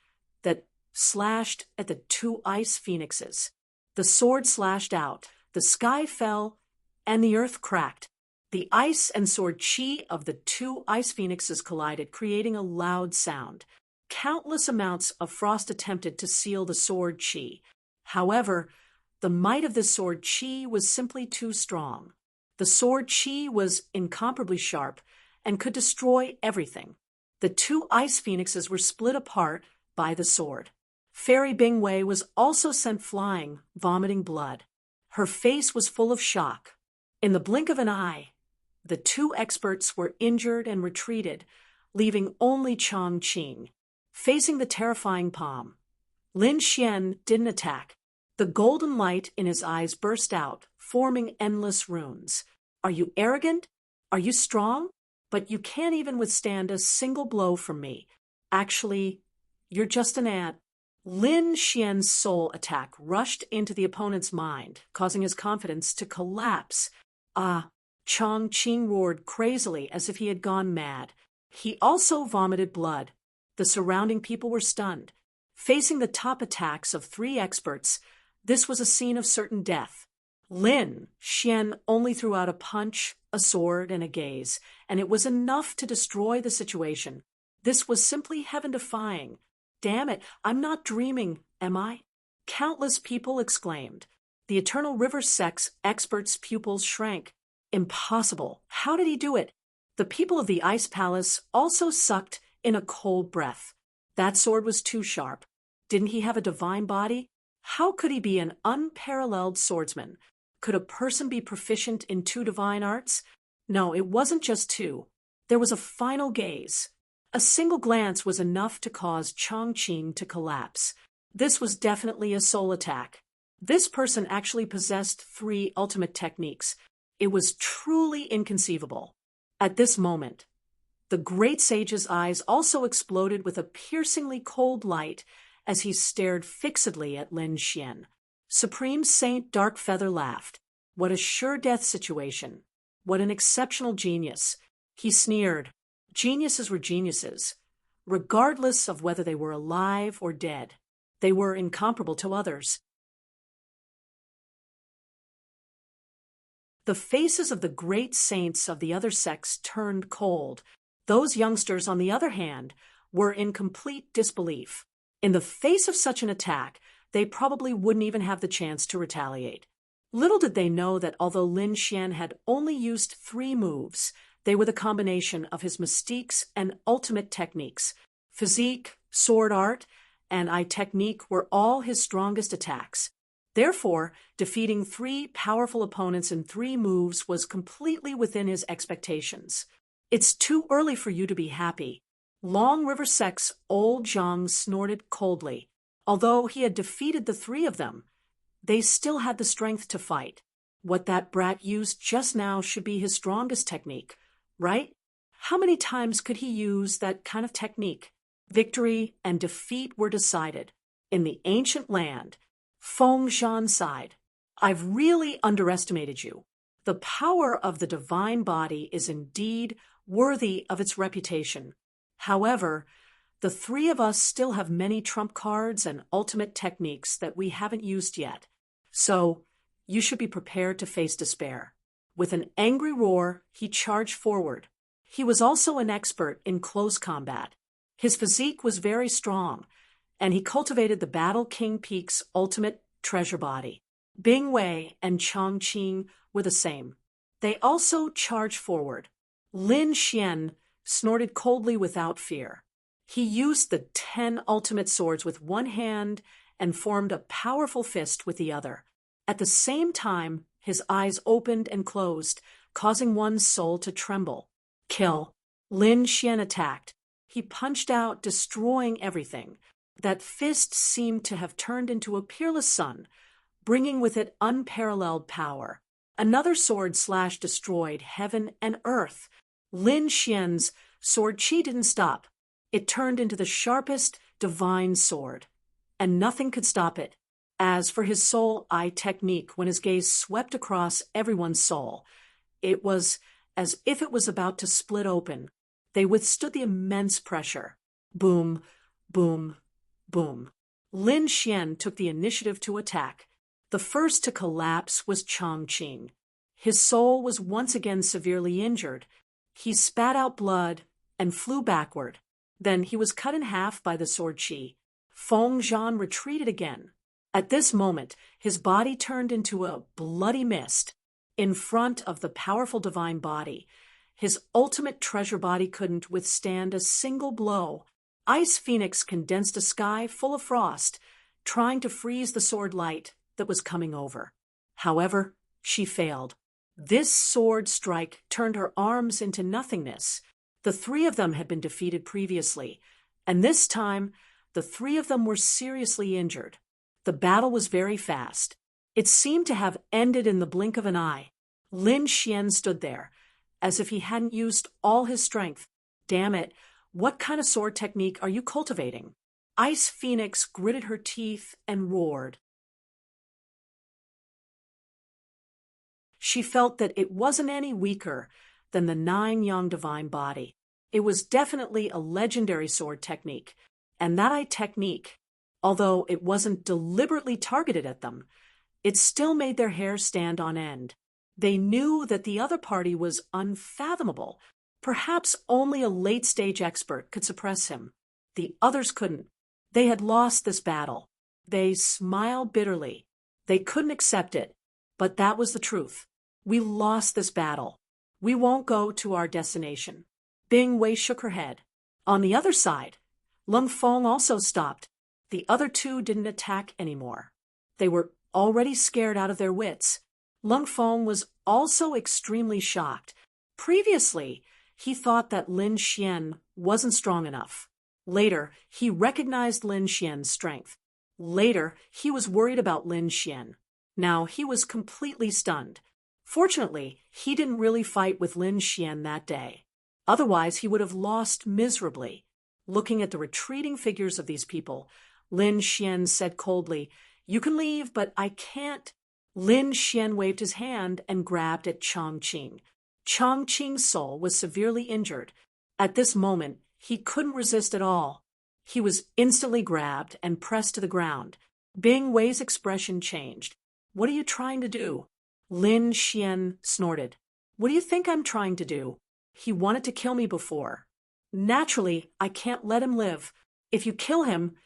that slashed at the two ice phoenixes. The sword slashed out, the sky fell, and the earth cracked. The ice and sword qi of the two ice phoenixes collided, creating a loud sound. Countless amounts of frost attempted to seal the sword qi. However, the might of this sword qi was simply too strong. The sword qi was incomparably sharp and could destroy everything. The two ice phoenixes were split apart by the sword. Fairy Bingwei was also sent flying, vomiting blood. Her face was full of shock. In the blink of an eye, the two experts were injured and retreated, leaving only Chang Qing. Facing the terrifying palm, Lin Xian didn't attack. The golden light in his eyes burst out, forming endless runes. Are you arrogant? Are you strong? But you can't even withstand a single blow from me. Actually, you're just an ant. Lin Xian's soul attack rushed into the opponent's mind, causing his confidence to collapse. Chang Qing roared crazily as if he had gone mad. He also vomited blood. The surrounding people were stunned. Facing the top attacks of three experts, this was a scene of certain death. Lin Xian only threw out a punch, a sword, and a gaze, and it was enough to destroy the situation. This was simply heaven-defying. Damn it, I'm not dreaming, am I? Countless people exclaimed. The Eternal River Sect's experts' pupils shrank. Impossible. How did he do it? The people of the Ice Palace also sucked in a cold breath. That sword was too sharp. Didn't he have a divine body? How could he be an unparalleled swordsman? Could a person be proficient in two divine arts? No, it wasn't just two. There was a final gaze. A single glance was enough to cause Chang Qing to collapse. This was definitely a soul attack. This person actually possessed three ultimate techniques. It was truly inconceivable. At this moment, the great sage's eyes also exploded with a piercingly cold light as he stared fixedly at Lin Xian. Supreme Saint Darkfeather laughed. What a sure-death situation. What an exceptional genius. He sneered. Geniuses were geniuses, regardless of whether they were alive or dead. They were incomparable to others. The faces of the great saints of the other sects turned cold. Those youngsters, on the other hand, were in complete disbelief. In the face of such an attack, they probably wouldn't even have the chance to retaliate. Little did they know that although Lin Xian had only used 3 moves, they were the combination of his mystiques and ultimate techniques. Physique, sword art, and eye technique were all his strongest attacks. Therefore, defeating 3 powerful opponents in 3 moves was completely within his expectations. It's too early for you to be happy. Long River Sect's old Zhang snorted coldly. Although he had defeated the 3 of them, they still had the strength to fight. What that brat used just now should be his strongest technique, right? How many times could he use that kind of technique? Victory and defeat were decided. In the ancient land, Feng Zhan sighed. I've really underestimated you. The power of the divine body is indeed worthy of its reputation. However, the 3 of us still have many trump cards and ultimate techniques that we haven't used yet. So, you should be prepared to face despair. With an angry roar, he charged forward. He was also an expert in close combat. His physique was very strong, and he cultivated the Battle King Peak's ultimate treasure body. Bing Wei and Chang Qing were the same. They also charged forward. Lin Xian snorted coldly without fear. He used the 10 ultimate swords with one hand and formed a powerful fist with the other. At the same time, his eyes opened and closed, causing one's soul to tremble. Kill. Lin Xian attacked. He punched out, destroying everything. That fist seemed to have turned into a peerless sun, bringing with it unparalleled power. Another sword slash destroyed heaven and earth. Lin Xian's sword chi didn't stop. It turned into the sharpest divine sword, and nothing could stop it. As for his soul eye technique, when his gaze swept across everyone's soul, it was as if it was about to split open. They withstood the immense pressure. Boom, boom, boom. Lin Xian took the initiative to attack. The first to collapse was Chang Qing. His soul was once again severely injured. He spat out blood and flew backward. Then he was cut in half by the sword chi. Feng Zhan retreated again. At this moment, his body turned into a bloody mist. In front of the powerful divine body, his ultimate treasure body couldn't withstand a single blow. Ice Phoenix condensed a sky full of frost, trying to freeze the sword light that was coming over. However, she failed. This sword strike turned her arms into nothingness. The three of them had been defeated previously, and this time, the three of them were seriously injured. The battle was very fast. It seemed to have ended in the blink of an eye. Lin Xian stood there, as if he hadn't used all his strength. Damn it, what kind of sword technique are you cultivating? Ice Phoenix gritted her teeth and roared. She felt that it wasn't any weaker than the 9-yang divine body. It was definitely a legendary sword technique, and that eye technique, although it wasn't deliberately targeted at them, it still made their hair stand on end. They knew that the other party was unfathomable. Perhaps only a late-stage expert could suppress him. The others couldn't. They had lost this battle. They smiled bitterly. They couldn't accept it, but that was the truth. We lost this battle. We won't go to our destination. Bing Wei shook her head. On the other side, Lung Feng also stopped. The other two didn't attack anymore. They were already scared out of their wits. Lung Feng was also extremely shocked. Previously, he thought that Lin Xian wasn't strong enough. Later, he recognized Lin Xian's strength. Later, he was worried about Lin Xian. Now, he was completely stunned. Fortunately, he didn't really fight with Lin Xian that day. Otherwise, he would have lost miserably. Looking at the retreating figures of these people, Lin Xian said coldly, "You can leave, but I can't." Lin Xian waved his hand and grabbed at Chang Qing. Chang Qing's soul was severely injured. At this moment, he couldn't resist at all. He was instantly grabbed and pressed to the ground. Bing Wei's expression changed. "What are you trying to do?" Lin Xian snorted. "What do you think I'm trying to do? He wanted to kill me before. Naturally, I can't let him live. If you kill him,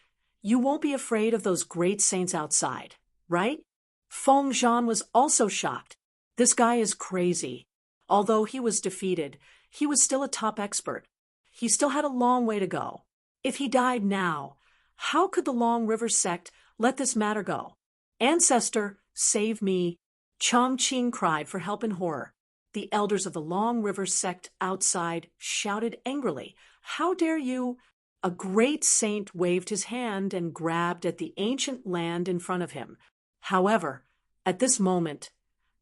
you won't be afraid of those great saints outside, right?" Feng Zhan was also shocked. This guy is crazy. Although he was defeated, he was still a top expert. He still had a long way to go. If he died now, how could the Long River sect let this matter go? "Ancestor, save me!" Chang Qing cried for help in horror. The elders of the Long River sect outside shouted angrily, "How dare you!" A great saint waved his hand and grabbed at the ancient land in front of him. However, at this moment,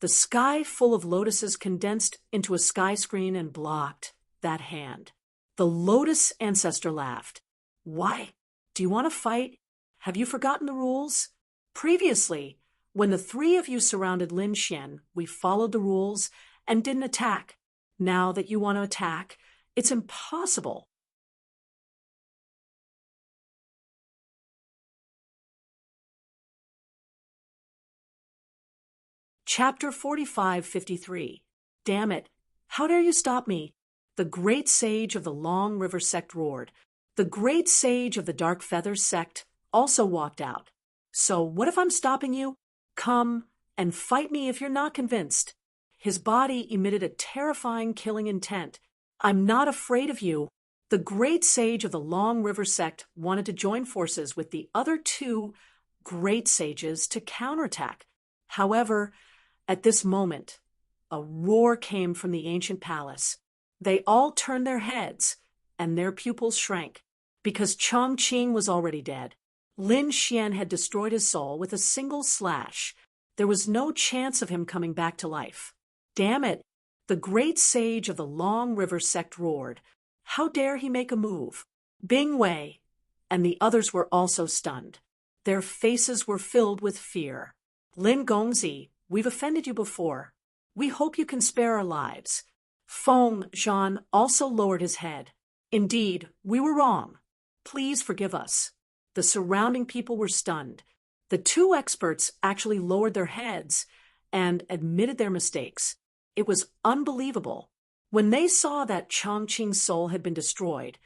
the sky full of lotuses condensed into a sky screen and blocked that hand. The lotus ancestor laughed. "Why? Do you want to fight? Have you forgotten the rules? Previously, when the three of you surrounded Lin Xian, we followed the rules and didn't attack. Now that you want to attack, it's impossible." Chapter 45-53. Damn it. How dare you stop me? the great sage of the Long River sect roared. The great sage of the Dark Feathers sect also walked out. So what if I'm stopping you? Come and fight me if you're not convinced. His body emitted a terrifying killing intent. I'm not afraid of you. The great sage of the Long River sect wanted to join forces with the other two great sages to counterattack. However, at this moment, a roar came from the ancient palace. They all turned their heads, and their pupils shrank, because Chongqing was already dead. Lin Xian had destroyed his soul with a single slash. There was no chance of him coming back to life. Damn it! The great sage of the Long River sect roared. How dare he make a move? Bing Wei and the others were also stunned. Their faces were filled with fear. Lin Gongzi, we've offended you before. We hope you can spare our lives. Feng Zhan also lowered his head. Indeed, we were wrong. Please forgive us. The surrounding people were stunned. The two experts actually lowered their heads and admitted their mistakes. It was unbelievable. When they saw that Chongqing's soul had been destroyed,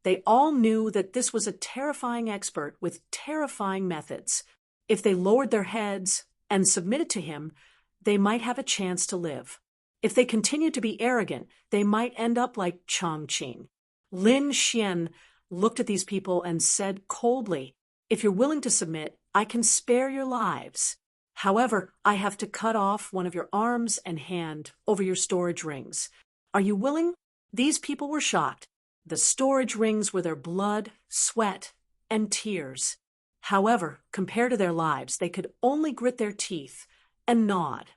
they all knew that this was a terrifying expert with terrifying methods. If they lowered their heads and submitted to him, they might have a chance to live. If they continued to be arrogant, they might end up like Chongqing. Lin Xian looked at these people and said coldly, "If you're willing to submit, I can spare your lives. However, I have to cut off one of your arms and hand over your storage rings. Are you willing?" These people were shocked. The storage rings were their blood, sweat, and tears. However, compared to their lives, they could only grit their teeth and nod.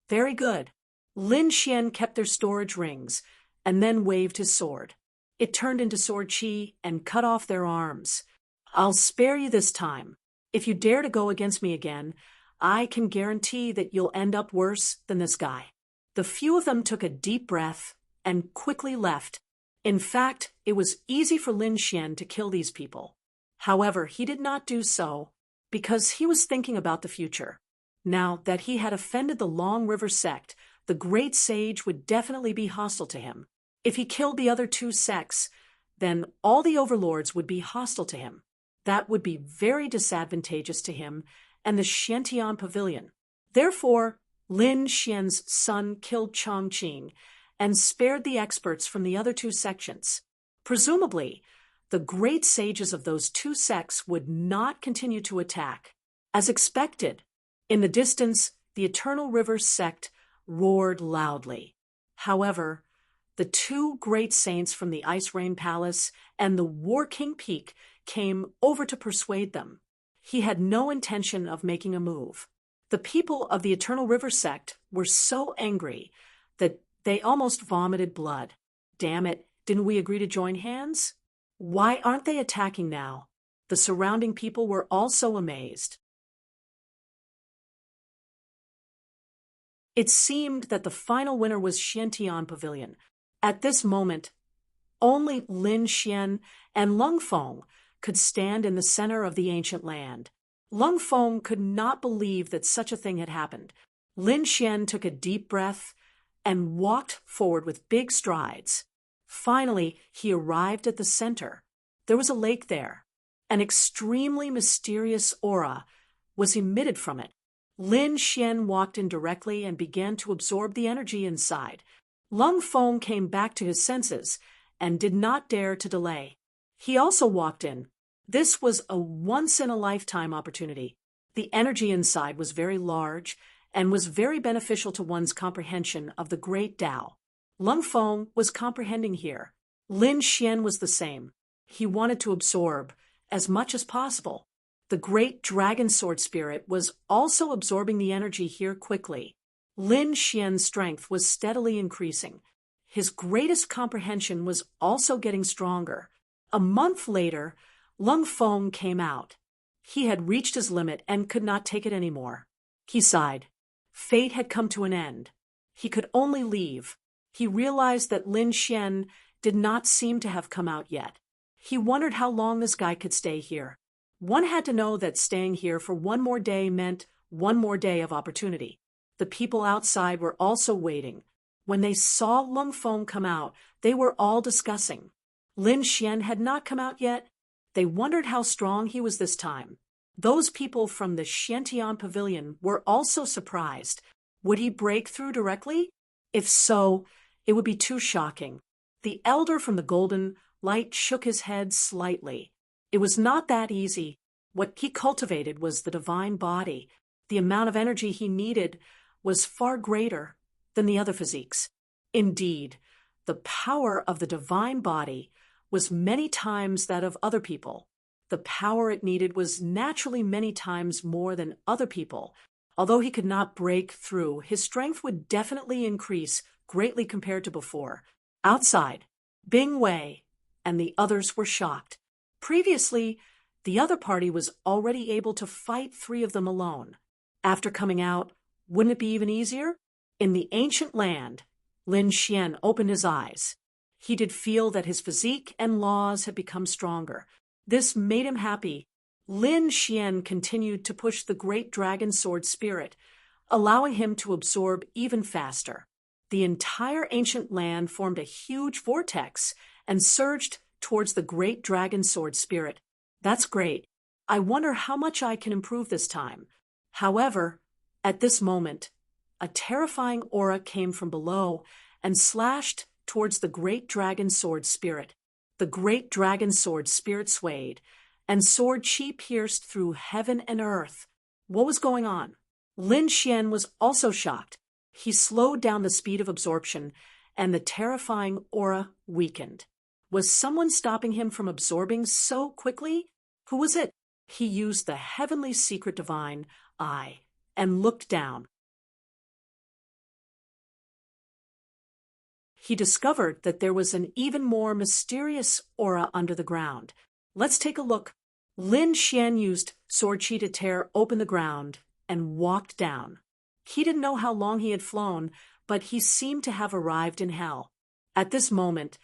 Very good. Lin Xian kept their storage rings and then waved his sword. It turned into sword chi and cut off their arms. "I'll spare you this time. If you dare to go against me again, I can guarantee that you'll end up worse than this guy." The few of them took a deep breath and quickly left. In fact, it was easy for Lin Xian to kill these people. However, he did not do so because he was thinking about the future. Now that he had offended the Long River sect, the great sage would definitely be hostile to him. If he killed the other two sects, then all the overlords would be hostile to him. That would be very disadvantageous to him and the Xiantian pavilion. Therefore, Lin Xian's son killed Chongqing and spared the experts from the other two sections. Presumably, the great sages of those two sects would not continue to attack. As expected, in the distance, the Eternal River sect roared loudly. However, the two great saints from the Ice Rain Palace and the War King Peak came over to persuade them. He had no intention of making a move. The people of the Eternal River sect were so angry that they almost vomited blood. Damn it, didn't we agree to join hands? Why aren't they attacking now? The surrounding people were also amazed. It seemed that the final winner was Xiantian Pavilion. At this moment, only Lin Xian and Lung Feng could stand in the center of the ancient land. Lung Feng could not believe that such a thing had happened. Lin Xian took a deep breath and walked forward with big strides. Finally, he arrived at the center. There was a lake there. An extremely mysterious aura was emitted from it. Lin Xian walked in directly and began to absorb the energy inside. Lung Feng came back to his senses and did not dare to delay. He also walked in. This was a once-in-a-lifetime opportunity. The energy inside was very large and was very beneficial to one's comprehension of the great Tao. Lung Feng was comprehending here. Lin Xian was the same. He wanted to absorb as much as possible. The great dragon sword spirit was also absorbing the energy here quickly. Lin Xian's strength was steadily increasing. His greatest comprehension was also getting stronger. A month later, Lung Feng came out. He had reached his limit and could not take it anymore. He sighed. Fate had come to an end. He could only leave. He realized that Lin Xian did not seem to have come out yet. He wondered how long this guy could stay here. One had to know that staying here for one more day meant one more day of opportunity. The people outside were also waiting. When they saw Lung Feng come out, they were all discussing. Lin Xian had not come out yet. They wondered how strong he was this time. Those people from the Xiantian pavilion were also surprised. Would he break through directly? If so, it would be too shocking. The elder from the golden light shook his head slightly. It was not that easy. What he cultivated was the divine body. The amount of energy he needed was far greater than the other physiques. Indeed, the power of the divine body was many times that of other people. The power it needed was naturally many times more than other people. Although he could not break through, his strength would definitely increase greatly compared to before. Outside, Bing Wei and the others were shocked. Previously, the other party was already able to fight 3 of them alone. After coming out, wouldn't it be even easier? In the ancient land, Lin Xian opened his eyes. He did feel that his physique and laws had become stronger. This made him happy. Lin Xian continued to push the great dragon sword spirit, allowing him to absorb even faster. The entire ancient land formed a huge vortex and surged towards the great dragon sword spirit. That's great. I wonder how much I can improve this time. However, at this moment, a terrifying aura came from below and slashed towards the great dragon sword spirit. The great dragon sword spirit swayed, and sword chi pierced through heaven and earth. What was going on? Lin Xian was also shocked. He slowed down the speed of absorption, and the terrifying aura weakened. Was someone stopping him from absorbing so quickly? Who was it? He used the heavenly secret divine eye and looked down. He discovered that there was an even more mysterious aura under the ground. Let's take a look. Lin Xian used sword chi to tear open the ground and walked down. He didn't know how long he had flown, but he seemed to have arrived in hell. At this moment,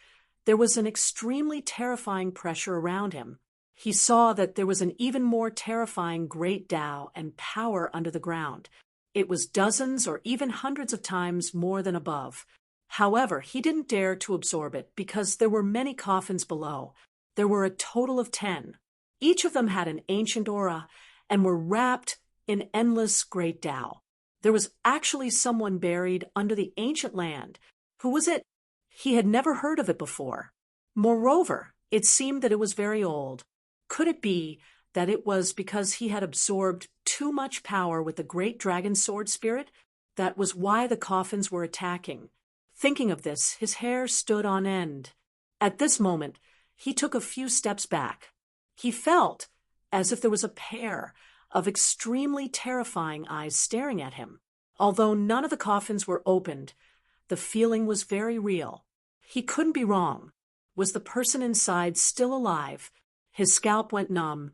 there was an extremely terrifying pressure around him. He saw that there was an even more terrifying great Tao and power under the ground. It was dozens or even hundreds of times more than above. However, he didn't dare to absorb it because there were many coffins below. There were a total of 10. Each of them had an ancient aura and were wrapped in endless great Tao. There was actually someone buried under the ancient land. Who was it? He had never heard of it before. Moreover, it seemed that it was very old. Could it be that it was because he had absorbed too much power with the great dragon sword spirit? That was why the coffins were attacking. Thinking of this, his hair stood on end. At this moment, he took a few steps back. He felt as if there was a pair of extremely terrifying eyes staring at him. Although none of the coffins were opened, the feeling was very real. He couldn't be wrong. Was the person inside still alive? His scalp went numb,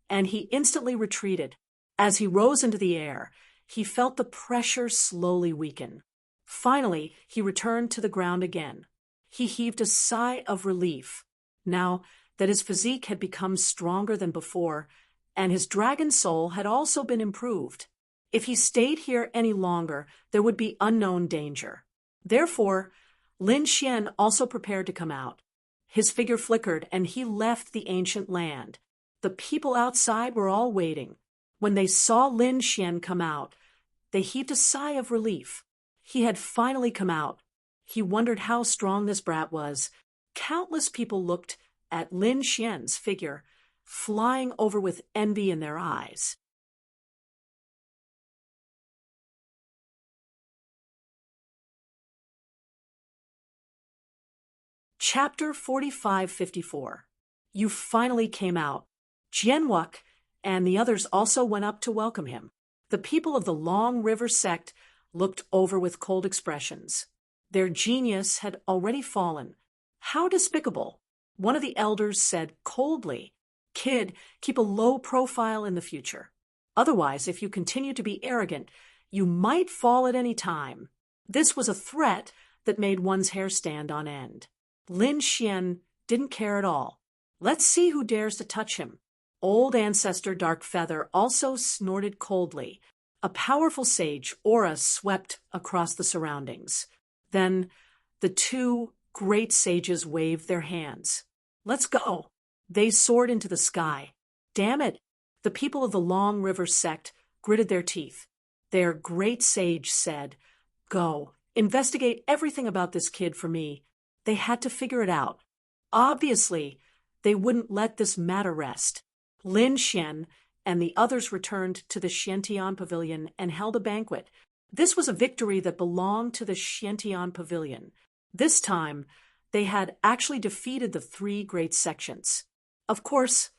and he instantly retreated. As he rose into the air, he felt the pressure slowly weaken. Finally, he returned to the ground again. He heaved a sigh of relief. Now that his physique had become stronger than before, and his dragon soul had also been improved. If he stayed here any longer, there would be unknown danger. Therefore, Lin Xian also prepared to come out. His figure flickered, and he left the ancient land. The people outside were all waiting. When they saw Lin Xian come out, they heaved a sigh of relief. He had finally come out. He wondered how strong this brat was. Countless people looked at Lin Xian's figure, flying over with envy in their eyes. Chapter 4554. You finally came out. Jianwuk and the others also went up to welcome him. The people of the Long River sect looked over with cold expressions. Their genius had already fallen. How despicable! One of the elders said coldly, "Kid, keep a low profile in the future. Otherwise, if you continue to be arrogant, you might fall at any time." This was a threat that made one's hair stand on end. Lin Xian didn't care at all. Let's see who dares to touch him. Old ancestor Dark Feather also snorted coldly. A powerful sage aura swept across the surroundings. Then the two great sages waved their hands. Let's go. They soared into the sky. Damn it! The people of the Long River sect gritted their teeth. Their great sage said, "Go, investigate everything about this kid for me." They had to figure it out. Obviously, they wouldn't let this matter rest. Lin Xian and the others returned to the Xiantian Pavilion and held a banquet. This was a victory that belonged to the Xiantian Pavilion. This time, they had actually defeated the three great sections. Of course,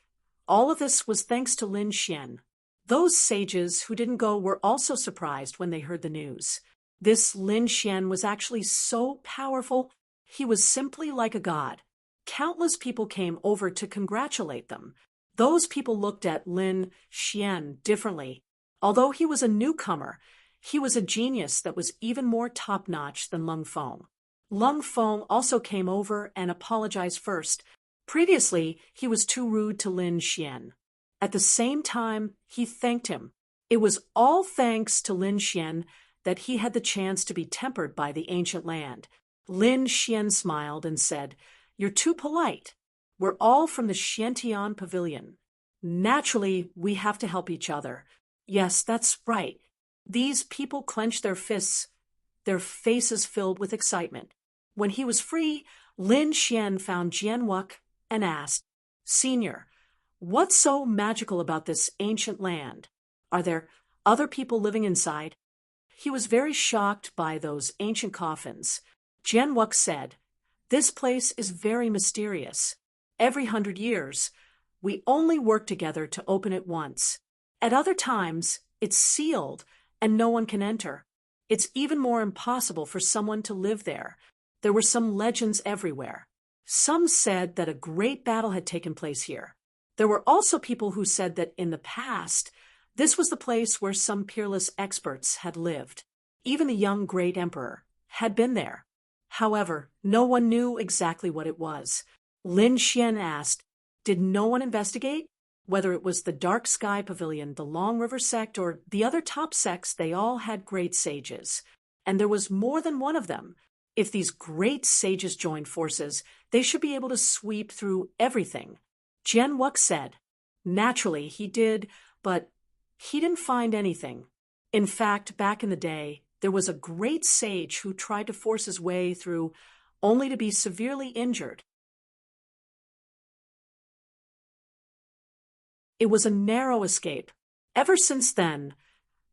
all of this was thanks to Lin Xian. Those sages who didn't go were also surprised when they heard the news. This Lin Xian was actually so powerful, he was simply like a god. Countless people came over to congratulate them. Those people looked at Lin Xian differently. Although he was a newcomer, he was a genius that was even more top-notch than Lung Feng. Lung Feng also came over and apologized first. Previously, he was too rude to Lin Xian. At the same time, he thanked him. It was all thanks to Lin Xian that he had the chance to be tempered by the ancient land. Lin Xian smiled and said, "You're too polite. We're all from the Xiantian Pavilion. Naturally, we have to help each other." Yes, that's right. These people clenched their fists, their faces filled with excitement. When he was free, Lin Xian found Jian Wuk and asked, "Senior, what's so magical about this ancient land? Are there other people living inside?" He was very shocked by those ancient coffins. Jian Wuk said, "This place is very mysterious. Every 100 years, we only work together to open it once. At other times, it's sealed and no one can enter. It's even more impossible for someone to live there. There were some legends everywhere. Some said that a great battle had taken place here. There were also people who said that in the past, this was the place where some peerless experts had lived. Even the young great emperor had been there. However, no one knew exactly what it was. Lin Xian asked, "Did no one investigate? Whether it was the Dark Sky Pavilion, the Long River sect, or the other top sects, they all had great sages. And there was more than one of them. If these great sages joined forces, they should be able to sweep through everything." Jian Wuk said, "Naturally, he did, but he didn't find anything. In fact, back in the day, there was a great sage who tried to force his way through only to be severely injured. It was a narrow escape. Ever since then,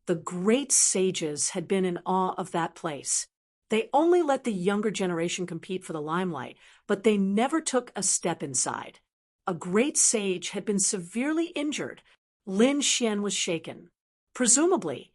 the great sages had been in awe of that place. They only let the younger generation compete for the limelight, but they never took a step inside. A great sage had been severely injured. Lin Xian was shaken. Presumably,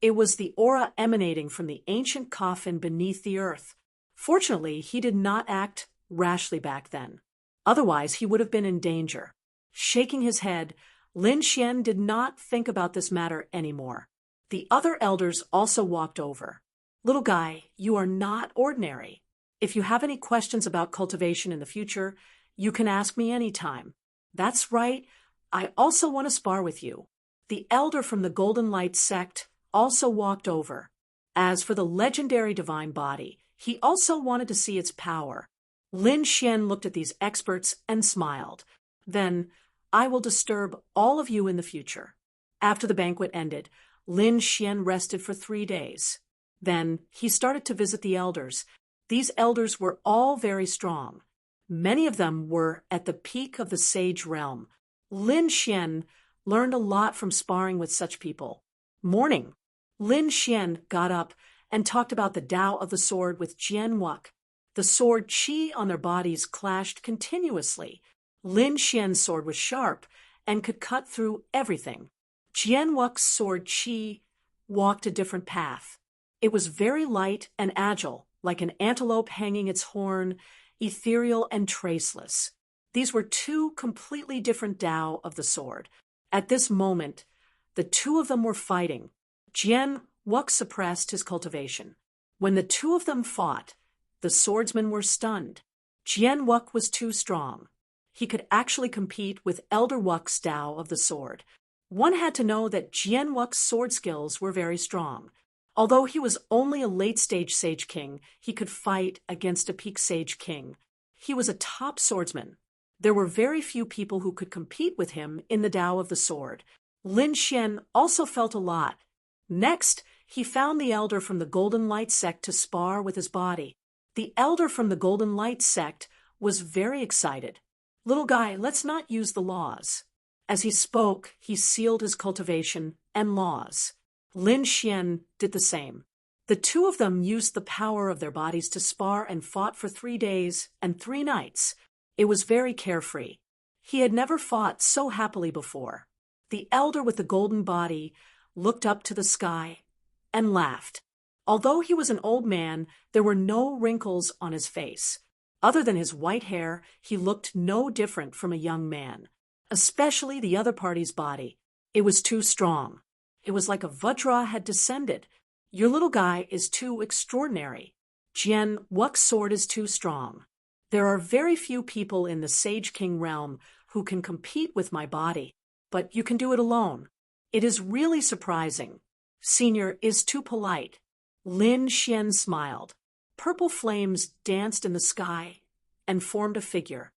it was the aura emanating from the ancient coffin beneath the earth. Fortunately, he did not act rashly back then. Otherwise, he would have been in danger. Shaking his head, Lin Xian did not think about this matter anymore. The other elders also walked over. "Little guy, you are not ordinary. If you have any questions about cultivation in the future, you can ask me anytime." "That's right. I also want to spar with you." The elder from the Golden Light sect also walked over. As for the legendary divine body, he also wanted to see its power. Lin Xian looked at these experts and smiled. "Then I will disturb all of you in the future." After the banquet ended, Lin Xian rested for 3 days. Then he started to visit the elders. These elders were all very strong. Many of them were at the peak of the sage realm. Lin Xian learned a lot from sparring with such people. Morning. Lin Xian got up and talked about the Tao of the sword with Jian Wuk. The sword qi on their bodies clashed continuously. Lin Xian's sword was sharp and could cut through everything. Jian Wuk's sword qi walked a different path. It was very light and agile, like an antelope hanging its horn, ethereal and traceless. These were two completely different Tao of the sword. At this moment, the two of them were fighting. Jian Wuk suppressed his cultivation. When the two of them fought, the swordsmen were stunned. Jian Wuk was too strong. He could actually compete with Elder Wuk's Tao of the sword. One had to know that Jian Wuk's sword skills were very strong. Although he was only a late-stage Sage King, he could fight against a peak Sage King. He was a top swordsman. There were very few people who could compete with him in the Tao of the Sword. Lin Xian also felt a lot. Next, he found the elder from the Golden Light sect to spar with his body. The elder from the Golden Light sect was very excited. "Little guy, let's not use the laws." As he spoke, he sealed his cultivation and laws. Lin Xian did the same. The two of them used the power of their bodies to spar and fought for 3 days and 3 nights. It was very carefree. He had never fought so happily before. The elder with the golden body looked up to the sky and laughed. Although he was an old man, there were no wrinkles on his face. Other than his white hair, he looked no different from a young man. Especially the other party's body. It was too strong. It was like a Vajra had descended. "Your little guy is too extraordinary. Jian Wu's sword is too strong. There are very few people in the Sage King realm who can compete with my body, but you can do it alone. It is really surprising. Senior is too polite." Lin Xian smiled. Purple flames danced in the sky and formed a figure.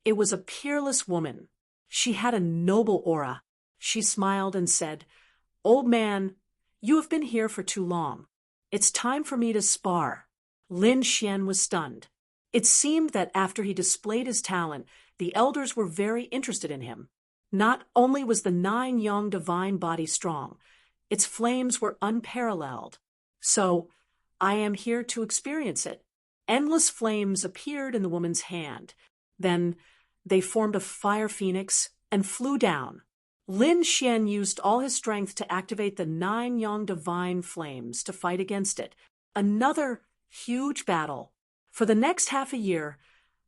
It was a peerless woman. She had a noble aura. She smiled and said, "Old man, you have been here for too long. It's time for me to spar." Lin Xian was stunned. It seemed that after he displayed his talent, the elders were very interested in him. Not only was the 9-yang divine body strong, its flames were unparalleled. "So, I am here to experience it." Endless flames appeared in the woman's hand. Then, they formed a fire phoenix and flew down. Lin Xian used all his strength to activate the 9-yang divine flames to fight against it. Another huge battle. For the next half a year,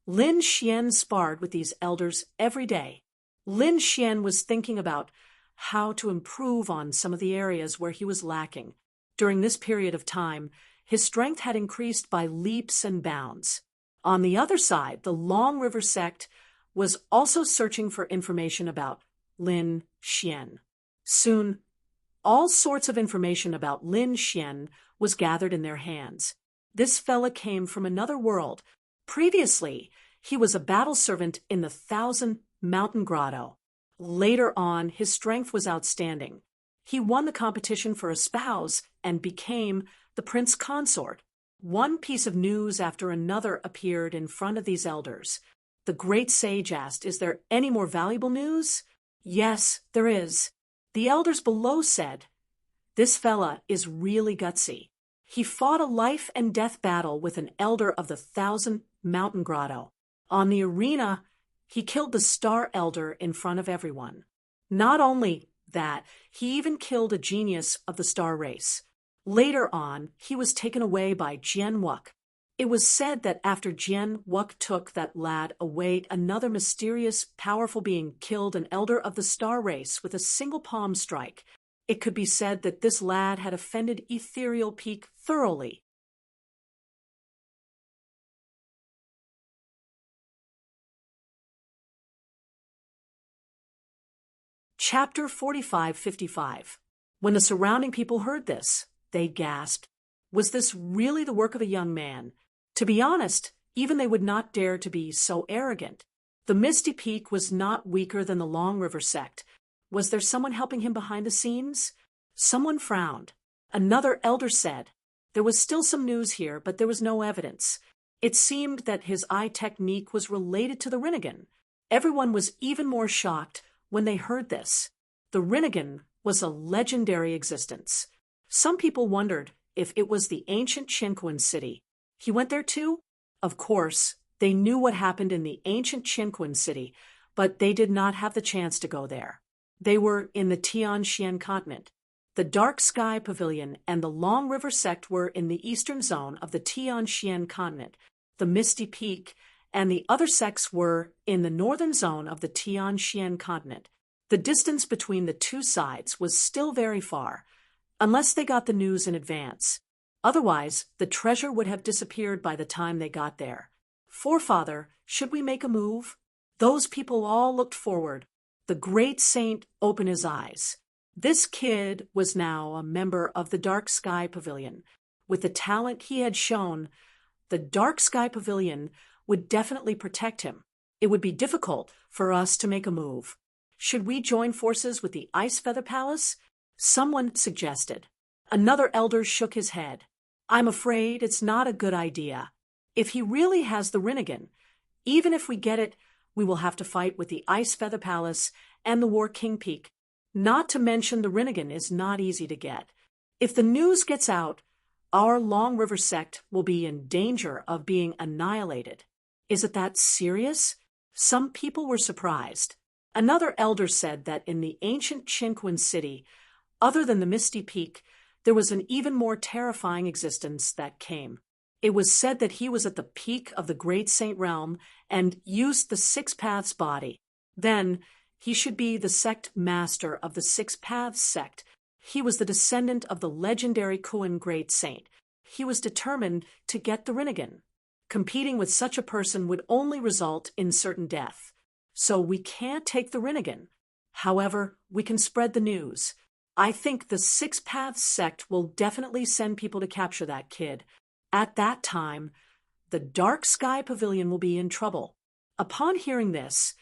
Lin Xian sparred with these elders every day. Lin Xian was thinking about how to improve on some of the areas where he was lacking. During this period of time, his strength had increased by leaps and bounds. On the other side, the Long River sect was also searching for information about Lin Xian. Soon, all sorts of information about Lin Xian was gathered in their hands. This fella came from another world. Previously, he was a battle servant in the 1,000 Mountain Grotto. Later on, his strength was outstanding. He won the competition for a spouse and became the prince consort. One piece of news after another appeared in front of these elders. The great sage asked, "Is there any more valuable news?" "Yes, there is." The elders below said, "This fella is really gutsy. He fought a life and death battle with an elder of the 1,000 Mountain Grotto. On the arena, he killed the Star Elder in front of everyone. Not only that, he even killed a genius of the Star Race. Later on, he was taken away by Jian Wu. It was said that after Jian Wu took that lad away, another mysterious, powerful being killed an elder of the Star Race with a single palm strike. It could be said that this lad had offended Ethereal Peak thoroughly. Chapter 45-55. When the surrounding people heard this, they gasped. Was this really the work of a young man? To be honest, even they would not dare to be so arrogant. The Misty Peak was not weaker than the Long River sect. Was there someone helping him behind the scenes? Someone frowned. Another elder said, "There was still some news here, but there was no evidence. It seemed that his eye technique was related to the Rinnegan." Everyone was even more shocked when they heard this. The Rinnegan was a legendary existence. Some people wondered if it was the ancient Qinquan city. He went there too? Of course, they knew what happened in the ancient Qinquan city, but they did not have the chance to go there. They were in the Tianxian continent. The Dark Sky Pavilion and the Long River sect were in the eastern zone of the Tianxian continent. The Misty Peak and the other sects were in the northern zone of the Tianxian continent. The distance between the two sides was still very far, unless they got the news in advance. Otherwise, the treasure would have disappeared by the time they got there. "Forefather, should we make a move?" Those people all looked forward. The great saint opened his eyes. This kid was now a member of the Dark Sky Pavilion. With the talent he had shown, the Dark Sky Pavilion would definitely protect him. It would be difficult for us to make a move. Should we join forces with the Ice Feather Palace? Someone suggested. Another elder shook his head. I'm afraid it's not a good idea. If he really has the Rinnegan, even if we get it, we will have to fight with the Ice Feather Palace and the War King Peak. Not to mention the Rinnegan is not easy to get. If the news gets out, our Long River sect will be in danger of being annihilated. Is it that serious? Some people were surprised. Another elder said that in the ancient Chinquin city, other than the Misty Peak, there was an even more terrifying existence that came. It was said that he was at the peak of the Great Saint Realm and used the Six Paths body. Then, he should be the sect master of the Six Paths sect. He was the descendant of the legendary Kuan Great Saint. He was determined to get the Rinnegan. Competing with such a person would only result in certain death. So we can't take the Rinnegan. However, we can spread the news. I think the Six Paths sect will definitely send people to capture that kid. At that time, the Dark Sky Pavilion will be in trouble. Upon hearing this,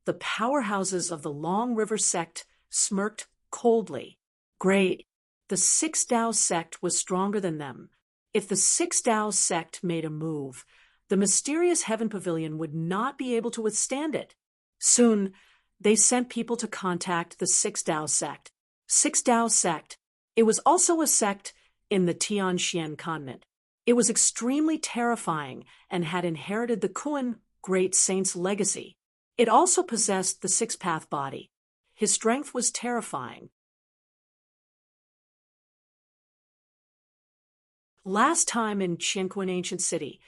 the powerhouses of the Long River sect smirked coldly. Great. The Six Tao sect was stronger than them. If the Six Tao sect made a move, the mysterious Heaven Pavilion would not be able to withstand it. Soon, they sent people to contact the Six Tao sect. Six Tao sect. It was also a sect in the Tianxian continent. It was extremely terrifying and had inherited the Kuan Great Saint's legacy. It also possessed the six-path body. His strength was terrifying. Last time in Chinquin Ancient City,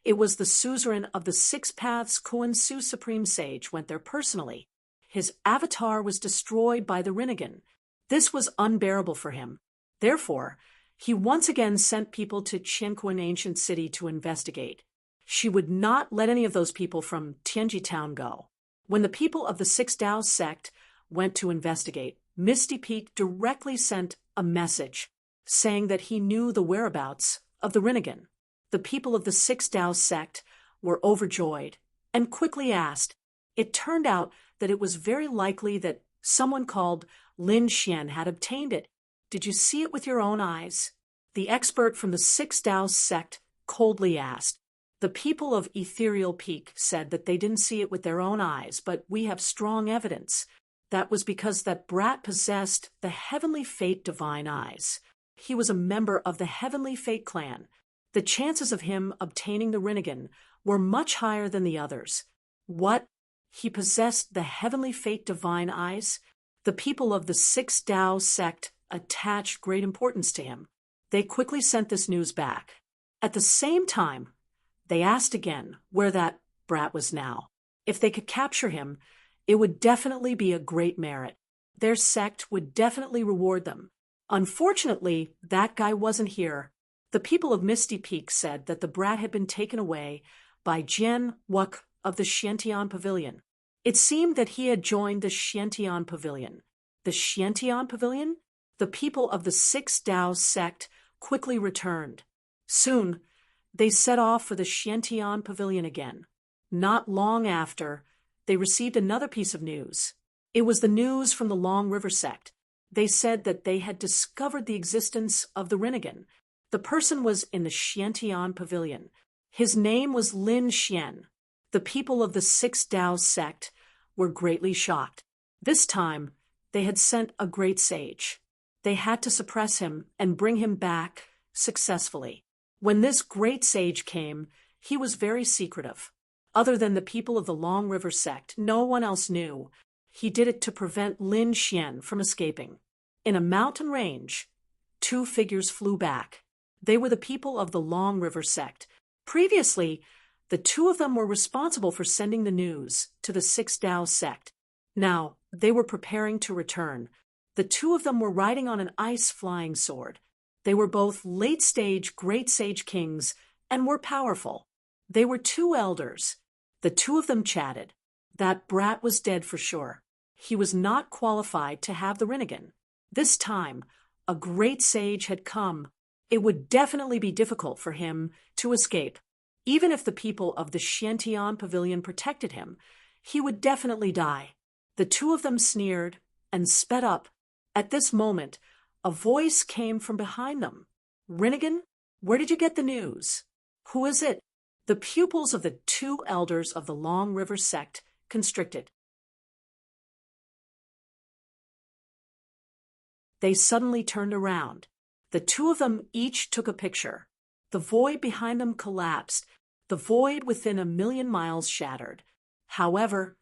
it was the suzerain of the Six Paths Kuan Su Supreme Sage went there personally. His avatar was destroyed by the Rinnegan. This was unbearable for him. Therefore, he once again sent people to Chinquin Ancient City to investigate. She would not let any of those people from Tianji Town go. When the people of the Six Tao sect went to investigate, Misty Peak directly sent a message saying that he knew the whereabouts of the Rinnegan. The people of the Six Tao sect were overjoyed and quickly asked. It turned out that it was very likely that someone called Lin Xian had obtained it. Did you see it with your own eyes? The expert from the Six Tao sect coldly asked. The people of Ethereal Peak said that they didn't see it with their own eyes, but we have strong evidence. That was because that brat possessed the Heavenly Fate Divine Eyes. He was a member of the Heavenly Fate clan. The chances of him obtaining the Rinnegan were much higher than the others. What? He possessed the Heavenly Fate Divine Eyes? The people of the Six Tao sect attached great importance to him. They quickly sent this news back. At the same time, they asked again where that brat was now. If they could capture him, it would definitely be a great merit. Their sect would definitely reward them. Unfortunately, that guy wasn't here. The people of Misty Peak said that the brat had been taken away by Jian Wuk of the Xiantian Pavilion. It seemed that he had joined the Xiantian Pavilion. The Xiantian Pavilion? The people of the Six Tao sect quickly returned. Soon, they set off for the Xiantian Pavilion again. Not long after, they received another piece of news. It was the news from the Long River sect. They said that they had discovered the existence of the Rinnegan. The person was in the Xiantian Pavilion. His name was Lin Xian. The people of the Six Tao sect were greatly shocked. This time, they had sent a great sage. They had to suppress him and bring him back successfully. When this great sage came, he was very secretive. Other than the people of the Long River sect, no one else knew. He did it to prevent Lin Xian from escaping. In a mountain range, two figures flew back. They were the people of the Long River sect. Previously, the two of them were responsible for sending the news to the Six Tao sect. Now, they were preparing to return. The two of them were riding on an ice flying sword. They were both late-stage great sage kings and were powerful. They were two elders. The two of them chatted. That brat was dead for sure. He was not qualified to have the Rinnegan. This time, a great sage had come. It would definitely be difficult for him to escape. Even if the people of the Xiantian pavilion protected him, he would definitely die. The two of them sneered and sped up. At this moment, a voice came from behind them. Rinnegan, where did you get the news? Who is it? The pupils of the two elders of the Long River sect constricted. They suddenly turned around. The two of them each took a picture. The void behind them collapsed. The void within 1,000,000 miles shattered. However,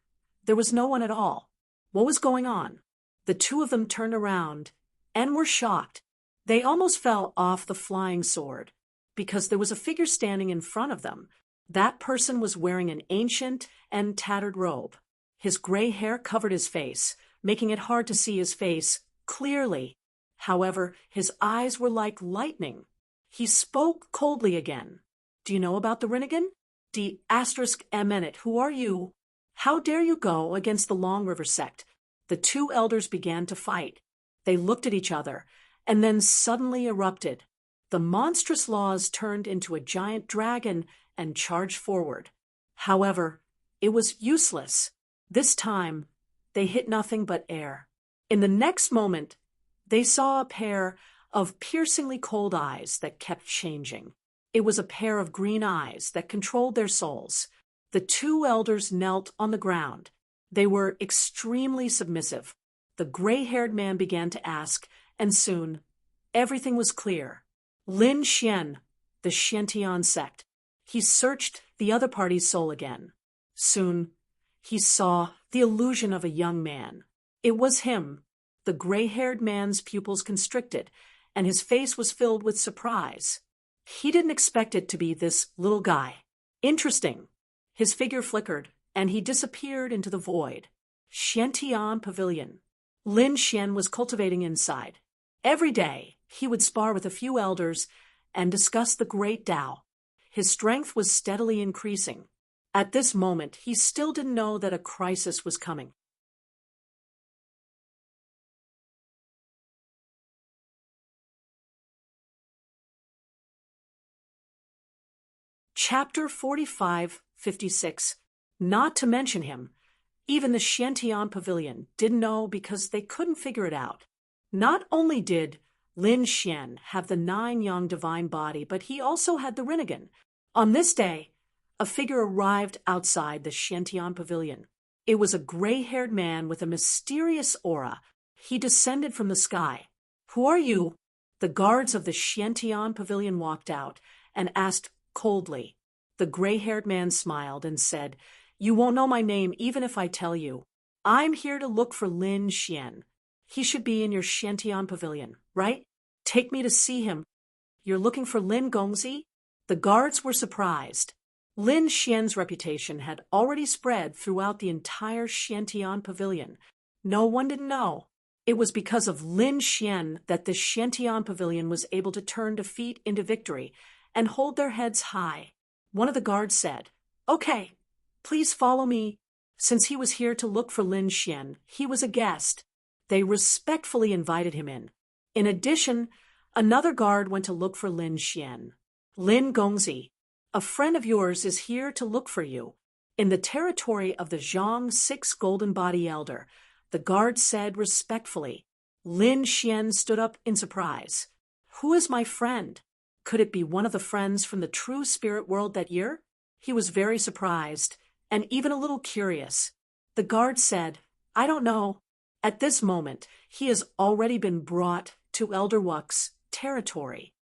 there was no one at all. What was going on? The two of them turned around and were shocked. They almost fell off the flying sword because there was a figure standing in front of them. That person was wearing an ancient and tattered robe. His gray hair covered his face, making it hard to see his face clearly. However, his eyes were like lightning. He spoke coldly again. Do you know about the Rinnegan? D***eminent, who are you? How dare you go against the Long River sect? The two elders began to fight. They looked at each other, and then suddenly erupted. The monstrous laws turned into a giant dragon and charged forward. However, it was useless. This time, they hit nothing but air. In the next moment, they saw a pair of piercingly cold eyes that kept changing. It was a pair of green eyes that controlled their souls. The two elders knelt on the ground. They were extremely submissive. The gray-haired man began to ask, and soon, everything was clear. Lin Xian, the Xiantian sect. He searched the other party's soul again. Soon, he saw the illusion of a young man. It was him. The gray-haired man's pupils constricted, and his face was filled with surprise. He didn't expect it to be this little guy. Interesting. His figure flickered, and he disappeared into the void. Xiantian Pavilion. Lin Xian was cultivating inside. Every day, he would spar with a few elders and discuss the great Tao. His strength was steadily increasing. At this moment, he still didn't know that a crisis was coming. Chapter 45-56. Not to mention him, even the Xiantian Pavilion didn't know because they couldn't figure it out. Not only did Lin Xian have the 9 young divine body, but he also had the Rinnegan. On this day, a figure arrived outside the Xiantian Pavilion. It was a gray-haired man with a mysterious aura. He descended from the sky. Who are you? The guards of the Xiantian Pavilion walked out and asked coldly. The gray-haired man smiled and said, You won't know my name even if I tell you. I'm here to look for Lin Xian. He should be in your Xiantian Pavilion, right? Take me to see him. You're looking for Lin Gongzi? The guards were surprised. Lin Xian's reputation had already spread throughout the entire Xiantian Pavilion. No one didn't know. It was because of Lin Xian that the Xiantian Pavilion was able to turn defeat into victory and hold their heads high. One of the guards said, Okay, please follow me. Since he was here to look for Lin Xian, he was a guest. They respectfully invited him in. In addition, another guard went to look for Lin Xian. Lin Gongzi, a friend of yours is here to look for you. In the territory of the Zhang 6 Golden Body Elder, the guard said respectfully. Lin Xian stood up in surprise. Who is my friend? Could it be one of the friends from the true spirit world that year? He was very surprised and even a little curious. The guard said, I don't know. At this moment, he has already been brought to Elder Wux's territory.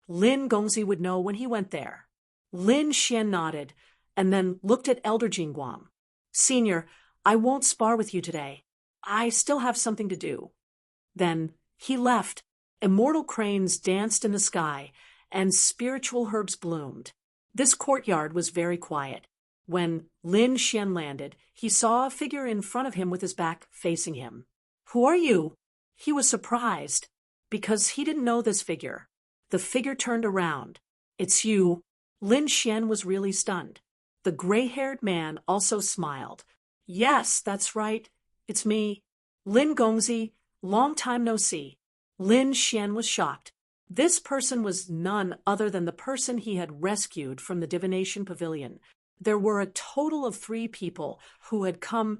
Lin Gongzi would know when he went there. Lin Xian nodded and then looked at Elder Jingguang. Senior, I won't spar with you today. I still have something to do. Then he left. Immortal cranes danced in the sky, and spiritual herbs bloomed. This courtyard was very quiet. When Lin Xian landed, he saw a figure in front of him with his back facing him. Who are you? He was surprised, because he didn't know this figure. The figure turned around. It's you. Lin Xian was really stunned. The gray-haired man also smiled. Yes, that's right. It's me. Lin Gongzi, Long time no see. Lin Xian was shocked. This person was none other than the person he had rescued from the divination pavilion. There were a total of 3 people who had come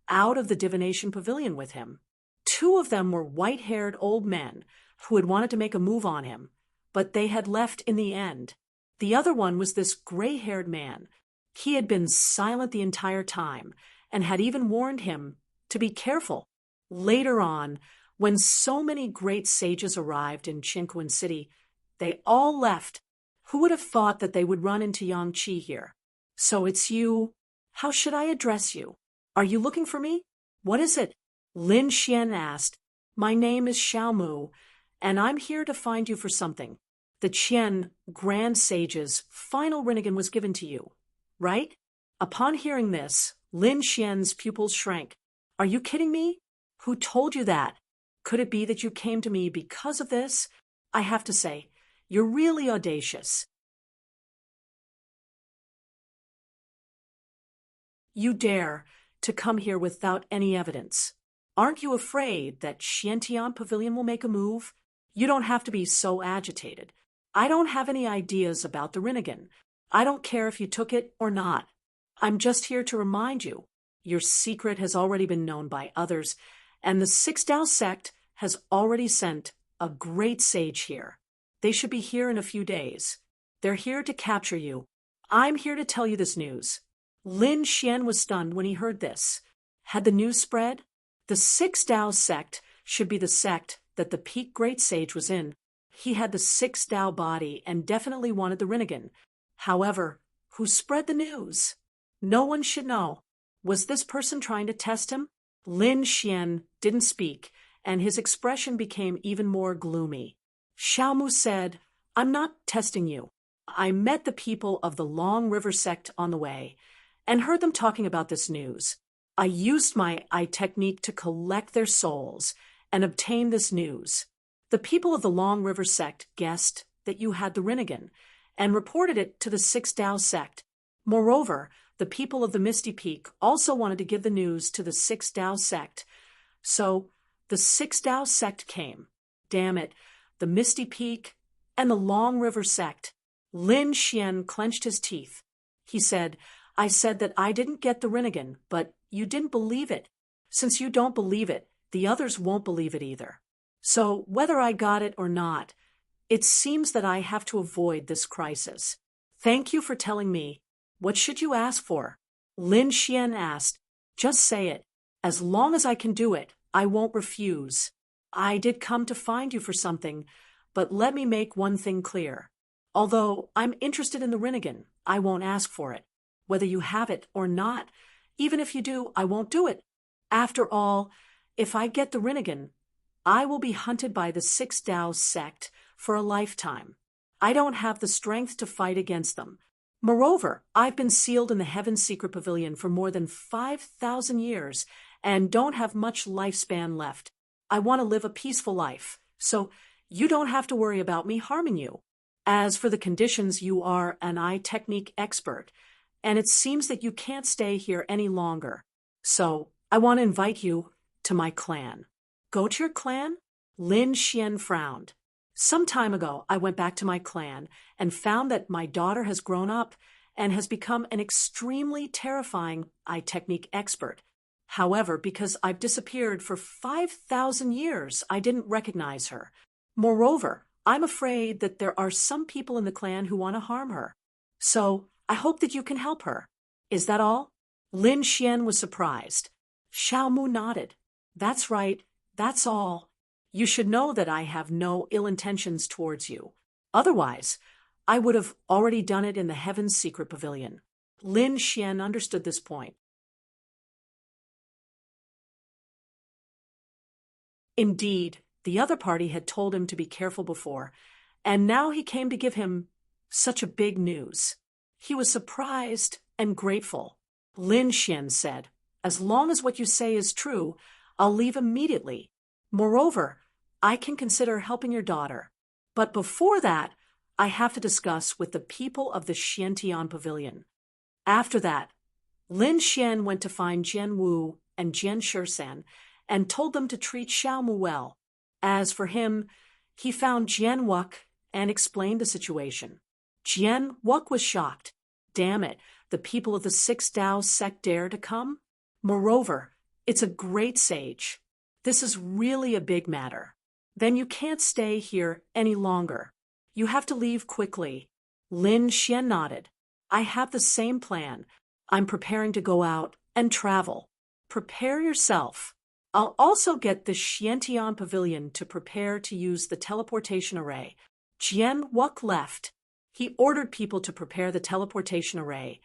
out of the divination pavilion with him. 2 of them were white-haired old men who had wanted to make a move on him, but they had left in the end. The other one was this gray-haired man. He had been silent the entire time and had even warned him to be careful. Later on, when so many great sages arrived in Qinquan City, they all left. Who would have thought that they would run into Yang Qi here? So it's you. How should I address you? Are you looking for me? What is it? Lin Xian asked. My name is Xiaomu, and I'm here to find you for something. The Qian Grand Sage's final rinnegan was given to you, right? Upon hearing this, Lin Xian's pupils shrank. Are you kidding me? Who told you that? Could it be that you came to me because of this? I have to say, you're really audacious. You dare to come here without any evidence. Aren't you afraid that Xiantian Pavilion will make a move? You don't have to be so agitated. I don't have any ideas about the rinnegan. I don't care if you took it or not. I'm just here to remind you. Your secret has already been known by others, and the Six Dao sect has already sent a great sage here. They should be here in a few days. They're here to capture you. I'm here to tell you this news. Lin Xian was stunned when he heard this. Had the news spread? The Six Dao sect should be the sect that the peak great sage was in. He had the Six Dao body and definitely wanted the rinnegan. However, who spread the news? No one should know. Was this person trying to test him? Lin Xian didn't speak, and his expression became even more gloomy. Xiaomu said, I'm not testing you. I met the people of the Long River sect on the way and heard them talking about this news. I used my eye technique to collect their souls and obtain this news. The people of the Long River sect guessed that you had the rinnegan and reported it to the Six Dao sect. Moreover, the people of the Misty Peak also wanted to give the news to the Six Dao sect. So the Six Dao sect came. Damn it, the Misty Peak and the Long River sect. Lin Xian clenched his teeth. He said, I said that I didn't get the rinnegan, but you didn't believe it. Since you don't believe it, the others won't believe it either. So whether I got it or not, it seems that I have to avoid this crisis. Thank you for telling me. What should you ask for? Lin Xian asked. Just say it. As long as I can do it, I won't refuse. I did come to find you for something, but let me make one thing clear. Although I'm interested in the rinnegan, I won't ask for it. Whether you have it or not, even if you do, I won't do it. After all, if I get the rinnegan, I will be hunted by the Six Dao sect for a lifetime. I don't have the strength to fight against them. Moreover, I've been sealed in the Heaven Secret Pavilion for more than 5,000 years and don't have much lifespan left. I want to live a peaceful life, so you don't have to worry about me harming you. As for the conditions, you are an eye technique expert, and it seems that you can't stay here any longer. So I want to invite you to my clan. Go to your clan? Lin Xian frowned. Some time ago, I went back to my clan and found that my daughter has grown up and has become an extremely terrifying eye technique expert. However, because I've disappeared for 5,000 years, I didn't recognize her. Moreover, I'm afraid that there are some people in the clan who want to harm her. So I hope that you can help her. Is that all? Lin Xian was surprised. Xiaomu nodded. That's right. That's all. You should know that I have no ill intentions towards you. Otherwise, I would have already done it in the Heaven's Secret Pavilion. Lin Xian understood this point. Indeed, the other party had told him to be careful before, and now he came to give him such a big news. He was surprised and grateful. Lin Xian said, as long as what you say is true, I'll leave immediately. Moreover, I can consider helping your daughter. But before that, I have to discuss with the people of the Xiantian Pavilion. After that, Lin Xian went to find Jian Wu and Jian Shersan and told them to treat Xiaomu well. As for him, he found Jian Wuk and explained the situation. Jian Wuk was shocked. Damn it, the people of the Six Dao sect dare to come? Moreover, it's a great sage. This is really a big matter. Then you can't stay here any longer. You have to leave quickly. Lin Xian nodded. I have the same plan. I'm preparing to go out and travel. Prepare yourself. I'll also get the Xiantian Pavilion to prepare to use the teleportation array. Jian Wuk left. He ordered people to prepare the teleportation array,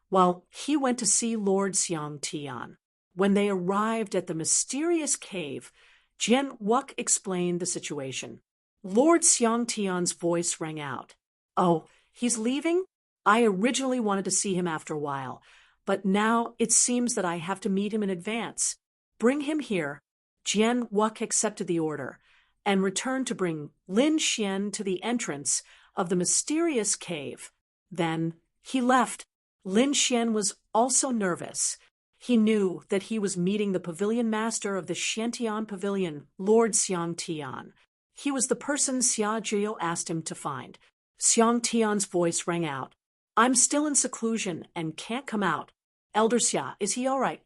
while he went to see Lord Xiang Tian. When they arrived at the mysterious cave, Jian Wuk explained the situation. Lord Xiang Tian's voice rang out. Oh, he's leaving? I originally wanted to see him after a while, but now it seems that I have to meet him in advance. Bring him here. Jian Wuk accepted the order and returned to bring Lin Xian to the entrance of the mysterious cave. Then he left. Lin Xian was also nervous. He knew that he was meeting the pavilion master of the Xiantian Pavilion, Lord Xiang Tian. He was the person Xia Jiu asked him to find. Xiang Tian's voice rang out. I'm still in seclusion and can't come out. Elder Xia, is he all right?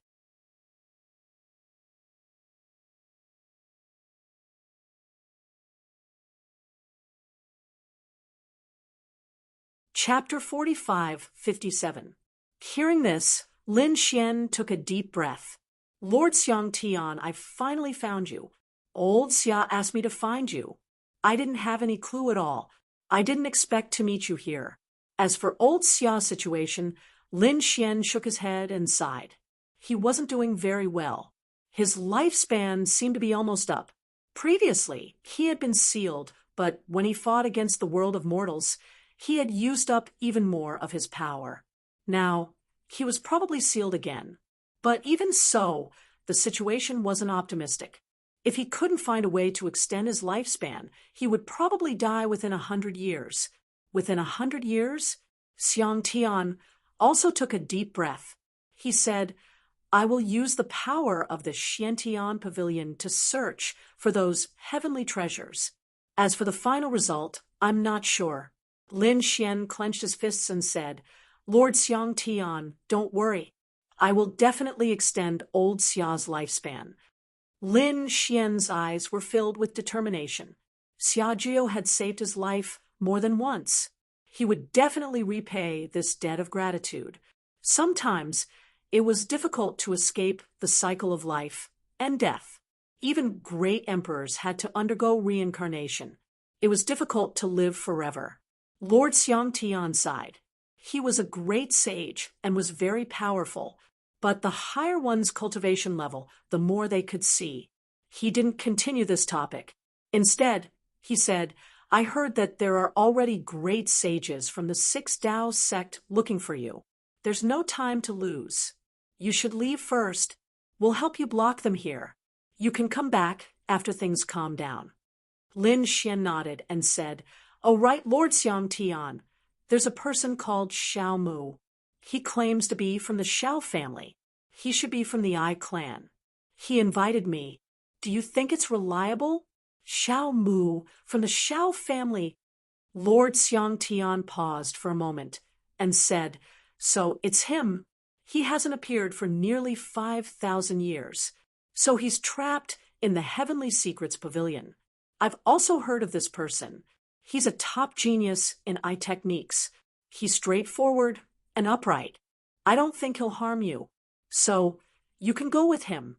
Chapter 45:57. Hearing this, Lin Xian took a deep breath. Lord Xiang Tian, I finally found you. Old Xia asked me to find you. I didn't have any clue at all. I didn't expect to meet you here. As for old Xia's situation, Lin Xian shook his head and sighed. He wasn't doing very well. His lifespan seemed to be almost up. Previously, he had been sealed, but when he fought against the world of mortals, he had used up even more of his power. Now, he was probably sealed again. But even so, the situation wasn't optimistic. If he couldn't find a way to extend his lifespan, he would probably die within 100 years. Within 100 years? Xiang Tian also took a deep breath. He said, I will use the power of the Xiantian Pavilion to search for those heavenly treasures. As for the final result, I'm not sure. Lin Xian clenched his fists and said, Lord Xiang Tian, don't worry. I will definitely extend old Xia's lifespan. Lin Xian's eyes were filled with determination. Xia Jiu had saved his life more than once. He would definitely repay this debt of gratitude. Sometimes it was difficult to escape the cycle of life and death. Even great emperors had to undergo reincarnation. It was difficult to live forever. Lord Xiang Tian sighed. He was a great sage and was very powerful, but the higher one's cultivation level, the more they could see. He didn't continue this topic. Instead, he said, I heard that there are already great sages from the Six Dao sect looking for you. There's no time to lose. You should leave first. We'll help you block them here. You can come back after things calm down. Lin Xian nodded and said, Oh, right, Lord Xiang Tian. There's a person called Xiaomu. He claims to be from the Xiao family. He should be from the Ai clan. He invited me. Do you think it's reliable? Xiaomu from the Xiao family. Lord Xiang Tian paused for a moment and said, So it's him. He hasn't appeared for nearly 5,000 years. So he's trapped in the Heavenly Secrets Pavilion. I've also heard of this person. He's a top genius in eye techniques. He's straightforward and upright. I don't think he'll harm you. So you can go with him.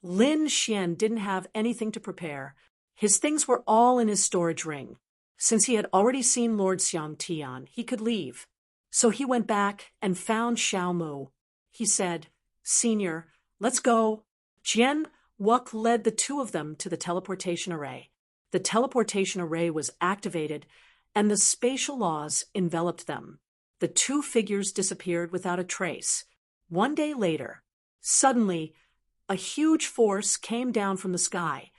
Lin Xian didn't have anything to prepare. His things were all in his storage ring. Since he had already seen Lord Xiang Tian, he could leave. So he went back and found Xiaomu. He said, Senior, let's go. Jian Wuk led the two of them to the teleportation array. The teleportation array was activated, and the spatial laws enveloped them. The two figures disappeared without a trace. One day later, suddenly, a huge force came down from the sky,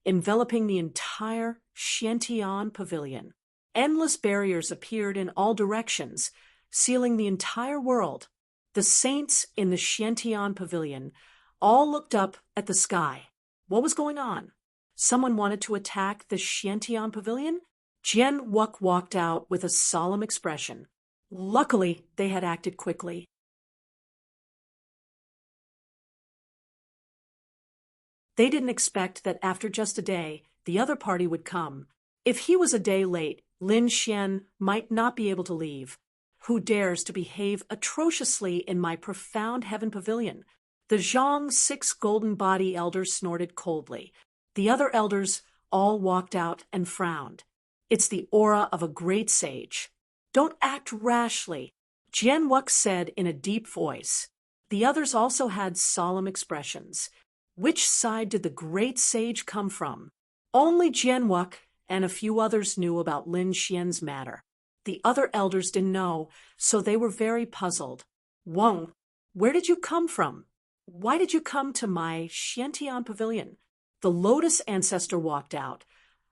enveloping the entire Xiantian Pavilion. Endless barriers appeared in all directions, sealing the entire world. The saints in the Xiantian Pavilion all looked up at the sky. What was going on? Someone wanted to attack the Xiantian pavilion? Jian Wuk walked out with a solemn expression. Luckily, they had acted quickly. They didn't expect that after just a day, the other party would come. If he was a day late, Lin Xian might not be able to leave. Who dares to behave atrociously in my profound heaven pavilion? The Zhang 6 golden body elders snorted coldly. The other elders all walked out and frowned. It's the aura of a great sage. Don't act rashly, Jian Wuk said in a deep voice. The others also had solemn expressions. Which side did the great sage come from? Only Jian Wuk and a few others knew about Lin Xian's matter. The other elders didn't know, so they were very puzzled. Wang, where did you come from? Why did you come to my Xiantian pavilion? The lotus ancestor walked out,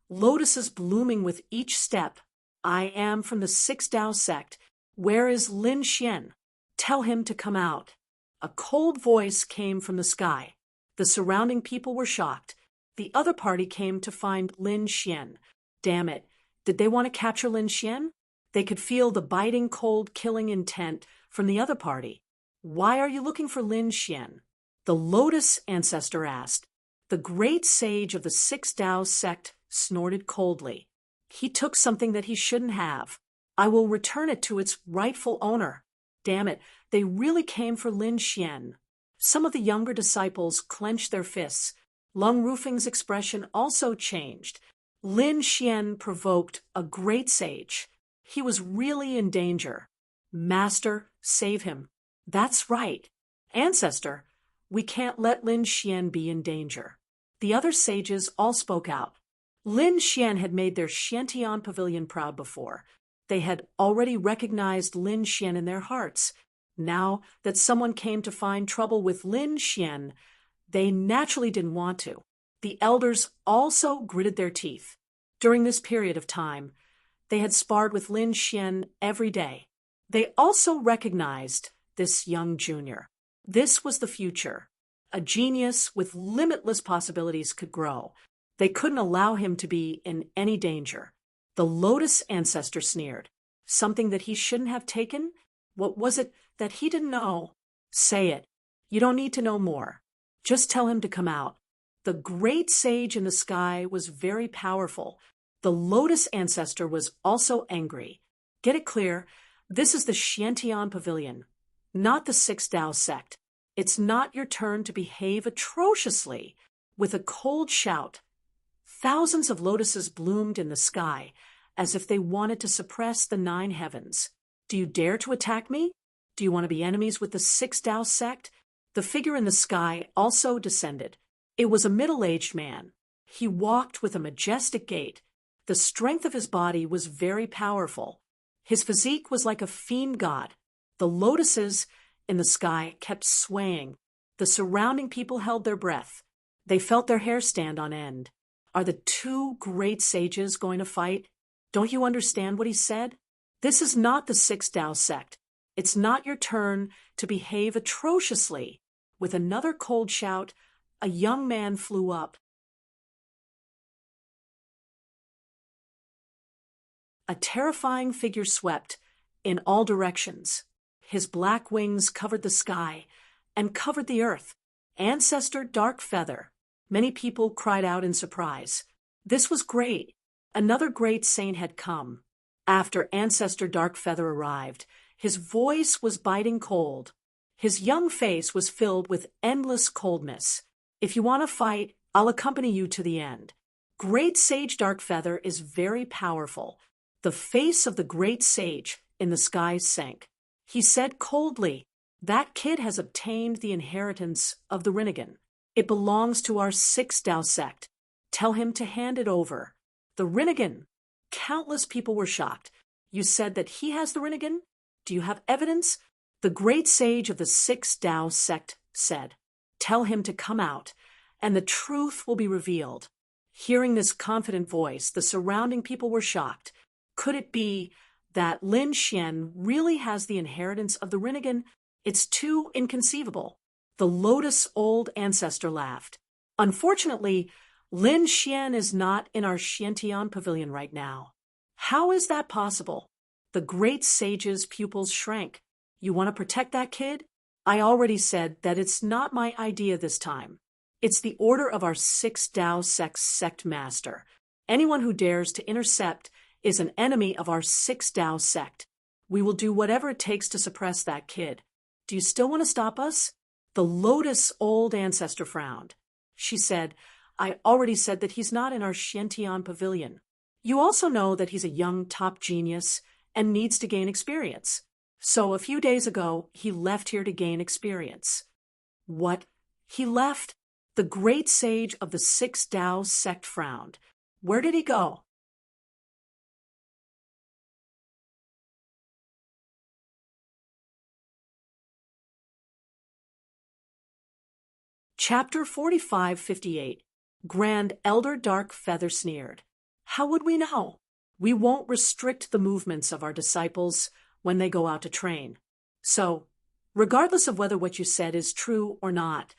lotuses blooming with each step. I am from the 6 Tao sect. Where is Lin Xian? Tell him to come out. A cold voice came from the sky. The surrounding people were shocked. The other party came to find Lin Xian. Damn it, did they want to capture Lin Xian? They could feel the biting, cold, killing intent from the other party. Why are you looking for Lin Xian? The lotus ancestor asked. The great sage of the 6 Tao sect snorted coldly. He took something that he shouldn't have. I will return it to its rightful owner. Damn it, they really came for Lin Xian. Some of the younger disciples clenched their fists. Lung Rufing's expression also changed. Lin Xian provoked a great sage. He was really in danger. Master, save him. That's right. Ancestor, we can't let Lin Xian be in danger. The other sages all spoke out. Lin Xian had made their Xiantian pavilion proud before. They had already recognized Lin Xian in their hearts. Now that someone came to find trouble with Lin Xian, they naturally didn't want to. The elders also gritted their teeth. During this period of time, they had sparred with Lin Xian every day. They also recognized this young junior. This was the future. A genius with limitless possibilities could grow. They couldn't allow him to be in any danger. The lotus ancestor sneered. Something that he shouldn't have taken? What was it that he didn't know? Say it. You don't need to know more. Just tell him to come out. The great sage in the sky was very powerful. The lotus ancestor was also angry. Get it clear, this is the Xiantian pavilion, not the 6 Tao sect. It's not your turn to behave atrociously. With a cold shout, thousands of lotuses bloomed in the sky, as if they wanted to suppress the 9 heavens. Do you dare to attack me? Do you want to be enemies with the 6 Tao sect? The figure in the sky also descended. It was a middle-aged man. He walked with a majestic gait. The strength of his body was very powerful. His physique was like a fiend god. The lotuses in the sky kept swaying. The surrounding people held their breath. They felt their hair stand on end. Are the 2 great sages going to fight? Don't you understand what he said? This is not the 6 Tao sect. It's not your turn to behave atrociously. With another cold shout, a young man flew up. A terrifying figure swept in all directions. His black wings covered the sky and covered the earth. Ancestor Dark Feather. Many people cried out in surprise. This was great. Another great saint had come. After Ancestor Dark Feather arrived, his voice was biting cold. His young face was filled with endless coldness. If you want to fight, I'll accompany you to the end. Great Sage Dark Feather is very powerful. The face of the great sage in the sky sank. He said coldly, that kid has obtained the inheritance of the Rinnegan. It belongs to our 6 Tao sect. Tell him to hand it over. The Rinnegan. Countless people were shocked. You said that he has the Rinnegan? Do you have evidence? The great sage of the 6 Tao sect said, tell him to come out, and the truth will be revealed. Hearing this confident voice, the surrounding people were shocked. Could it be that Lin Xian really has the inheritance of the Rinnegan? It's too inconceivable. The lotus old ancestor laughed. Unfortunately, Lin Xian is not in our Xiantian pavilion right now. How is that possible? The great sage's pupils shrank. You want to protect that kid? I already said that it's not my idea this time. It's the order of our six Tao sect master. Anyone who dares to intercept is an enemy of our six Tao sect. We will do whatever it takes to suppress that kid. Do you still want to stop us? The Lotus old ancestor frowned. She said, I already said that he's not in our Xiantian pavilion. You also know that he's a young top genius and needs to gain experience. So a few days ago, he left here to gain experience. What? He left? The great sage of the six Tao sect frowned. Where did he go? Chapter 4558. Grand Elder Dark Feather sneered. How would we know? We won't restrict the movements of our disciples when they go out to train. So, regardless of whether what you said is true or not,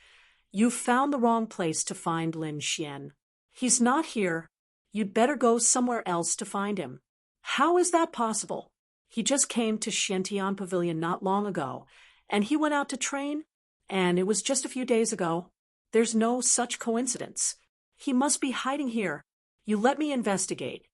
you've found the wrong place to find Lin Xian. He's not here. You'd better go somewhere else to find him. How is that possible? He just came to Xiantian Pavilion not long ago, and he went out to train, and it was just a few days ago. There's no such coincidence. He must be hiding here. You let me investigate.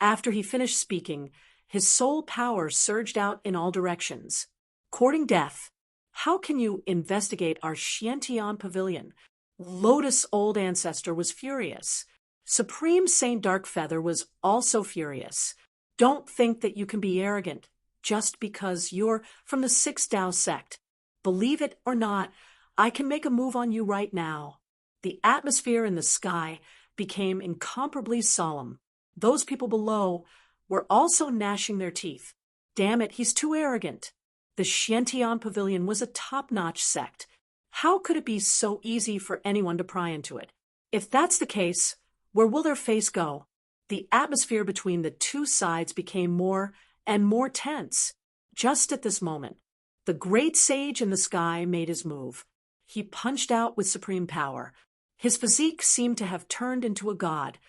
After he finished speaking, his soul power surged out in all directions. Courting death. How can you investigate our Xiantian Pavilion? Lotus old ancestor was furious. Supreme Saint Darkfeather was also furious. Don't think that you can be arrogant just because you're from the Six Tao sect. Believe it or not, I can make a move on you right now. The atmosphere in the sky became incomparably solemn. Those people below were also gnashing their teeth. Damn it, he's too arrogant. The Xiantian Pavilion was a top-notch sect. How could it be so easy for anyone to pry into it? If that's the case, where will their face go? The atmosphere between the two sides became more and more tense. Just at this moment, the great sage in the sky made his move. He punched out with supreme power. His physique seemed to have turned into a god,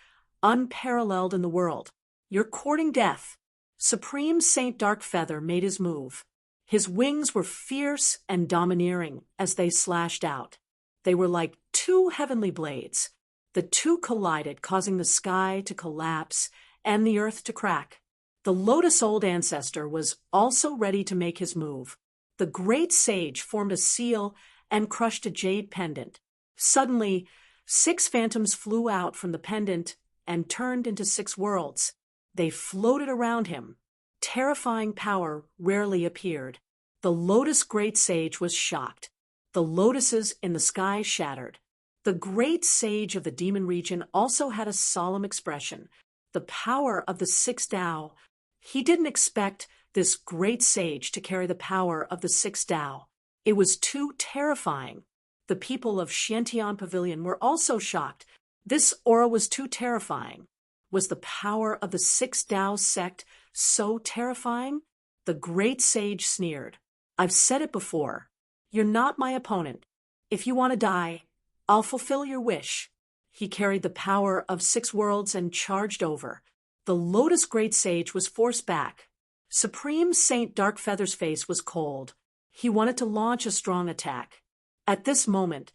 unparalleled in the world. You're courting death. Supreme Saint Darkfeather made his move. His wings were fierce and domineering as they slashed out. They were like two heavenly blades. The two collided, causing the sky to collapse and the earth to crack. The Lotus old ancestor was also ready to make his move. The great sage formed a seal and crushed a jade pendant. Suddenly, 6 phantoms flew out from the pendant and turned into 6 worlds. They floated around him. Terrifying power rarely appeared. The Lotus great sage was shocked. The lotuses in the sky shattered. The great sage of the demon region also had a solemn expression. The power of the 6 Tao. He didn't expect this great sage to carry the power of the 6 Tao. It was too terrifying. The people of Xiantian Pavilion were also shocked. This aura was too terrifying. Was the power of the 6 Tao sect so terrifying? The great sage sneered. I've said it before. You're not my opponent. If you want to die, I'll fulfill your wish. He carried the power of 6 worlds and charged over. The Lotus great sage was forced back. Supreme Saint Darkfeather's face was cold. He wanted to launch a strong attack. At this moment,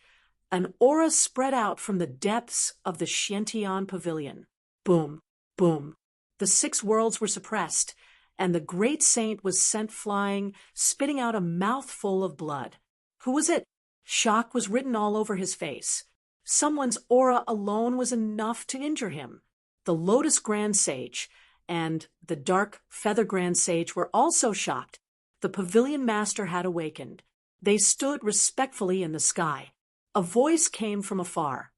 an aura spread out from the depths of the Xiantian Pavilion. Boom, boom. The 6 worlds were suppressed, and the great saint was sent flying, spitting out a mouthful of blood. Who was it? Shock was written all over his face. Someone's aura alone was enough to injure him. The Lotus Grand Sage and the Dark Feather Grand Sage were also shocked. The Pavilion Master had awakened. They stood respectfully in the sky. A voice came from afar.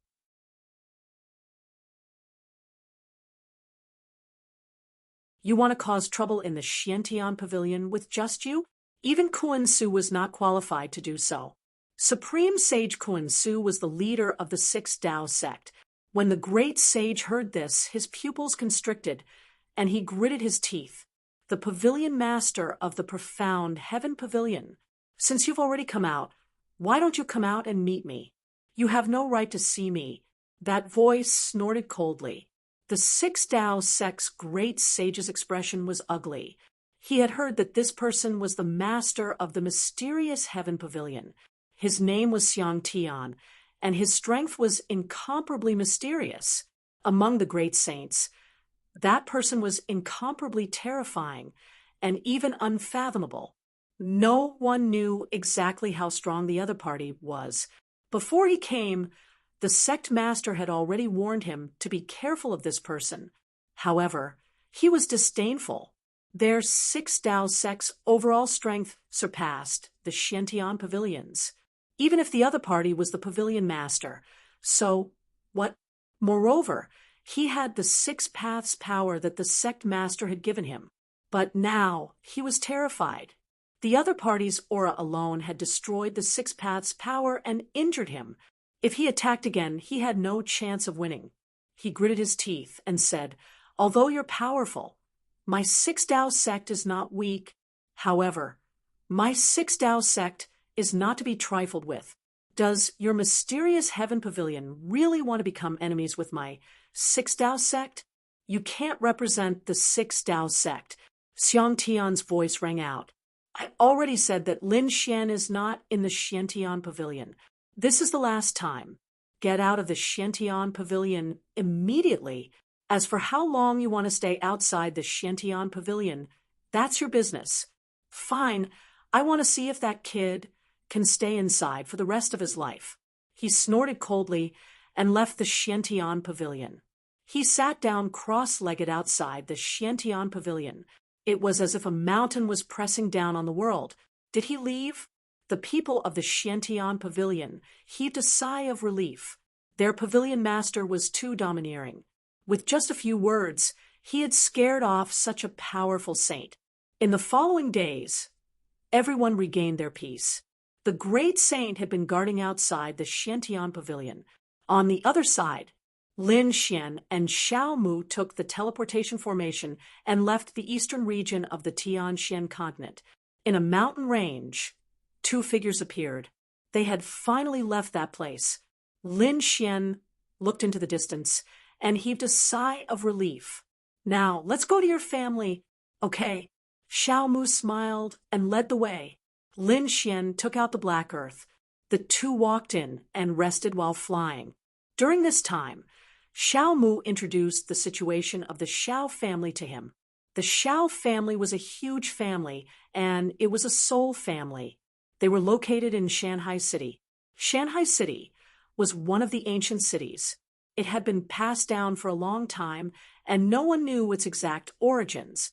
You want to cause trouble in the Xiantian Pavilion with just you? Even Kuan Su was not qualified to do so. Supreme Sage Kuan Su was the leader of the 6 Tao sect. When the great sage heard this, his pupils constricted, and he gritted his teeth. The Pavilion Master of the profound Heaven Pavilion. Since you've already come out, why don't you come out and meet me? You have no right to see me That voice snorted coldly. The Six Tao sect's great sage's expression was ugly. He had heard that this person was the master of the mysterious heaven pavilion. His name was Xiang Tian, and his strength was incomparably mysterious. Among the great saints, that person was incomparably terrifying and even unfathomable. No one knew exactly how strong the other party was. Before he came, the sect master had already warned him to be careful of this person. However, he was disdainful. Their Six Tao sect's overall strength surpassed the Xiantian pavilion's, even if the other party was the pavilion master. So, what? Moreover, he had the six paths power that the sect master had given him. But now he was terrified. The other party's aura alone had destroyed the six paths power and injured him. If he attacked again, he had no chance of winning. He gritted his teeth and said, "Although you're powerful, my Six Tao sect is not weak. However, my Six Tao sect is not to be trifled with. Does your mysterious heaven pavilion really want to become enemies with my Six Tao sect? You can't represent the Six Tao sect." Xiang Tian's voice rang out. "I already said that Lin Xian is not in the Xiantian pavilion. This is the last time. Get out of the Xiantian pavilion immediately. As for how long you want to stay outside the Xiantian pavilion, that's your business." "Fine, I want to see if that kid can stay inside for the rest of his life." He snorted coldly and left the Xiantian pavilion. He sat down cross-legged outside the Xiantian pavilion. It was as if a mountain was pressing down on the world. Did he leave? The people of the Xiantian pavilion heaved a sigh of relief. Their pavilion master was too domineering. With just a few words, he had scared off such a powerful saint. In the following days, everyone regained their peace. The great saint had been guarding outside the Xiantian pavilion. On the other side, Lin Xian and Xiao Mu took the teleportation formation and left the eastern region of the Tianxian continent. In a mountain range, two figures appeared. They had finally left that place. Lin Xian looked into the distance and heaved a sigh of relief. "Now, let's go to your family." "Okay." Xiao Mu smiled and led the way. Lin Xian took out the black earth. The two walked in and rested while flying. During this time, Xiao Mu introduced the situation of the Xiao family to him. The Xiao family was a huge family, and it was a soul family. They were located in Shanghai City. Shanghai City was one of the ancient cities. It had been passed down for a long time, and no one knew its exact origins.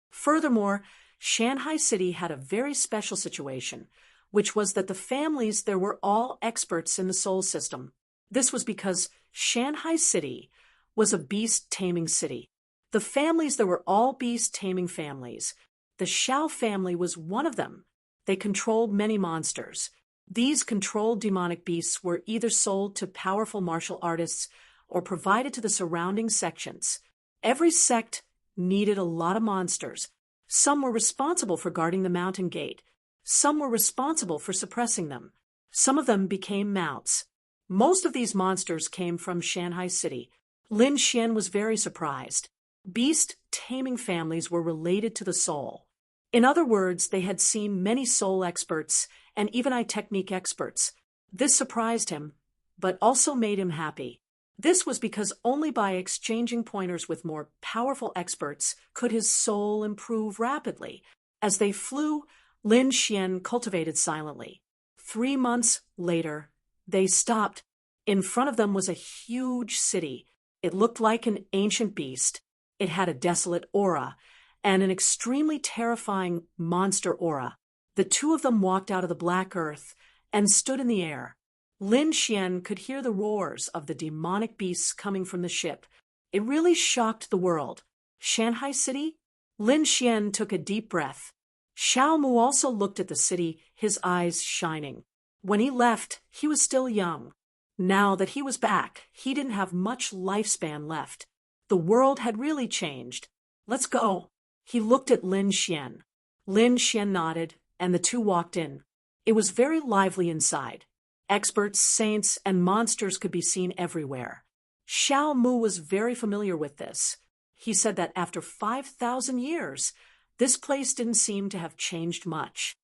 Furthermore, Shanghai City had a very special situation, which was that the families there were all experts in the soul system. This was because Shanghai City was a beast-taming city. The families there were all beast-taming families. The Xiao family was one of them. They controlled many monsters. These controlled demonic beasts were either sold to powerful martial artists or provided to the surrounding sections. Every sect needed a lot of monsters. Some were responsible for guarding the mountain gate. Some were responsible for suppressing them. Some of them became mounts. Most of these monsters came from Shanghai City. Lin Xian was very surprised. Beast-taming families were related to the soul. In other words, they had seen many soul experts and even technique experts. This surprised him, but also made him happy. This was because only by exchanging pointers with more powerful experts could his soul improve rapidly. As they flew, Lin Xian cultivated silently. 3 months later, they stopped. In front of them was a huge city. It looked like an ancient beast. It had a desolate aura and an extremely terrifying monster aura. The two of them walked out of the black earth and stood in the air. Lin Xian could hear the roars of the demonic beasts coming from the ship. It really shocked the world. Shanghai City? Lin Xian took a deep breath. Xiao Mu also looked at the city, his eyes shining. When he left, he was still young. Now that he was back, he didn't have much lifespan left. The world had really changed. "Let's go." He looked at Lin Xian. Lin Xian nodded, and the two walked in. It was very lively inside. Experts, saints, and monsters could be seen everywhere. Xiao Mu was very familiar with this. He said that after 5,000 years, this place didn't seem to have changed much.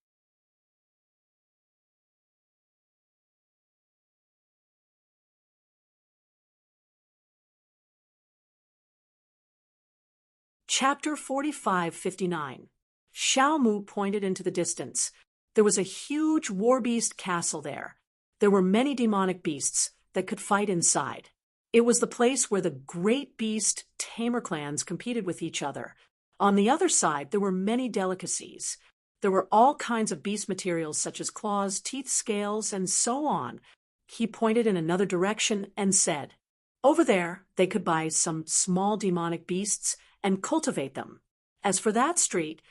Chapter 45:59. Xiao Mu pointed into the distance. There was a huge war beast castle there. There were many demonic beasts that could fight inside. It was the place where the great beast tamer clans competed with each other. On the other side, there were many delicacies. There were all kinds of beast materials such as claws, teeth, scales, and so on. He pointed in another direction and said, over there, they could buy some small demonic beasts and cultivate them. As for that street,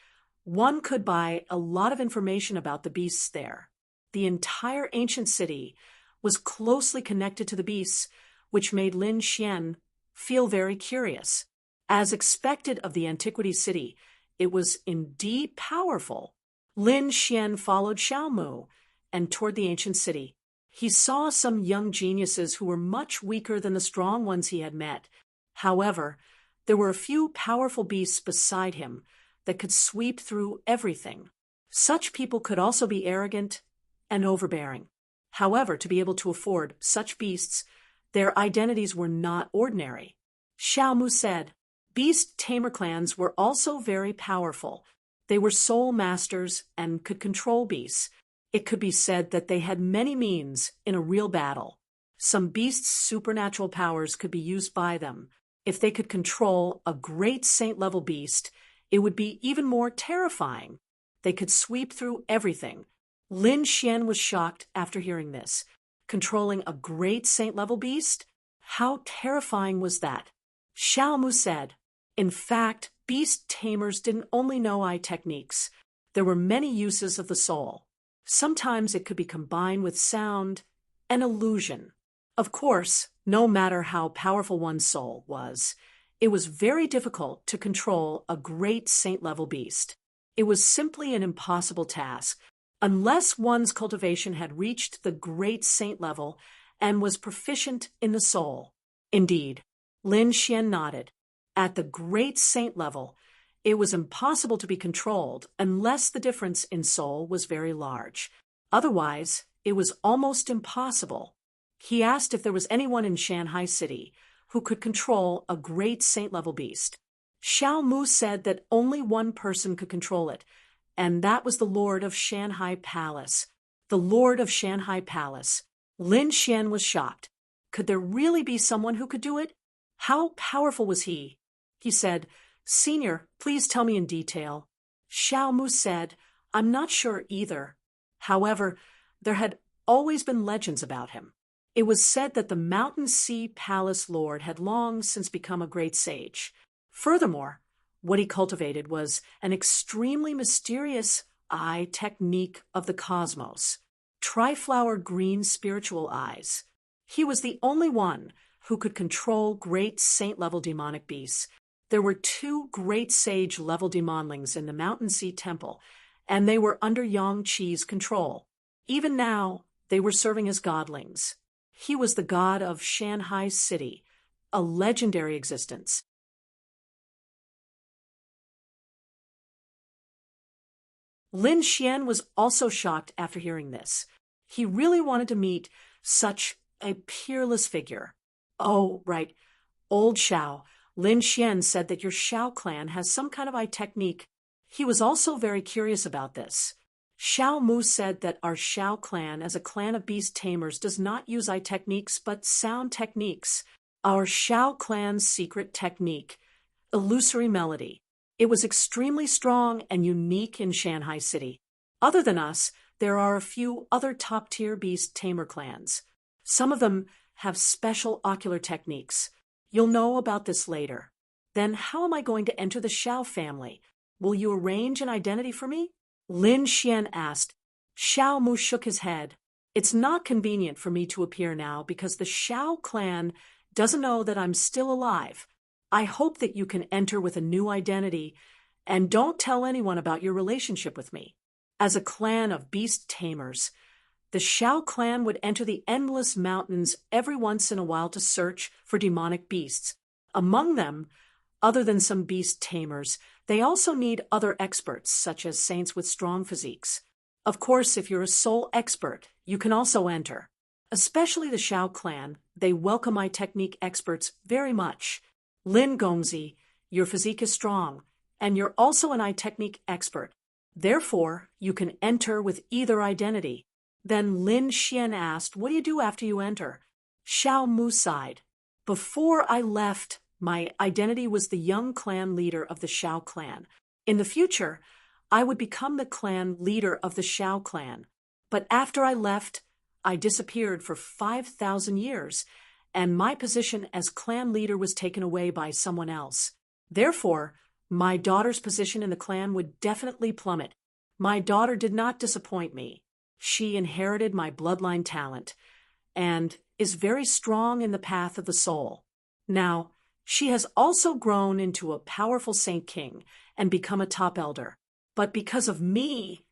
one could buy a lot of information about the beasts there. The entire ancient city was closely connected to the beasts, which made Lin Xian feel very curious. As expected of the antiquity city, it was indeed powerful. Lin Xian followed Xiao Mu and toward the ancient city. He saw some young geniuses who were much weaker than the strong ones he had met. However, there were a few powerful beasts beside him that could sweep through everything. Such people could also be arrogant and overbearing. However, to be able to afford such beasts, their identities were not ordinary. Xiao Mu said, beast tamer clans were also very powerful. They were soul masters and could control beasts. It could be said that they had many means in a real battle. Some beasts' supernatural powers could be used by them. If they could control a great saint-level beast, it would be even more terrifying. They could sweep through everything. Lin Xian was shocked after hearing this. Controlling a great saint-level beast? How terrifying was that? Xiao Mu said, in fact, beast tamers didn't only know eye techniques. There were many uses of the soul. Sometimes it could be combined with sound and illusion. Of course, no matter how powerful one's soul was, it was very difficult to control a great saint-level beast. It was simply an impossible task, unless one's cultivation had reached the great saint level and was proficient in the soul. Indeed, Lin Xian nodded. At the great saint level, it was impossible to be controlled unless the difference in soul was very large. Otherwise, it was almost impossible. He asked if there was anyone in Shanghai City who could control a great saint-level beast. Xiao Mu said that only one person could control it, and that was the Lord of Shanghai Palace. The Lord of Shanghai Palace. Lin Xian was shocked. Could there really be someone who could do it? How powerful was he? He said, Senior, please tell me in detail. Xiao Mu said, I'm not sure either. However, there had always been legends about him. It was said that the Mountain Sea Palace Lord had long since become a great sage. Furthermore, what he cultivated was an extremely mysterious eye technique of the cosmos, triflower green spiritual eyes. He was the only one who could control great saint-level demonic beasts. There were 2 great sage-level demonlings in the Mountain Sea Temple, and they were under Yang Qi's control. Even now, they were serving as godlings. He was the god of Shanghai City, a legendary existence. Lin Xian was also shocked after hearing this. He really wanted to meet such a peerless figure. Oh, right. Old Xiao, Lin Xian said that your Xiao clan has some kind of eye technique. He was also very curious about this. Xiao Mu said that our Xiao clan as a clan of beast tamers does not use eye techniques but sound techniques. Our Xiao clan's secret technique, illusory melody. It was extremely strong and unique in Shanghai City. Other than us, there are a few other top-tier beast tamer clans. Some of them have special ocular techniques. You'll know about this later. Then how am I going to enter the Xiao family? Will you arrange an identity for me? Lin Xian asked. Xiao Mu shook his head. It's not convenient for me to appear now because the Xiao clan doesn't know that I'm still alive. I hope that you can enter with a new identity and don't tell anyone about your relationship with me. As a clan of beast tamers, the Shao clan would enter the endless mountains every once in a while to search for demonic beasts. Among them, other than some beast tamers, they also need other experts, such as saints with strong physiques. Of course, if you're a soul expert, you can also enter. Especially the Shao clan, they welcome my technique experts very much. Lin Gongzi, your physique is strong, and you're also an eye technique expert. Therefore, you can enter with either identity. Then Lin Xian asked, "What do you do after you enter?" Xiao Mu sighed. "Before I left, my identity was the young clan leader of the Shao clan. In the future, I would become the clan leader of the Shao clan. But after I left, I disappeared for 5,000 years, and my position as clan leader was taken away by someone else. Therefore, my daughter's position in the clan would definitely plummet. My daughter did not disappoint me. She inherited my bloodline talent and is very strong in the path of the soul. Now, she has also grown into a powerful Saint King and become a top elder. But because of me,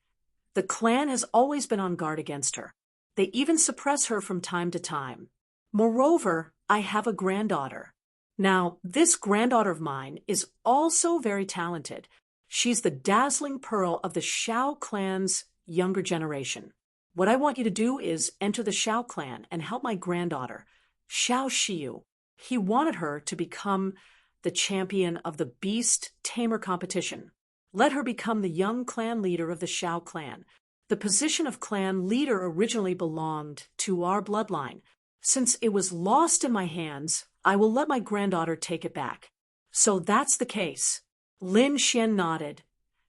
the clan has always been on guard against her. They even suppress her from time to time. Moreover, I have a granddaughter. Now, this granddaughter of mine is also very talented. She's the dazzling pearl of the Shao clan's younger generation. What I want you to do is enter the Shao clan and help my granddaughter, Shao Shiyu. He wanted her to become the champion of the Beast Tamer competition. Let her become the young clan leader of the Shao clan. The position of clan leader originally belonged to our bloodline. Since it was lost in my hands, I will let my granddaughter take it back. So that's the case." Lin Xian nodded,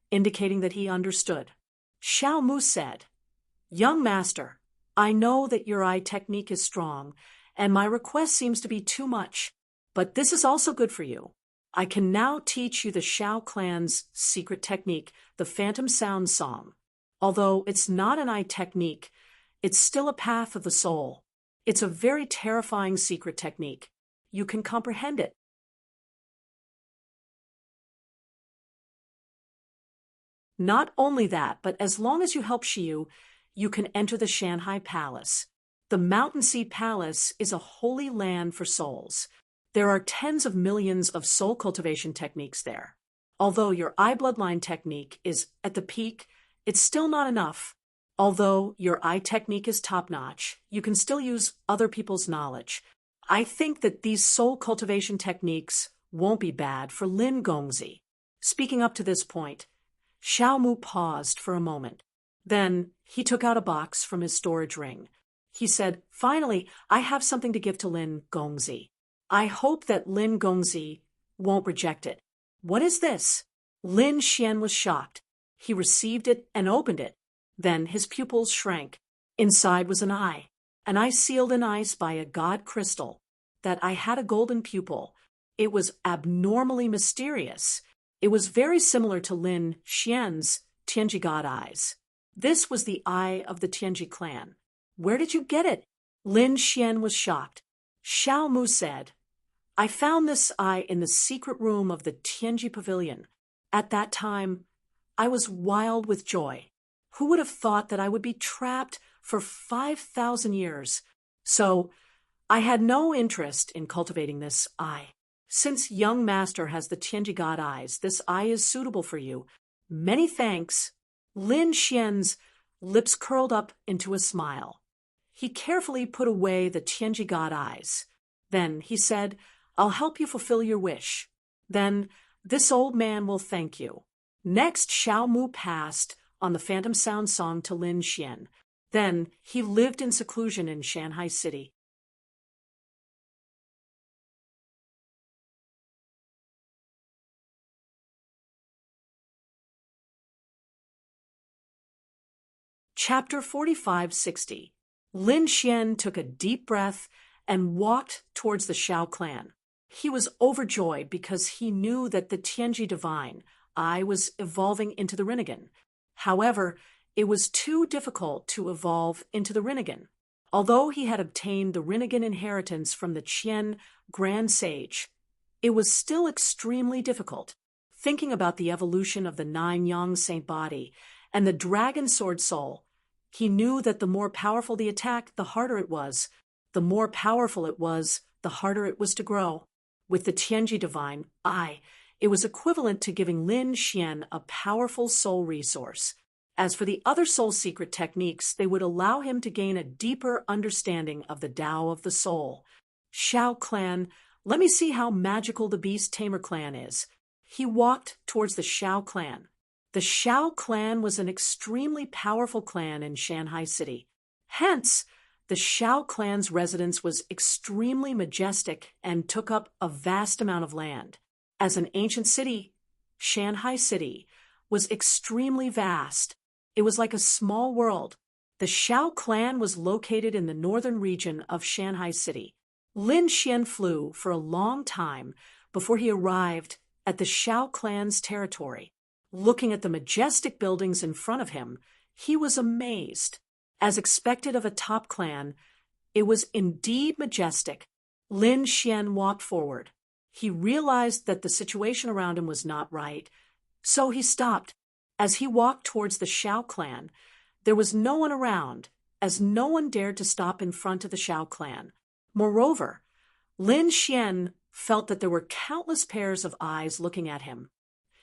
indicating that he understood. Xiao Mu said, "Young master, I know that your eye technique is strong, and my request seems to be too much, but this is also good for you. I can now teach you the Shao clan's secret technique, the Phantom Sound Song. Although it's not an eye technique, it's still a path of the soul. It's a very terrifying secret technique. You can comprehend it." Not only that, but as long as you help Shiyu, you can enter the Shanghai Palace. The Mountain Sea Palace is a holy land for souls. There are tens of millions of soul cultivation techniques there. Although your eye bloodline technique is at the peak, it's still not enough. Although your eye technique is top-notch, you can still use other people's knowledge. I think that these soul cultivation techniques won't be bad for Lin Gongzi. Speaking up to this point, Xiao Mu paused for a moment. Then he took out a box from his storage ring. He said, "Finally, I have something to give to Lin Gongzi. I hope that Lin Gongzi won't reject it." "What is this?" Lin Xian was shocked. He received it and opened it. Then his pupils shrank. Inside was an eye sealed in ice by a god crystal. That eye had a golden pupil. It was abnormally mysterious. It was very similar to Lin Xian's Tianji god eyes. This was the eye of the Tianji clan. "Where did you get it?" Lin Xian was shocked. Xiao Mu said, "I found this eye in the secret room of the Tianji pavilion. At that time, I was wild with joy. Who would have thought that I would be trapped for 5,000 years? So, I had no interest in cultivating this eye. Since young master has the Tianji god eyes, this eye is suitable for you. Many thanks." Lin Xian's lips curled up into a smile. He carefully put away the Tianji god eyes. Then he said, "I'll help you fulfill your wish. Then this old man will thank you." Next, Xiao Mu passed on the Phantom Sound Song to Lin Xian. Then he lived in seclusion in Shanghai City. Chapter 4560. Lin Xian took a deep breath and walked towards the Shao clan. He was overjoyed because he knew that the Tianji divine eye was evolving into the Rinnegan. However, it was too difficult to evolve into the Rinnegan. Although he had obtained the Rinnegan inheritance from the Qian Grand Sage, it was still extremely difficult. Thinking about the evolution of the 9 Yang Saint body and the dragon sword soul. He knew that the more powerful the attack, the harder it was. The more powerful it was, the harder it was to grow. With the Tianji Divine Eye, it was equivalent to giving Lin Xian a powerful soul resource. As for the other soul secret techniques, they would allow him to gain a deeper understanding of the Tao of the soul. Shao Clan, let me see how magical the Beast Tamer clan is. He walked towards the Shao Clan. The Shao Clan was an extremely powerful clan in Shanghai City. Hence, the Shao Clan's residence was extremely majestic and took up a vast amount of land. As an ancient city, Shanghai City was extremely vast. It was like a small world. The Shao Clan was located in the northern region of Shanghai City. Lin Xian flew for a long time before he arrived at the Shao Clan's territory. Looking at the majestic buildings in front of him, he was amazed. As expected of a top clan, it was indeed majestic. Lin Xian walked forward. He realized that the situation around him was not right, so he stopped. As he walked towards the Shao Clan, there was no one around, as no one dared to stop in front of the Shao Clan. Moreover, Lin Xian felt that there were countless pairs of eyes looking at him.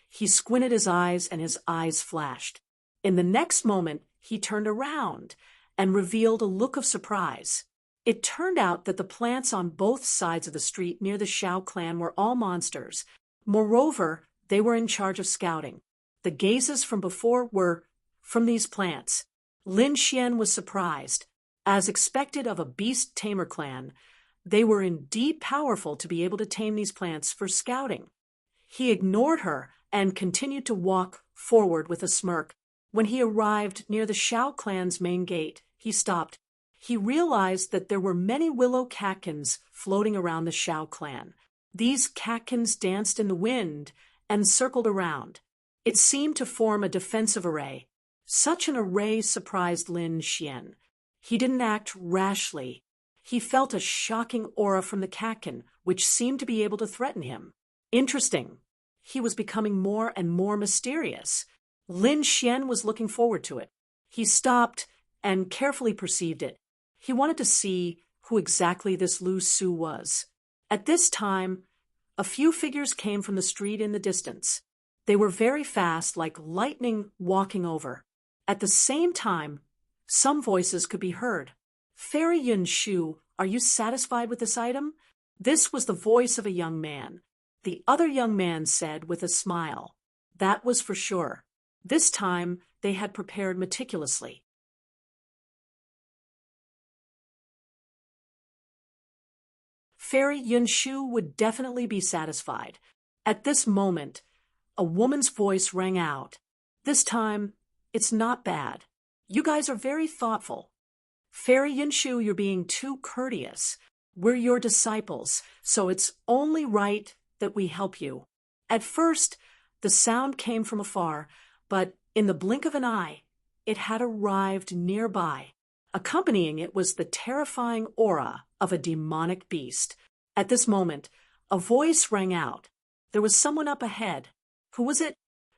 He squinted his eyes and his eyes flashed. In the next moment, he turned around and revealed a look of surprise. It turned out that the plants on both sides of the street near the Shao Clan were all monsters. Moreover, they were in charge of scouting. The gazes from before were from these plants. Lin Xian was surprised. As expected of a Beast Tamer clan, they were indeed powerful to be able to tame these plants for scouting. He ignored her and continued to walk forward with a smirk. When he arrived near the Shao Clan's main gate, he stopped. He realized that there were many willow catkins floating around the Shao Clan. These catkins danced in the wind and circled around. It seemed to form a defensive array. Such an array surprised Lin Xian. He didn't act rashly. He felt a shocking aura from the catkin, which seemed to be able to threaten him. Interesting. He was becoming more and more mysterious. Lin Xian was looking forward to it. He stopped and carefully perceived it. He wanted to see who exactly this Lu Su was. At this time, a few figures came from the street in the distance. They were very fast, like lightning walking over. At the same time, some voices could be heard. Fairy Yun Shu, are you satisfied with this item? This was the voice of a young man. The other young man said with a smile. That was for sure. This time, they had prepared meticulously. Fairy Yun Shu would definitely be satisfied. At this moment, a woman's voice rang out. This time, it's not bad. You guys are very thoughtful. Fairy Yun Shu, you're being too courteous. We're your disciples, so it's only right that we help you. At first, the sound came from afar, but in the blink of an eye, it had arrived nearby. Accompanying it was the terrifying aura of a demonic beast. At this moment, a voice rang out. There was someone up ahead. Who was it?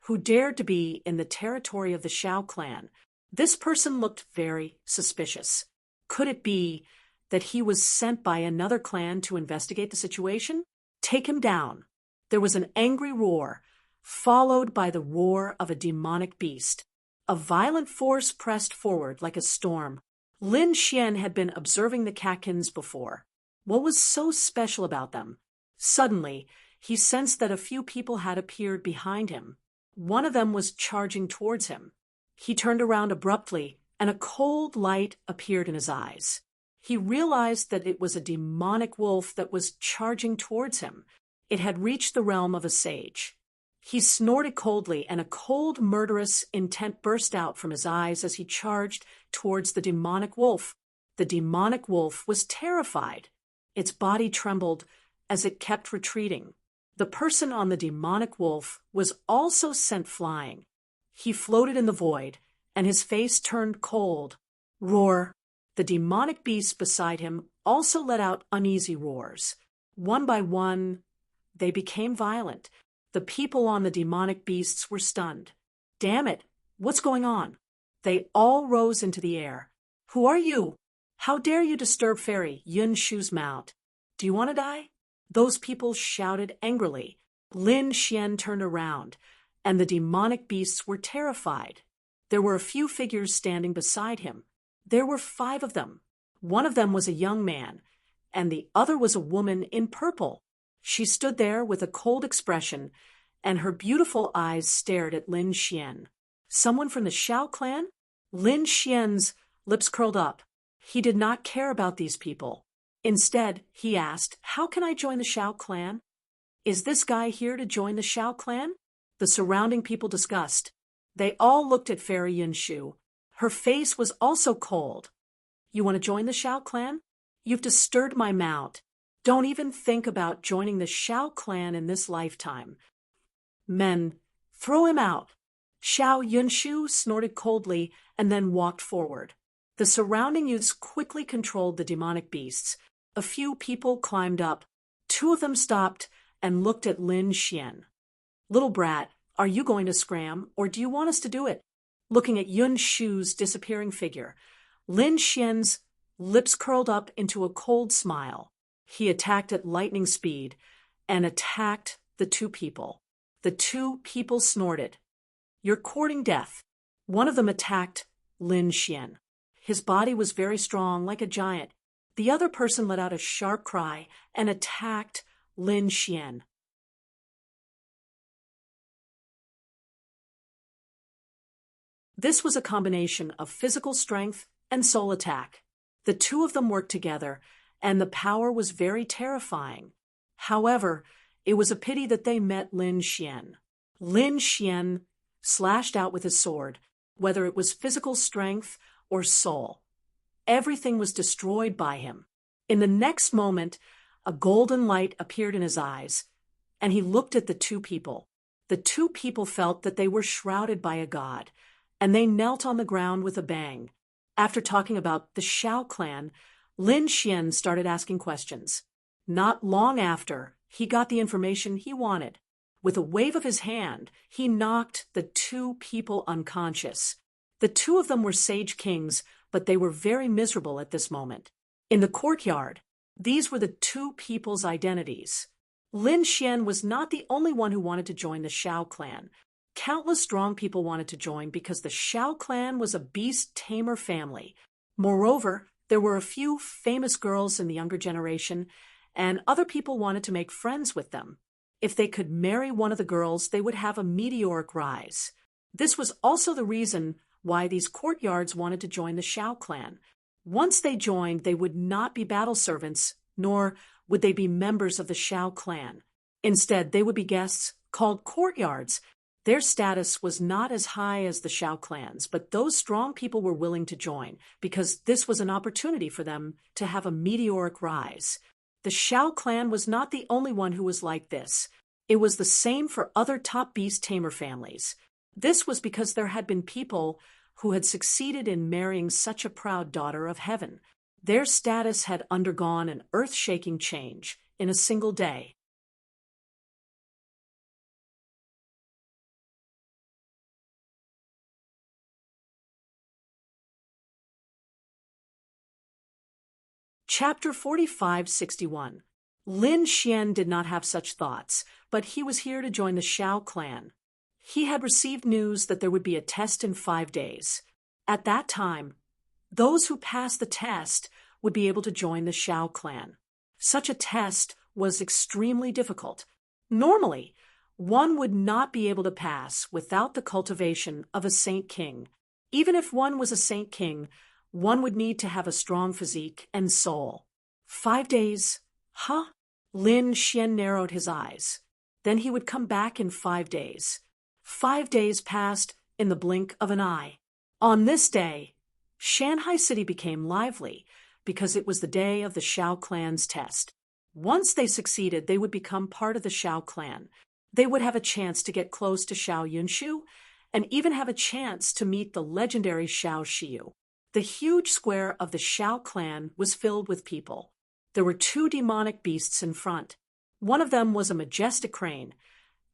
Who dared to be in the territory of the Shao clan? This person looked very suspicious. Could it be that he was sent by another clan to investigate the situation? Take him down. There was an angry roar, followed by the roar of a demonic beast. A violent force pressed forward like a storm. Lin Xian had been observing the catkins before. What was so special about them? Suddenly, he sensed that a few people had appeared behind him. One of them was charging towards him. He turned around abruptly, and a cold light appeared in his eyes. He realized that it was a demonic wolf that was charging towards him. It had reached the realm of a sage. He snorted coldly, and a cold, murderous intent burst out from his eyes as he charged towards the demonic wolf. The demonic wolf was terrified. Its body trembled as it kept retreating. The person on the demonic wolf was also sent flying. He floated in the void, and his face turned cold. Roar! The demonic beasts beside him also let out uneasy roars. One by one, they became violent. The people on the demonic beasts were stunned. Damn it! What's going on? They all rose into the air. Who are you? How dare you disturb Fairy Yun Shu's mount? Do you want to die? Those people shouted angrily. Lin Xian turned around, and the demonic beasts were terrified. There were a few figures standing beside him. There were 5 of them. One of them was a young man, and the other was a woman in purple. She stood there with a cold expression, and her beautiful eyes stared at Lin Xian. Someone from the Shao clan? Lin Xian's lips curled up. He did not care about these people. Instead, he asked, "How can I join the Shao clan?" "Is this guy here to join the Shao clan?" The surrounding people discussed. They all looked at Fairy Yunshu. Her face was also cold. "You want to join the Shao clan? You've disturbed my mount. Don't even think about joining the Shao clan in this lifetime." "Men, throw him out." Shao Yunshu snorted coldly and then walked forward. The surrounding youths quickly controlled the demonic beasts. A few people climbed up. 2 of them stopped and looked at Lin Xian. "Little brat, are you going to scram, or do you want us to do it?" Looking at Yun Shu's disappearing figure, Lin Xian's lips curled up into a cold smile. He attacked at lightning speed and attacked the 2 people. The 2 people snorted. "You're courting death." One of them attacked Lin Xian. His body was very strong, like a giant. The other person let out a sharp cry and attacked Lin Xian. This was a combination of physical strength and soul attack. The 2 of them worked together, and the power was very terrifying. However, it was a pity that they met Lin Xian. Lin Xian slashed out with his sword, whether it was physical strength or soul. Everything was destroyed by him. In the next moment, a golden light appeared in his eyes, and he looked at the 2 people. The 2 people felt that they were shrouded by a god, and they knelt on the ground with a bang. After talking about the Shao clan, Lin Xian started asking questions. Not long after, he got the information he wanted. With a wave of his hand, he knocked the 2 people unconscious. The 2 of them were sage kings, but they were very miserable at this moment. In the courtyard, these were the 2 people's identities. Lin Xian was not the only one who wanted to join the Shao clan. Countless strong people wanted to join because the Shao clan was a beast tamer family. Moreover, there were a few famous girls in the younger generation, and other people wanted to make friends with them. If they could marry one of the girls, they would have a meteoric rise. This was also the reason why these courtyards wanted to join the Shao clan. Once they joined, they would not be battle servants, nor would they be members of the Shao clan. Instead, they would be guests called courtyards. Their status was not as high as the Shao clans, but those strong people were willing to join because this was an opportunity for them to have a meteoric rise. The Shao clan was not the only one who was like this. It was the same for other top beast tamer families. This was because there had been people who had succeeded in marrying such a proud daughter of heaven. Their status had undergone an earth-shaking change in a single day. Chapter 4561. Lin Xian did not have such thoughts, but he was here to join the Shao clan. He had received news that there would be a test in 5 days. At that time, those who passed the test would be able to join the Shao clan. Such a test was extremely difficult. Normally, one would not be able to pass without the cultivation of a Saint King. Even if one was a Saint King, one would need to have a strong physique and soul. 5 days? Huh? Lin Xian narrowed his eyes. Then he would come back in 5 days. 5 days passed in the blink of an eye. On this day, Shanghai City became lively because it was the day of the Shao clan's test. Once they succeeded, they would become part of the Shao clan. They would have a chance to get close to Shao Yunshu and even have a chance to meet the legendary Shao Shiyu. The huge square of the Shao clan was filled with people. There were 2 demonic beasts in front. One of them was a majestic crane,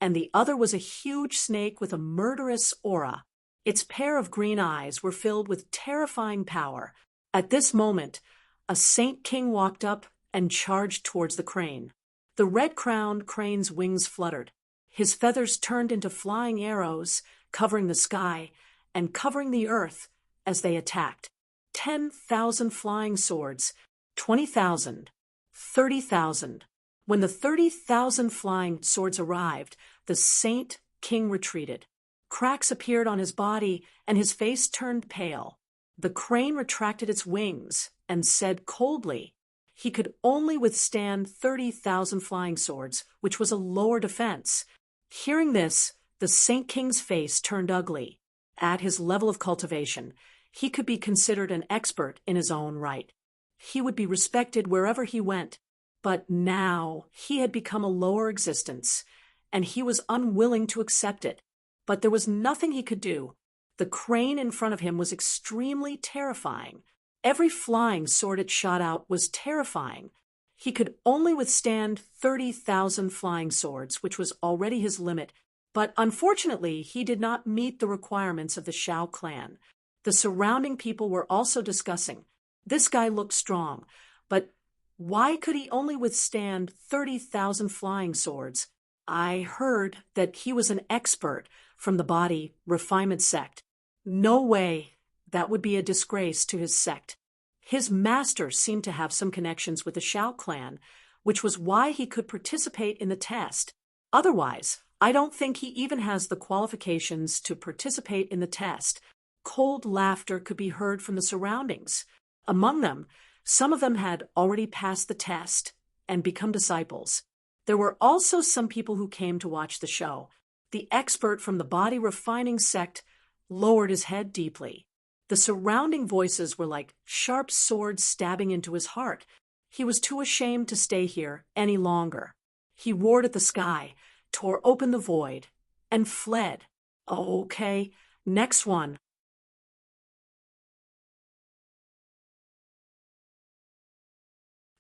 and the other was a huge snake with a murderous aura. Its pair of green eyes were filled with terrifying power. At this moment, a saint king walked up and charged towards the crane. The red-crowned crane's wings fluttered. His feathers turned into flying arrows, covering the sky and covering the earth as they attacked. 10,000 flying swords, 20,000, 30,000. When the 30,000 flying swords arrived, the saint king retreated. Cracks appeared on his body, and his face turned pale. The crane retracted its wings and said coldly, he could only withstand 30,000 flying swords, which was a lower defense. Hearing this, the Saint King's face turned ugly. At his level of cultivation, he could be considered an expert in his own right. He would be respected wherever he went. But now he had become a lower existence, and he was unwilling to accept it. But there was nothing he could do. The crane in front of him was extremely terrifying. Every flying sword it shot out was terrifying. He could only withstand 30,000 flying swords, which was already his limit, but unfortunately he did not meet the requirements of the Shao clan. The surrounding people were also discussing. This guy looked strong, but why could he only withstand 30,000 flying swords? I heard that he was an expert from the body refinement sect. No way. That would be a disgrace to his sect. His master seemed to have some connections with the Shao clan, which was why he could participate in the test. Otherwise, I don't think he even has the qualifications to participate in the test. Cold laughter could be heard from the surroundings. Among them, some of them had already passed the test and become disciples. There were also some people who came to watch the show. The expert from the body refining sect lowered his head deeply. The surrounding voices were like sharp swords stabbing into his heart. He was too ashamed to stay here any longer. He roared at the sky, tore open the void, and fled. Okay, next one.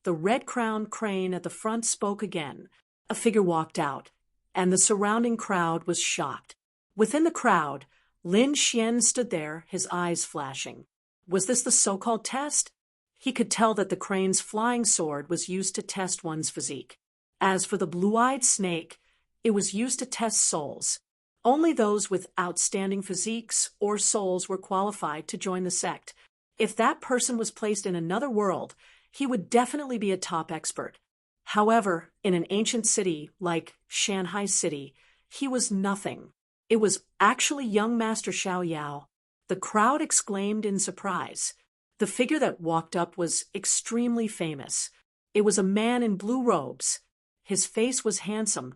The red-crowned crane at the front spoke again. A figure walked out, and the surrounding crowd was shocked. Within the crowd, Lin Xian stood there, his eyes flashing. Was this the so-called test? He could tell that the crane's flying sword was used to test one's physique. As for the blue-eyed snake, it was used to test souls. Only those with outstanding physiques or souls were qualified to join the sect. If that person was placed in another world, he would definitely be a top expert. However, in an ancient city like Shanghai City, he was nothing. It was actually young Master Xiao Yao. The crowd exclaimed in surprise. The figure that walked up was extremely famous. It was a man in blue robes. His face was handsome,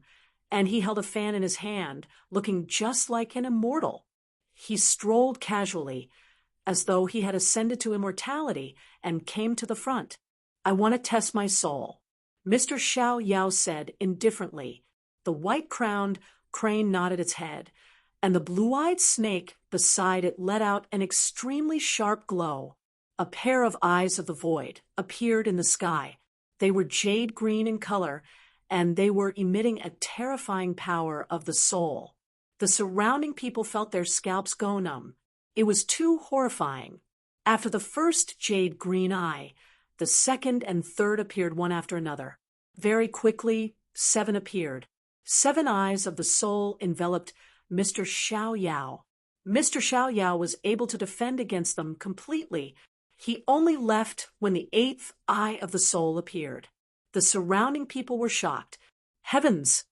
and he held a fan in his hand, looking just like an immortal. He strolled casually, as though he had ascended to immortality, and came to the front. I want to test my soul, Mr. Xiao Yao said indifferently. The white-crowned crane nodded its head, and the blue-eyed snake beside it let out an extremely sharp glow. A pair of eyes of the void appeared in the sky. They were jade green in color, and they were emitting a terrifying power of the soul. The surrounding people felt their scalps go numb. It was too horrifying. After the first jade green eye, the second and third appeared one after another. Very quickly, 7 appeared. 7 eyes of the soul enveloped Mr. Xiao Yao. Mr. Xiao Yao was able to defend against them completely. He only left when the 8th eye of the soul appeared. The surrounding people were shocked. Heavens!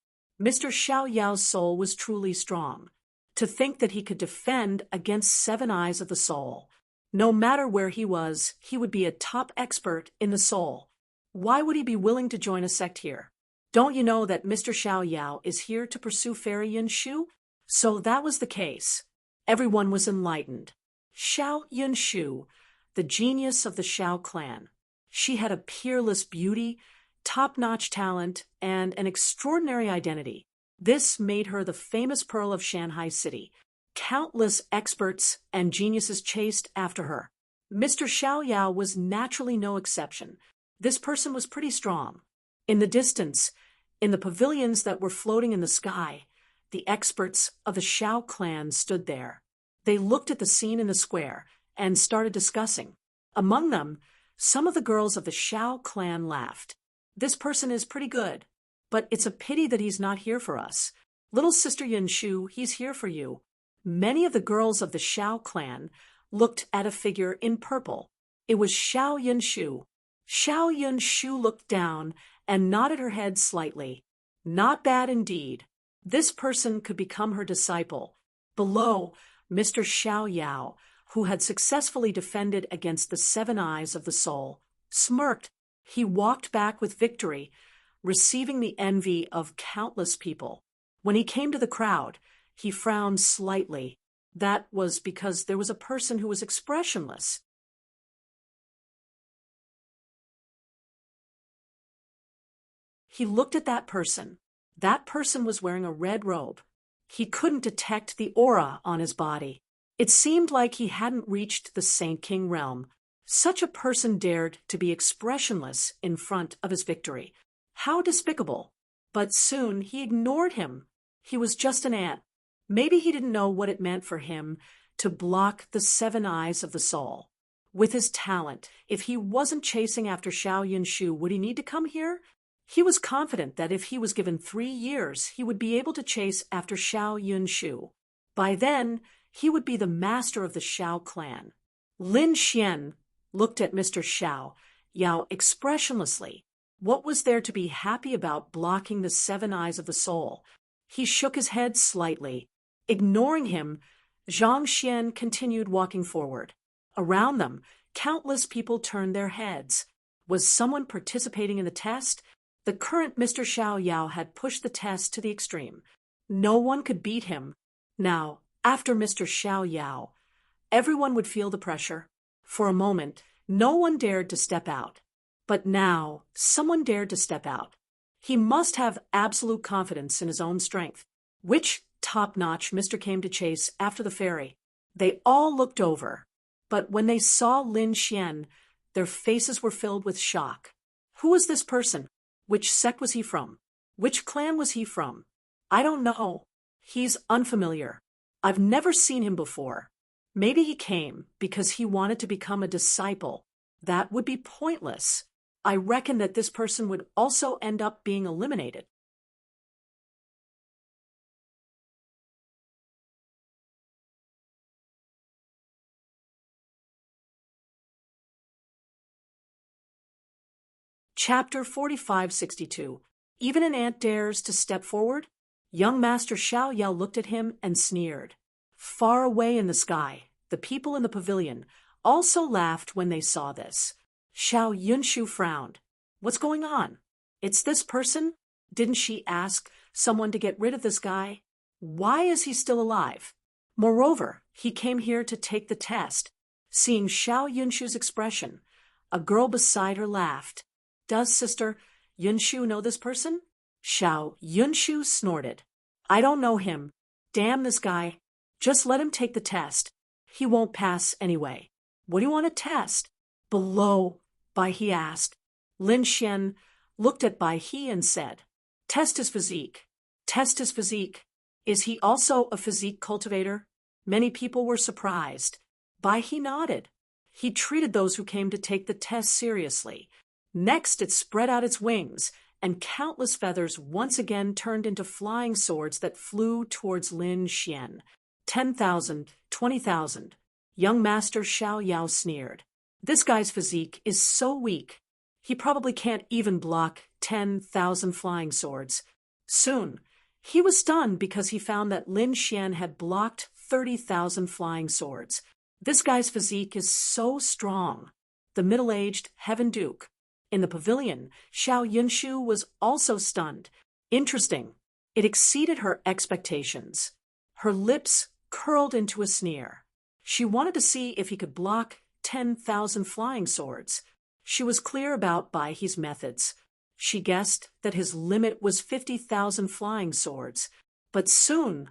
Mr. Xiao Yao's soul was truly strong. To think that he could defend against 7 eyes of the soul. No matter where he was, he would be a top expert in the soul. Why would he be willing to join a sect here? Don't you know that Mr. Xiao Yao is here to pursue Fairy Yin Shu? So that was the case. Everyone was enlightened. Xiao Yin Shu, the genius of the Shao clan. She had a peerless beauty, top-notch talent, and an extraordinary identity. This made her the famous pearl of Shanghai City. Countless experts and geniuses chased after her. Mr. Xiao Yao was naturally no exception. This person was pretty strong. In the distance, in the pavilions that were floating in the sky, the experts of the Shao clan stood there. They looked at the scene in the square and started discussing. Among them, some of the girls of the Shao clan laughed. This person is pretty good, but it's a pity that he's not here for us. Little sister Yunshu, he's here for you. Many of the girls of the Shao clan looked at a figure in purple. It was Xiao Yunshu. Xiao Yunshu looked down and nodded her head slightly. Not bad indeed. This person could become her disciple. Below, Mr. Xiao Yao, who had successfully defended against the 7 eyes of the soul, smirked. He walked back with victory, receiving the envy of countless people. When he came to the crowd, he frowned slightly. That was because there was a person who was expressionless. He looked at that person. That person was wearing a red robe. He couldn't detect the aura on his body. It seemed like he hadn't reached the Saint King realm. Such a person dared to be expressionless in front of his victory. How despicable! But soon he ignored him. He was just an ant. Maybe he didn't know what it meant for him to block the 7 eyes of the soul. With his talent, if he wasn't chasing after Xiao Yunshu, would he need to come here? He was confident that if he was given 3 years, he would be able to chase after Xiao Yunshu. By then, he would be the master of the Shao clan. Lin Xian looked at Mr. Xiao Yao expressionlessly. What was there to be happy about blocking the 7 eyes of the soul? He shook his head slightly. Ignoring him, Zhang Xian continued walking forward. Around them, countless people turned their heads. Was someone participating in the test? The current Mr. Xiao Yao had pushed the test to the extreme. No one could beat him. Now, after Mr. Xiao Yao, everyone would feel the pressure. For a moment, no one dared to step out. But now, someone dared to step out. He must have absolute confidence in his own strength. Which top-notch Mr. came to chase after the ferry? They all looked over. But when they saw Lin Xian, their faces were filled with shock. Who was this person? Which sect was he from? Which clan was he from? I don't know. He's unfamiliar. I've never seen him before. Maybe he came because he wanted to become a disciple. That would be pointless. I reckon that this person would also end up being eliminated. Chapter 4562. Even an ant dares to step forward? Young Master Xiao Yao looked at him and sneered. Far away in the sky, the people in the pavilion also laughed when they saw this. Xiao Yunshu frowned. What's going on? It's this person? Didn't she ask someone to get rid of this guy? Why is he still alive? Moreover, he came here to take the test. Seeing Xiao Yunshu's expression, a girl beside her laughed. Does Sister Yunshu know this person? Xiao Yunshu snorted. I don't know him. Damn this guy. Just let him take the test. He won't pass anyway. What do you want to test? Below, Bai He asked. Lin Xian looked at Bai He and said, Test his physique. Test his physique. Is he also a physique cultivator? Many people were surprised. Bai He nodded. He treated those who came to take the test seriously. Next, it spread out its wings, and countless feathers once again turned into flying swords that flew towards Lin Xian. 10,000, 20,000. Young Master Xiao Yao sneered. This guy's physique is so weak. He probably can't even block 10,000 flying swords. Soon, he was stunned because he found that Lin Xian had blocked 30,000 flying swords. This guy's physique is so strong. The middle-aged Heaven Duke. In the pavilion, Xiao Yunshu was also stunned. Interesting. It exceeded her expectations. Her lips curled into a sneer. She wanted to see if he could block 10,000 flying swords. She was clear about Bai He's methods. She guessed that his limit was 50,000 flying swords. But soon,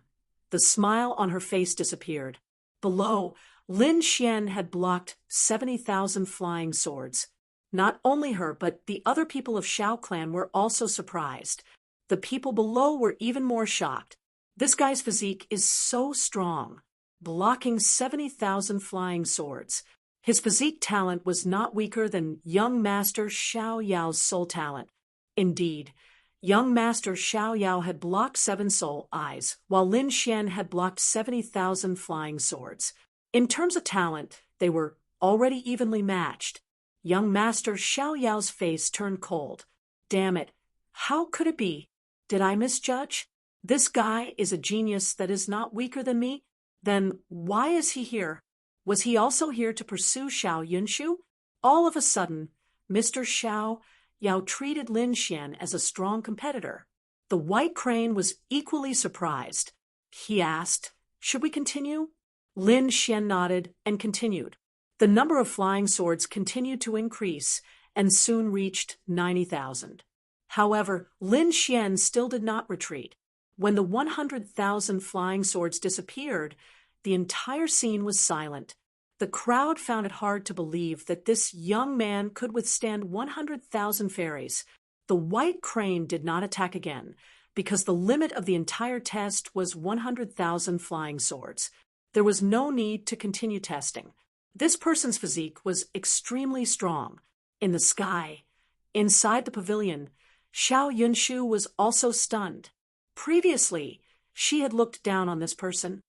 the smile on her face disappeared. Below, Lin Xian had blocked 70,000 flying swords. Not only her, but the other people of Shao clan were also surprised. The people below were even more shocked. This guy's physique is so strong. blocking 70,000 flying swords. His physique talent was not weaker than young Master Xiao Yao's soul talent. Indeed, young Master Xiao Yao had blocked 7 soul eyes, while Lin Xian had blocked 70,000 flying swords. In terms of talent, they were already evenly matched. Young Master Xiao Yao's face turned cold. Damn it, how could it be? Did I misjudge? This guy is a genius that is not weaker than me? Then why is he here? Was he also here to pursue Xiao Yunshu? All of a sudden, Mr. Xiao Yao treated Lin Xian as a strong competitor. The White Crane was equally surprised. He asked, "Should we continue?" Lin Xian nodded and continued. The number of flying swords continued to increase and soon reached 90,000. However, Lin Xian still did not retreat. When the 100,000 flying swords disappeared, the entire scene was silent. The crowd found it hard to believe that this young man could withstand 100,000 fairies. The White Crane did not attack again, because the limit of the entire test was 100,000 flying swords. There was no need to continue testing. This person's physique was extremely strong. In the sky, inside the pavilion, Xiao Yunshu was also stunned. Previously, she had looked down on this person.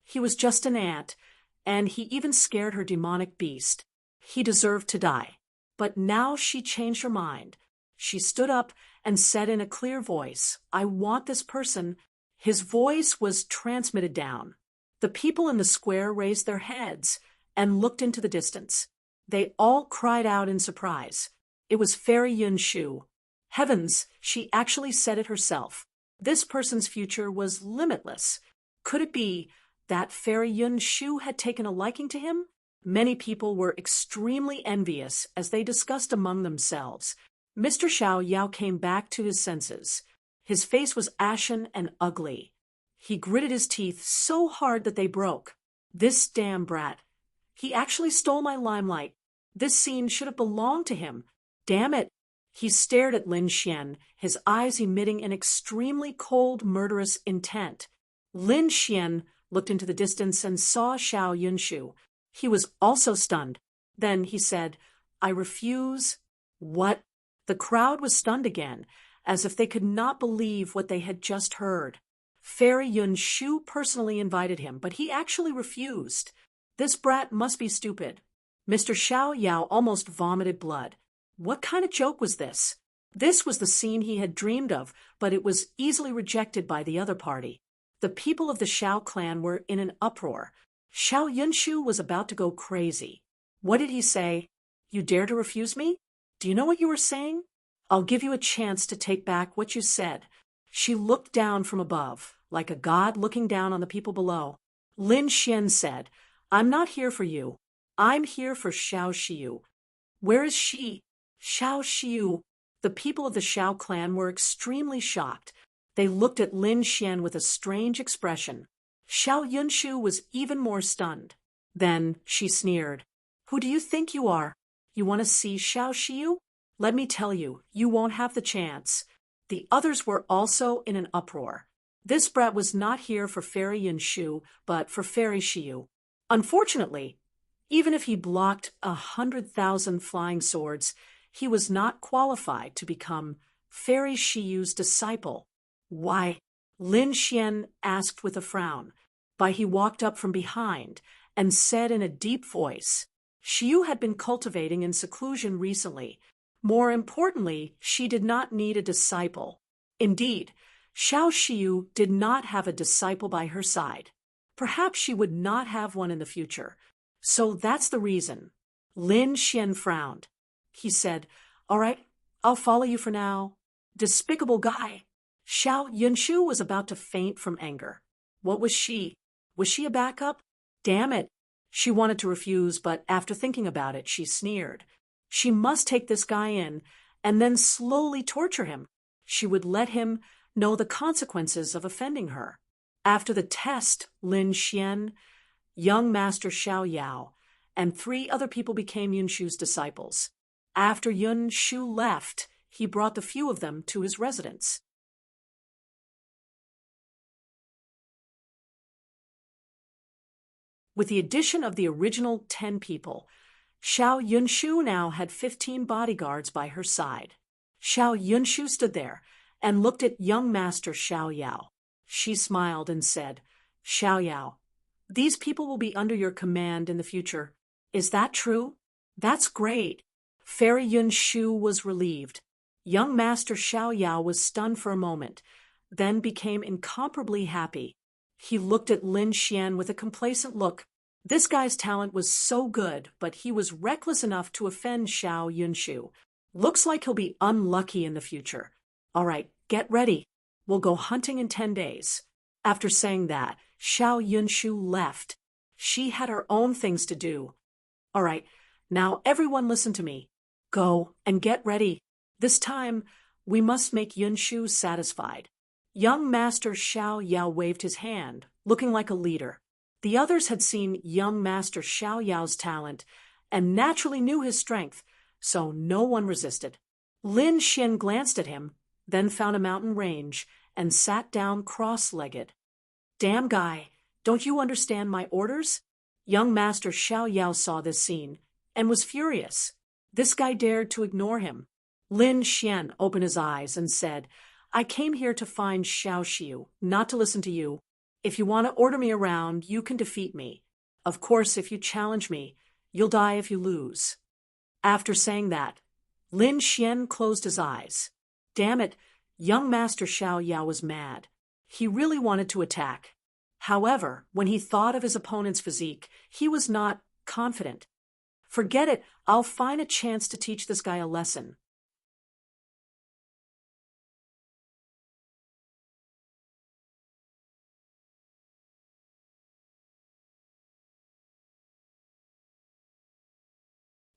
He was just an ant, and he even scared her demonic beast. He deserved to die. But now she changed her mind. She stood up and said in a clear voice, "I want this person." His voice was transmitted down. The people in the square raised their heads and looked into the distance. They all cried out in surprise. It was Fairy Yunshu. Heavens, she actually said it herself. This person's future was limitless. Could it be that Fairy Yunshu had taken a liking to him? Many people were extremely envious as they discussed among themselves. Mr. Xiao Yao came back to his senses. His face was ashen and ugly. He gritted his teeth so hard that they broke. This damn brat. He actually stole my limelight. This scene should have belonged to him. Damn it. He stared at Lin Xian, his eyes emitting an extremely cold, murderous intent. Lin Xian looked into the distance and saw Xiao Yunshu. He was also stunned. Then he said, "I refuse." What? The crowd was stunned again, as if they could not believe what they had just heard. Fairy Yunshu personally invited him, but he actually refused. This brat must be stupid. Mr. Xiao Yao almost vomited blood. What kind of joke was this? This was the scene he had dreamed of, but it was easily rejected by the other party. The people of the Xiao clan were in an uproar. Xiao Yunshu was about to go crazy. What did he say? "You dare to refuse me? Do you know what you were saying? I'll give you a chance to take back what you said." She looked down from above, like a god looking down on the people below. Lin Xian said, "I'm not here for you. I'm here for Xiao Xiu." "Where is she?" "Xiao Xiu." The people of the Xiao clan were extremely shocked. They looked at Lin Xian with a strange expression. Xiao Yunshu was even more stunned. Then she sneered. "Who do you think you are? You want to see Xiao Xiu? Let me tell you, you won't have the chance." The others were also in an uproar. This brat was not here for Fairy Yunshu, but for Fairy Xiu. Unfortunately, even if he blocked 100,000 flying swords, he was not qualified to become Fairy Xiu's disciple. "Why?" Lin Xian asked with a frown. But he walked up from behind and said in a deep voice, "Xiu had been cultivating in seclusion recently. More importantly, she did not need a disciple. Indeed, Xiao Xiu did not have a disciple by her side. Perhaps she would not have one in the future. So that's the reason." Lin Xian frowned. He said, "All right, I'll follow you for now." Despicable guy. Xiao Yunshu was about to faint from anger. What was she? Was she a backup? Damn it. She wanted to refuse, but after thinking about it, she sneered. She must take this guy in and then slowly torture him. She would let him know the consequences of offending her. After the test, Lin Xian, young Master Xiao Yao, and 3 other people became Yunshu's disciples. After Yunshu left, he brought the few of them to his residence. With the addition of the original 10 people, Xiao Yunshu now had 15 bodyguards by her side. Xiao Yunshu stood there and looked at young master Xiao Yao. She smiled and said, "Xiao Yao, these people will be under your command in the future. Is that true?" "That's great." Fairy Yunshu was relieved. Young master Xiao Yao was stunned for a moment, then became incomparably happy. He looked at Lin Xian with a complacent look. This guy's talent was so good, but he was reckless enough to offend Xiao Yunshu. Looks like he'll be unlucky in the future. All right, get ready. We'll go hunting in 10 days. After saying that, Xiao Yunshu left. She had her own things to do. All right, now everyone listen to me. Go and get ready. This time, we must make Yunshu satisfied. Young Master Xiao Yao waved his hand, looking like a leader. The others had seen young Master Xiao Yao's talent and naturally knew his strength, so no one resisted. Lin Xian glanced at him, then found a mountain range and sat down cross-legged. "Damn guy, don't you understand my orders?" Young Master Xiao Yao saw this scene and was furious. This guy dared to ignore him. Lin Xian opened his eyes and said, "I came here to find Xiao Xiu, not to listen to you. If you want to order me around, you can defeat me. Of course, if you challenge me, you'll die if you lose." After saying that, Lin Xian closed his eyes. Damn it, young Master Xiao Yao was mad. He really wanted to attack. However, when he thought of his opponent's physique, he was not confident. "Forget it, I'll find a chance to teach this guy a lesson."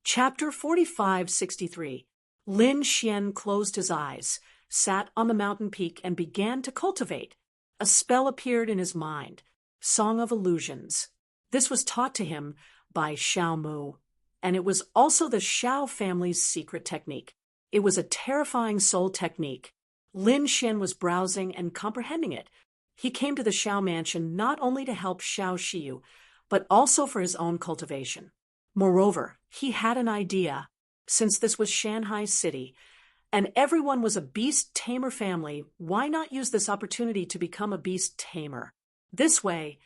Chapter 4563. Lin Xian closed his eyes, sat on the mountain peak, and began to cultivate. A spell appeared in his mind, Song of Illusions. This was taught to him by Xiao Mu, and it was also the Xiao family's secret technique. It was a terrifying soul technique. Lin Xian was browsing and comprehending it. He came to the Xiao mansion not only to help Xiao Xiu, but also for his own cultivation. Moreover, he had an idea. Since this was Shanghai City, and everyone was a beast tamer family, why not use this opportunity to become a beast tamer? This way,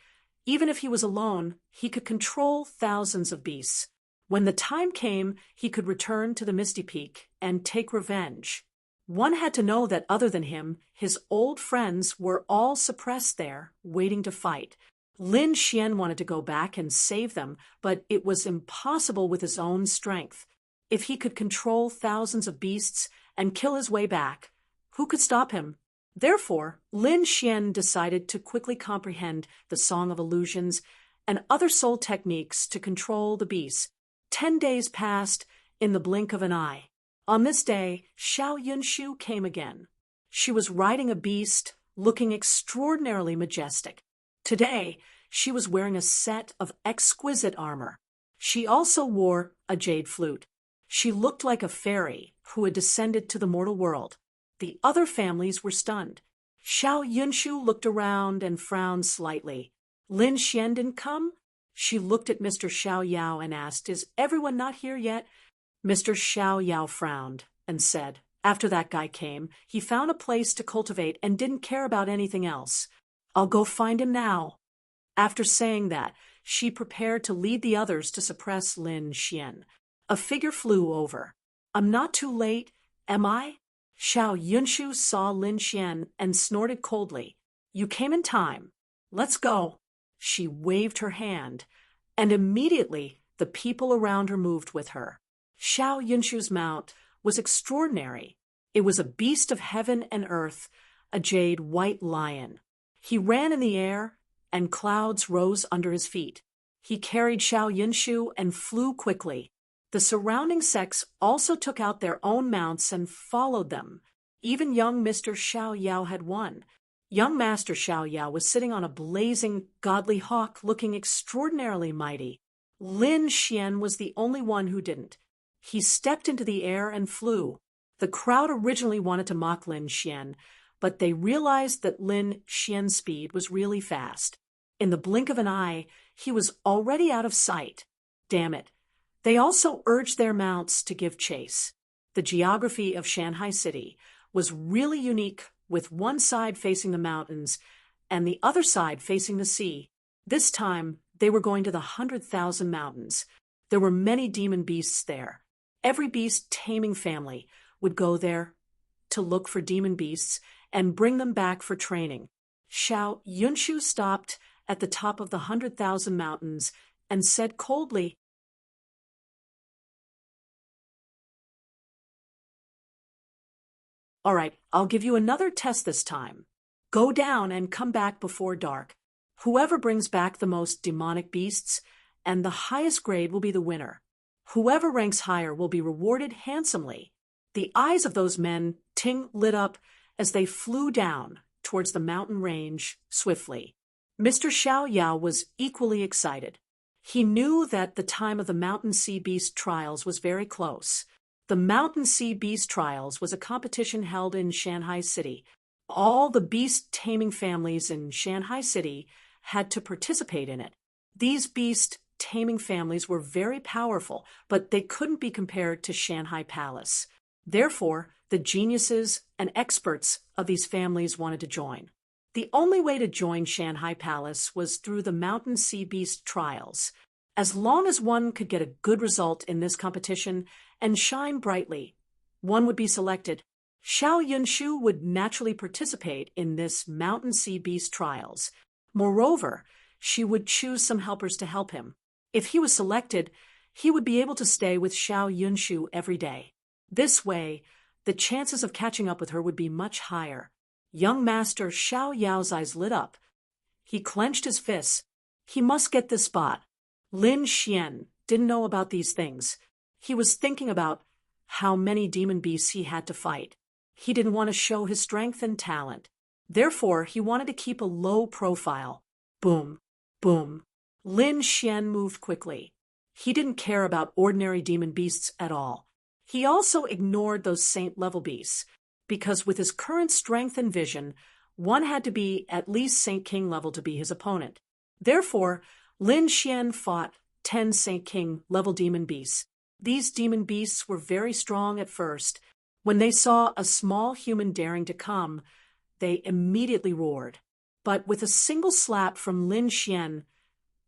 even if he was alone, he could control thousands of beasts. When the time came, he could return to the Misty Peak and take revenge. One had to know that other than him, his old friends were all suppressed there, waiting to fight. Lin Xian wanted to go back and save them, but it was impossible with his own strength. If he could control thousands of beasts and kill his way back, who could stop him? Therefore, Lin Xian decided to quickly comprehend the Song of Illusions and other soul techniques to control the beasts. 10 days passed in the blink of an eye. On this day, Xiao Yunshu came again. She was riding a beast, looking extraordinarily majestic. Today, she was wearing a set of exquisite armor. She also wore a jade flute. She looked like a fairy who had descended to the mortal world. The other families were stunned. Xiao Yunshu looked around and frowned slightly. Lin Xian didn't come? She looked at Mr. Xiao Yao and asked, "Is everyone not here yet?" Mr. Xiao Yao frowned and said, "After that guy came, he found a place to cultivate and didn't care about anything else. I'll go find him now." After saying that, she prepared to lead the others to suppress Lin Xian. A figure flew over. "I'm not too late, am I?" Xiao Yunshu saw Lin Xian and snorted coldly. "You came in time. Let's go." She waved her hand, and immediately the people around her moved with her. Xiao Yunshu's mount was extraordinary. It was a beast of heaven and earth, a jade white lion. He ran in the air, and clouds rose under his feet. He carried Xiao Yunshu and flew quickly. The surrounding sects also took out their own mounts and followed them. Even young Mr. Xiao Yao had won. Young Master Xiao Yao was sitting on a blazing, godly hawk looking extraordinarily mighty. Lin Xian was the only one who didn't. He stepped into the air and flew. The crowd originally wanted to mock Lin Xian, but they realized that Lin Xian's speed was really fast. In the blink of an eye, he was already out of sight. Damn it. They also urged their mounts to give chase. The geography of Shanghai City was really unique, with one side facing the mountains and the other side facing the sea. This time, they were going to the 100,000 mountains. There were many demon beasts there. Every beast-taming family would go there to look for demon beasts and bring them back for training. Xiao Yunshu stopped at the top of the 100,000 mountains and said coldly, "All right, I'll give you another test this time. Go down and come back before dark. Whoever brings back the most demonic beasts and the highest grade will be the winner. Whoever ranks higher will be rewarded handsomely." The eyes of those men lit up as they flew down towards the mountain range swiftly. Mr. Xiao Yao was equally excited. He knew that the time of the Mountain Sea Beast Trials was very close. The Mountain Sea Beast Trials was a competition held in Shanghai City. All the beast-taming families in Shanghai City had to participate in it. These beast-taming families were very powerful, but they couldn't be compared to Shanghai Palace. Therefore, the geniuses and experts of these families wanted to join. The only way to join Shanghai Palace was through the Mountain Sea Beast Trials. As long as one could get a good result in this competition and shine brightly, one would be selected. Xiao Yunshu would naturally participate in this Mountain Sea Beast Trials. Moreover, she would choose some helpers to help him. If he was selected, he would be able to stay with Xiao Yunshu every day. This way, the chances of catching up with her would be much higher. Young Master Xiao Yao's eyes lit up. He clenched his fists. He must get this spot. Lin Xian didn't know about these things. He was thinking about how many demon beasts he had to fight. He didn't want to show his strength and talent. Therefore, he wanted to keep a low profile. Boom, boom. Lin Xian moved quickly. He didn't care about ordinary demon beasts at all. He also ignored those saint-level beasts, because with his current strength and vision, one had to be at least Saint King level to be his opponent. Therefore, Lin Xian fought 10 Saint King level demon beasts. These demon beasts were very strong at first. When they saw a small human daring to come, they immediately roared. But with a single slap from Lin Xian,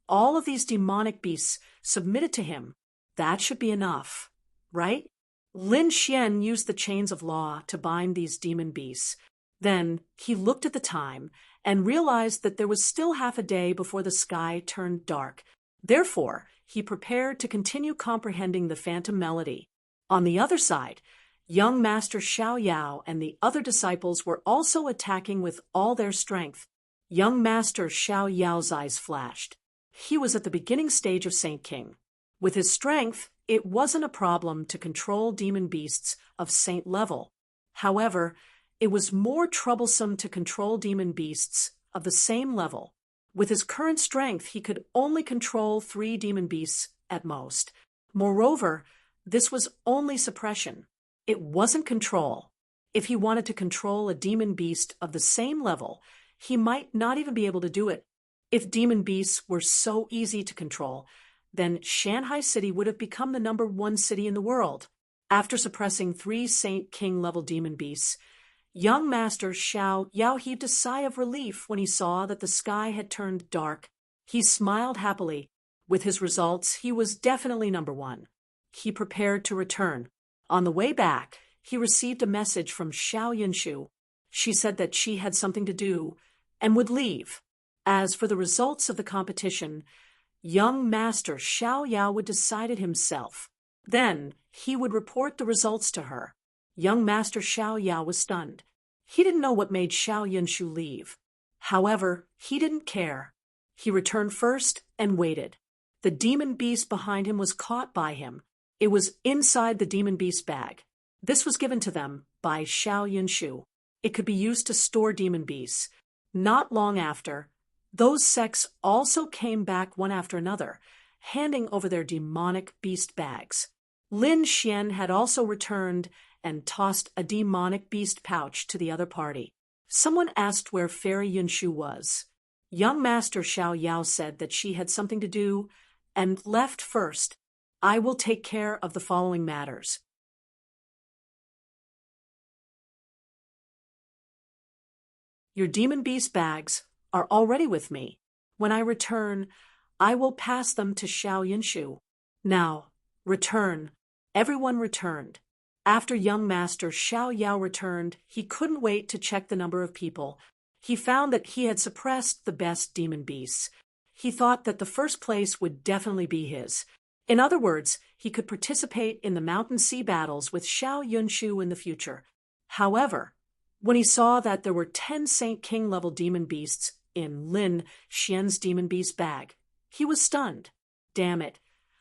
all of these demonic beasts submitted to him. That should be enough, right? Lin Xian used the chains of law to bind these demon beasts. Then he looked at the time and realized that there was still half a day before the sky turned dark. Therefore, he prepared to continue comprehending the phantom melody. On the other side, young Master Xiao Yao and the other disciples were also attacking with all their strength. Young Master Xiao Yao's eyes flashed. He was at the beginning stage of Saint King. With his strength, it wasn't a problem to control demon beasts of saint level. However, it was more troublesome to control demon beasts of the same level. With his current strength, he could only control 3 demon beasts at most. Moreover, this was only suppression. It wasn't control. If he wanted to control a demon beast of the same level, he might not even be able to do it. If demon beasts were so easy to control, then Shanghai City would have become the #1 city in the world. After suppressing 3 Saint King level demon beasts, young Master Xiao Yao heaved a sigh of relief when he saw that the sky had turned dark. He smiled happily. With his results, he was definitely #1. He prepared to return. On the way back, he received a message from Xiao Yunshu. She said that she had something to do and would leave. As for the results of the competition, young Master Xiao Yao would decide it himself. Then he would report the results to her. Young Master Xiao Yao was stunned. He didn't know what made Xiao Yunshu leave. However, he didn't care. He returned first and waited. The demon beast behind him was caught by him. It was inside the demon beast bag. This was given to them by Xiao Yunshu. It could be used to store demon beasts. Not long after, those sects also came back one after another, handing over their demonic beast bags. Lin Xian had also returned and tossed a demonic beast pouch to the other party. Someone asked where Fairy Yunshu was. Young Master Xiao Yao said that she had something to do and left first. I will take care of the following matters. Your demon beast bags are already with me. When I return, I will pass them to Xiao Yunshu. Now, return. Everyone returned. After young master Xiao Yao returned, he couldn't wait to check the number of people. He found that he had suppressed the best demon beasts. He thought that the first place would definitely be his. In other words, he could participate in the mountain sea battles with Xiao Yunshu in the future. However, when he saw that there were 10 Saint King level demon beasts in Lin Xian's demon beast bag, he was stunned. Damn it.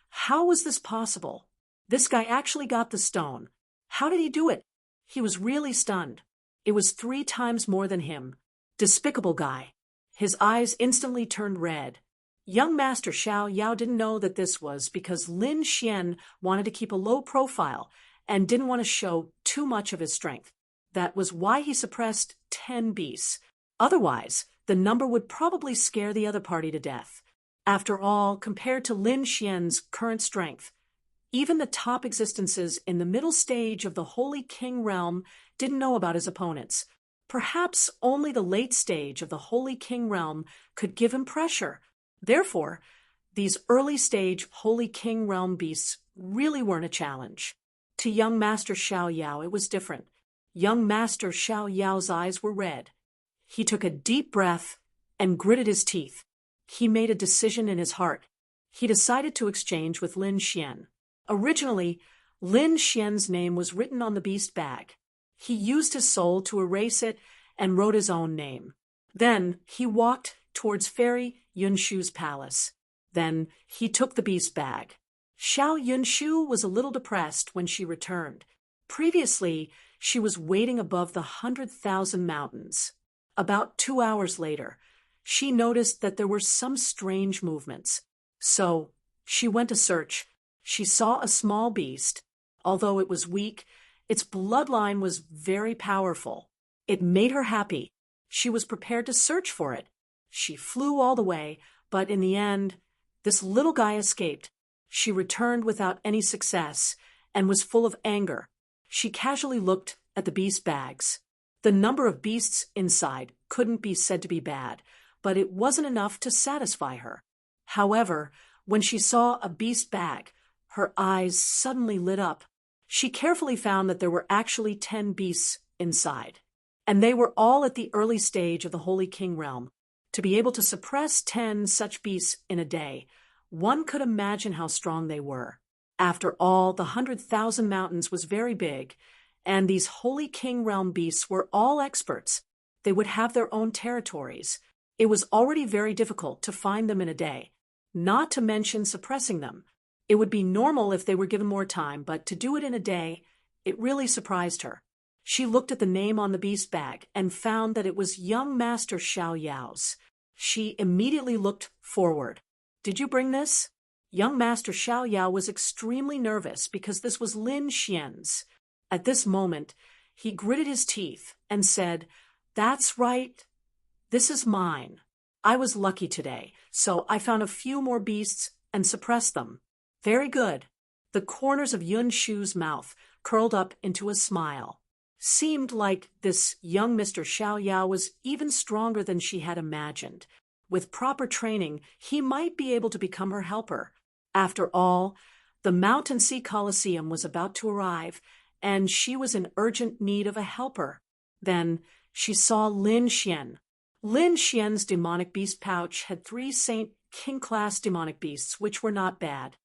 How was this possible? This guy actually got the stone. How did he do it? He was really stunned. It was 3 times more than him. Despicable guy. His eyes instantly turned red. Young Master Xiao Yao didn't know that this was because Lin Xian wanted to keep a low profile and didn't want to show too much of his strength. That was why he suppressed 10 beasts. Otherwise, the number would probably scare the other party to death. After all, compared to Lin Xian's current strength, even the top existences in the middle stage of the Holy King realm didn't know about his opponents. Perhaps only the late stage of the Holy King realm could give him pressure. Therefore, these early stage Holy King realm beasts really weren't a challenge. To young Master Xiao Yao, it was different. Young Master Xiao Yao's eyes were red. He took a deep breath and gritted his teeth. He made a decision in his heart. He decided to exchange with Lin Xian. Originally, Lin Xian's name was written on the beast bag. He used his soul to erase it and wrote his own name. Then he walked towards Fairy Yunshu's palace. Then he took the beast bag. Xiao Yunshu was a little depressed when she returned. Previously, she was waiting above the 100,000 mountains. About 2 hours later, she noticed that there were some strange movements. So, she went to search. She saw a small beast. Although it was weak, its bloodline was very powerful. It made her happy. She was prepared to search for it. She flew all the way, but in the end, this little guy escaped. She returned without any success and was full of anger. She casually looked at the beast bags. The number of beasts inside couldn't be said to be bad, but it wasn't enough to satisfy her. However, when she saw a beast bag, her eyes suddenly lit up. She carefully found that there were actually 10 beasts inside, and they were all at the early stage of the Holy King realm. To be able to suppress 10 such beasts in a day, one could imagine how strong they were. After all, the 100,000 mountains was very big, and these Holy King realm beasts were all experts. They would have their own territories. It was already very difficult to find them in a day, not to mention suppressing them. It would be normal if they were given more time, but to do it in a day, it really surprised her. She looked at the name on the beast bag and found that it was young Master Xiao Yao's. She immediately looked forward. Did you bring this? Young Master Xiao Yao was extremely nervous because this was Lin Xian's. At this moment, he gritted his teeth and said, "That's right. This is mine. I was lucky today, so I found a few more beasts and suppressed them." Very good. The corners of Yunshu's mouth curled up into a smile. Seemed like this young Mr. Xiao Yao was even stronger than she had imagined. With proper training, he might be able to become her helper. After all, the Mountain Sea Coliseum was about to arrive, and she was in urgent need of a helper. Then she saw Lin Xian. Lin Xian's demonic beast pouch had 3 Saint King-class demonic beasts, which were not bad.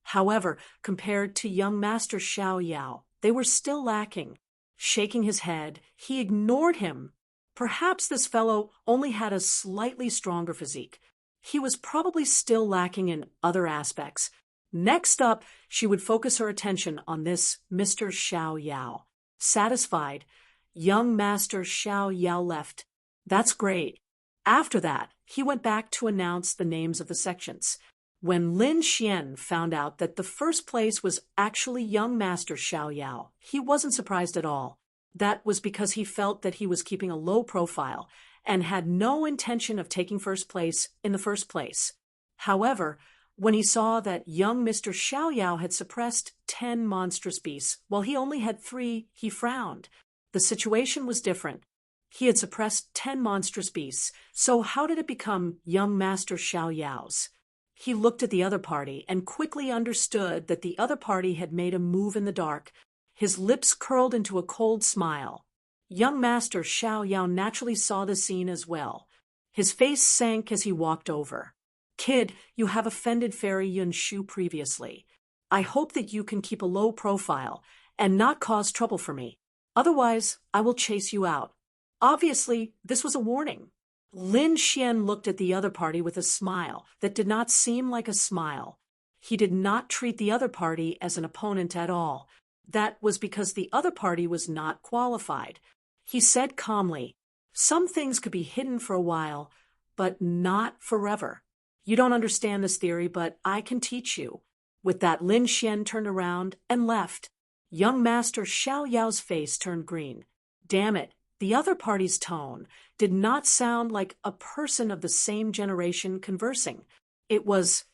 However, compared to young Master Xiao Yao, they were still lacking. Shaking his head, he ignored him. Perhaps this fellow only had a slightly stronger physique. He was probably still lacking in other aspects. Next up, she would focus her attention on this Mr. Xiao Yao. Satisfied, young Master Xiao Yao left. That's great. After that, he went back to announce the names of the sections. When Lin Xian found out that the first place was actually young Master Xiao Yao, he wasn't surprised at all. That was because he felt that he was keeping a low profile and had no intention of taking first place in the first place. However, when he saw that young Mr. Xiao Yao had suppressed 10 monstrous beasts while he only had 3, he frowned. The situation was different. He had suppressed 10 monstrous beasts, so how did it become young Master Xiao Yao's? He looked at the other party and quickly understood that the other party had made a move in the dark. His lips curled into a cold smile. Young Master Xiao Yao naturally saw the scene as well. His face sank as he walked over. "Kid, you have offended Fairy Yun Shu previously. I hope that you can keep a low profile and not cause trouble for me. Otherwise, I will chase you out." Obviously, this was a warning. Lin Xian looked at the other party with a smile that did not seem like a smile. He did not treat the other party as an opponent at all. That was because the other party was not qualified. He said calmly, "Some things could be hidden for a while, but not forever. You don't understand this theory, but I can teach you." With that, Lin Xian turned around and left. Young Master Xiao Yao's face turned green. Damn it, the other party's tone did not sound like a person of the same generation conversing. It was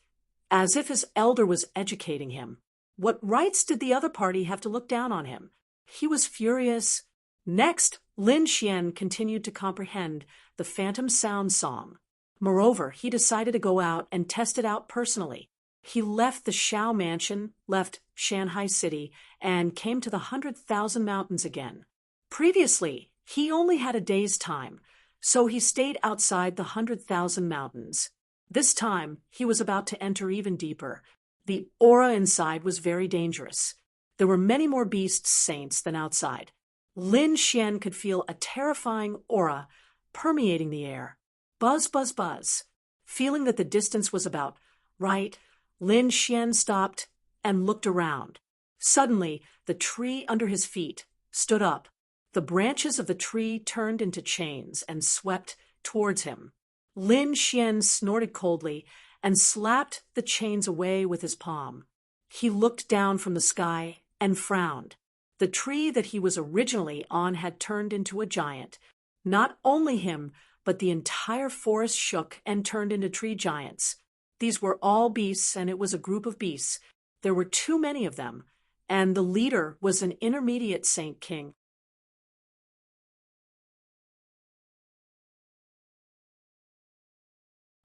as if his elder was educating him. What rights did the other party have to look down on him? He was furious. Next, Lin Xian continued to comprehend the phantom sound song. Moreover, he decided to go out and test it out personally. He left the Shao Mansion, left Shanghai City, and came to the 100,000 Mountains again. Previously, he only had a day's time, so he stayed outside the 100,000 Mountains. This time, he was about to enter even deeper. The aura inside was very dangerous. There were many more beast saints than outside. Lin Xian could feel a terrifying aura permeating the air. Buzz, buzz, buzz. Feeling that the distance was about right, Lin Xian stopped and looked around. Suddenly, the tree under his feet stood up. The branches of the tree turned into chains and swept towards him. Lin Xian snorted coldly and slapped the chains away with his palm. He looked down from the sky and frowned. The tree that he was originally on had turned into a giant. Not only him, but the entire forest shook and turned into tree giants. These were all beasts, and it was a group of beasts. There were too many of them, and the leader was an intermediate Saint King.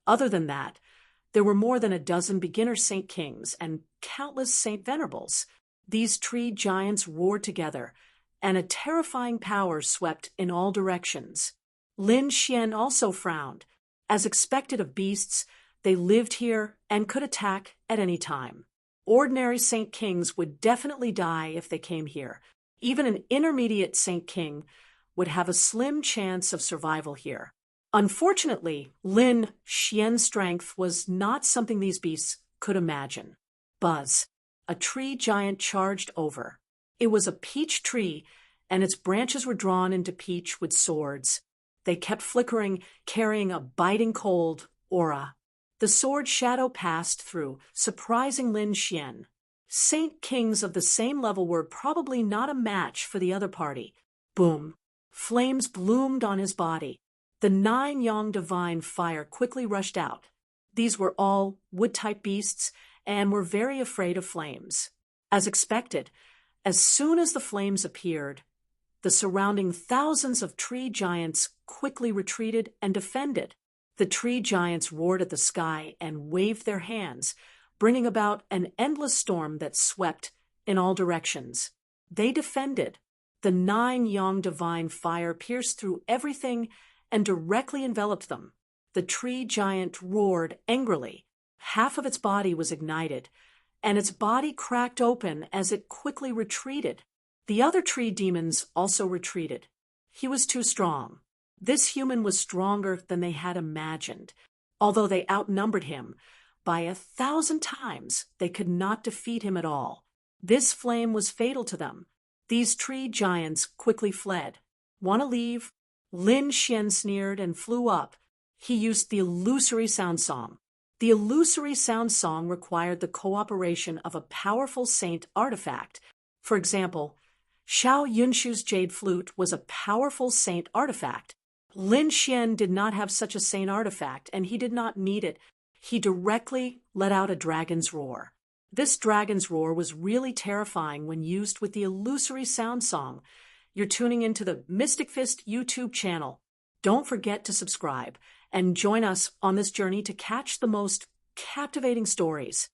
Other than that, there were more than a dozen beginner Saint Kings and countless Saint Venerables. These tree giants roared together, and a terrifying power swept in all directions. Lin Xian also frowned. As expected of beasts, they lived here and could attack at any time. Ordinary Saint Kings would definitely die if they came here. Even an intermediate Saint King would have a slim chance of survival here. Unfortunately, Lin Xian's strength was not something these beasts could imagine. Buzz. A tree giant charged over. It was a peach tree, and its branches were drawn into peach with swords. They kept flickering, carrying a biting cold aura. The sword shadow passed through, surprising Lin Xian. Saint Kings of the same level were probably not a match for the other party. Boom. Flames bloomed on his body. The 9 Yang divine fire quickly rushed out. These were all wood-type beasts and were very afraid of flames. As expected, as soon as the flames appeared, the surrounding thousands of tree giants quickly retreated and defended. The tree giants roared at the sky and waved their hands, bringing about an endless storm that swept in all directions. They defended. The 9 Yang divine fire pierced through everything and directly enveloped them. The tree giant roared angrily. Half of its body was ignited, and its body cracked open as it quickly retreated. The other tree demons also retreated. He was too strong. This human was stronger than they had imagined. Although they outnumbered him by 1,000 times, they could not defeat him at all. This flame was fatal to them. These tree giants quickly fled. Want to leave? Lin Xian sneered and flew up. He used the illusory sound song. The illusory sound song required the cooperation of a powerful saint artifact. For example, Xiao Yunshu's jade flute was a powerful saint artifact. Lin Xian did not have such a saint artifact, and he did not need it. He directly let out a dragon's roar. This dragon's roar was really terrifying when used with the illusory sound song. You're tuning into the Mystic Fist YouTube channel. Don't forget to subscribe and join us on this journey to catch the most captivating stories.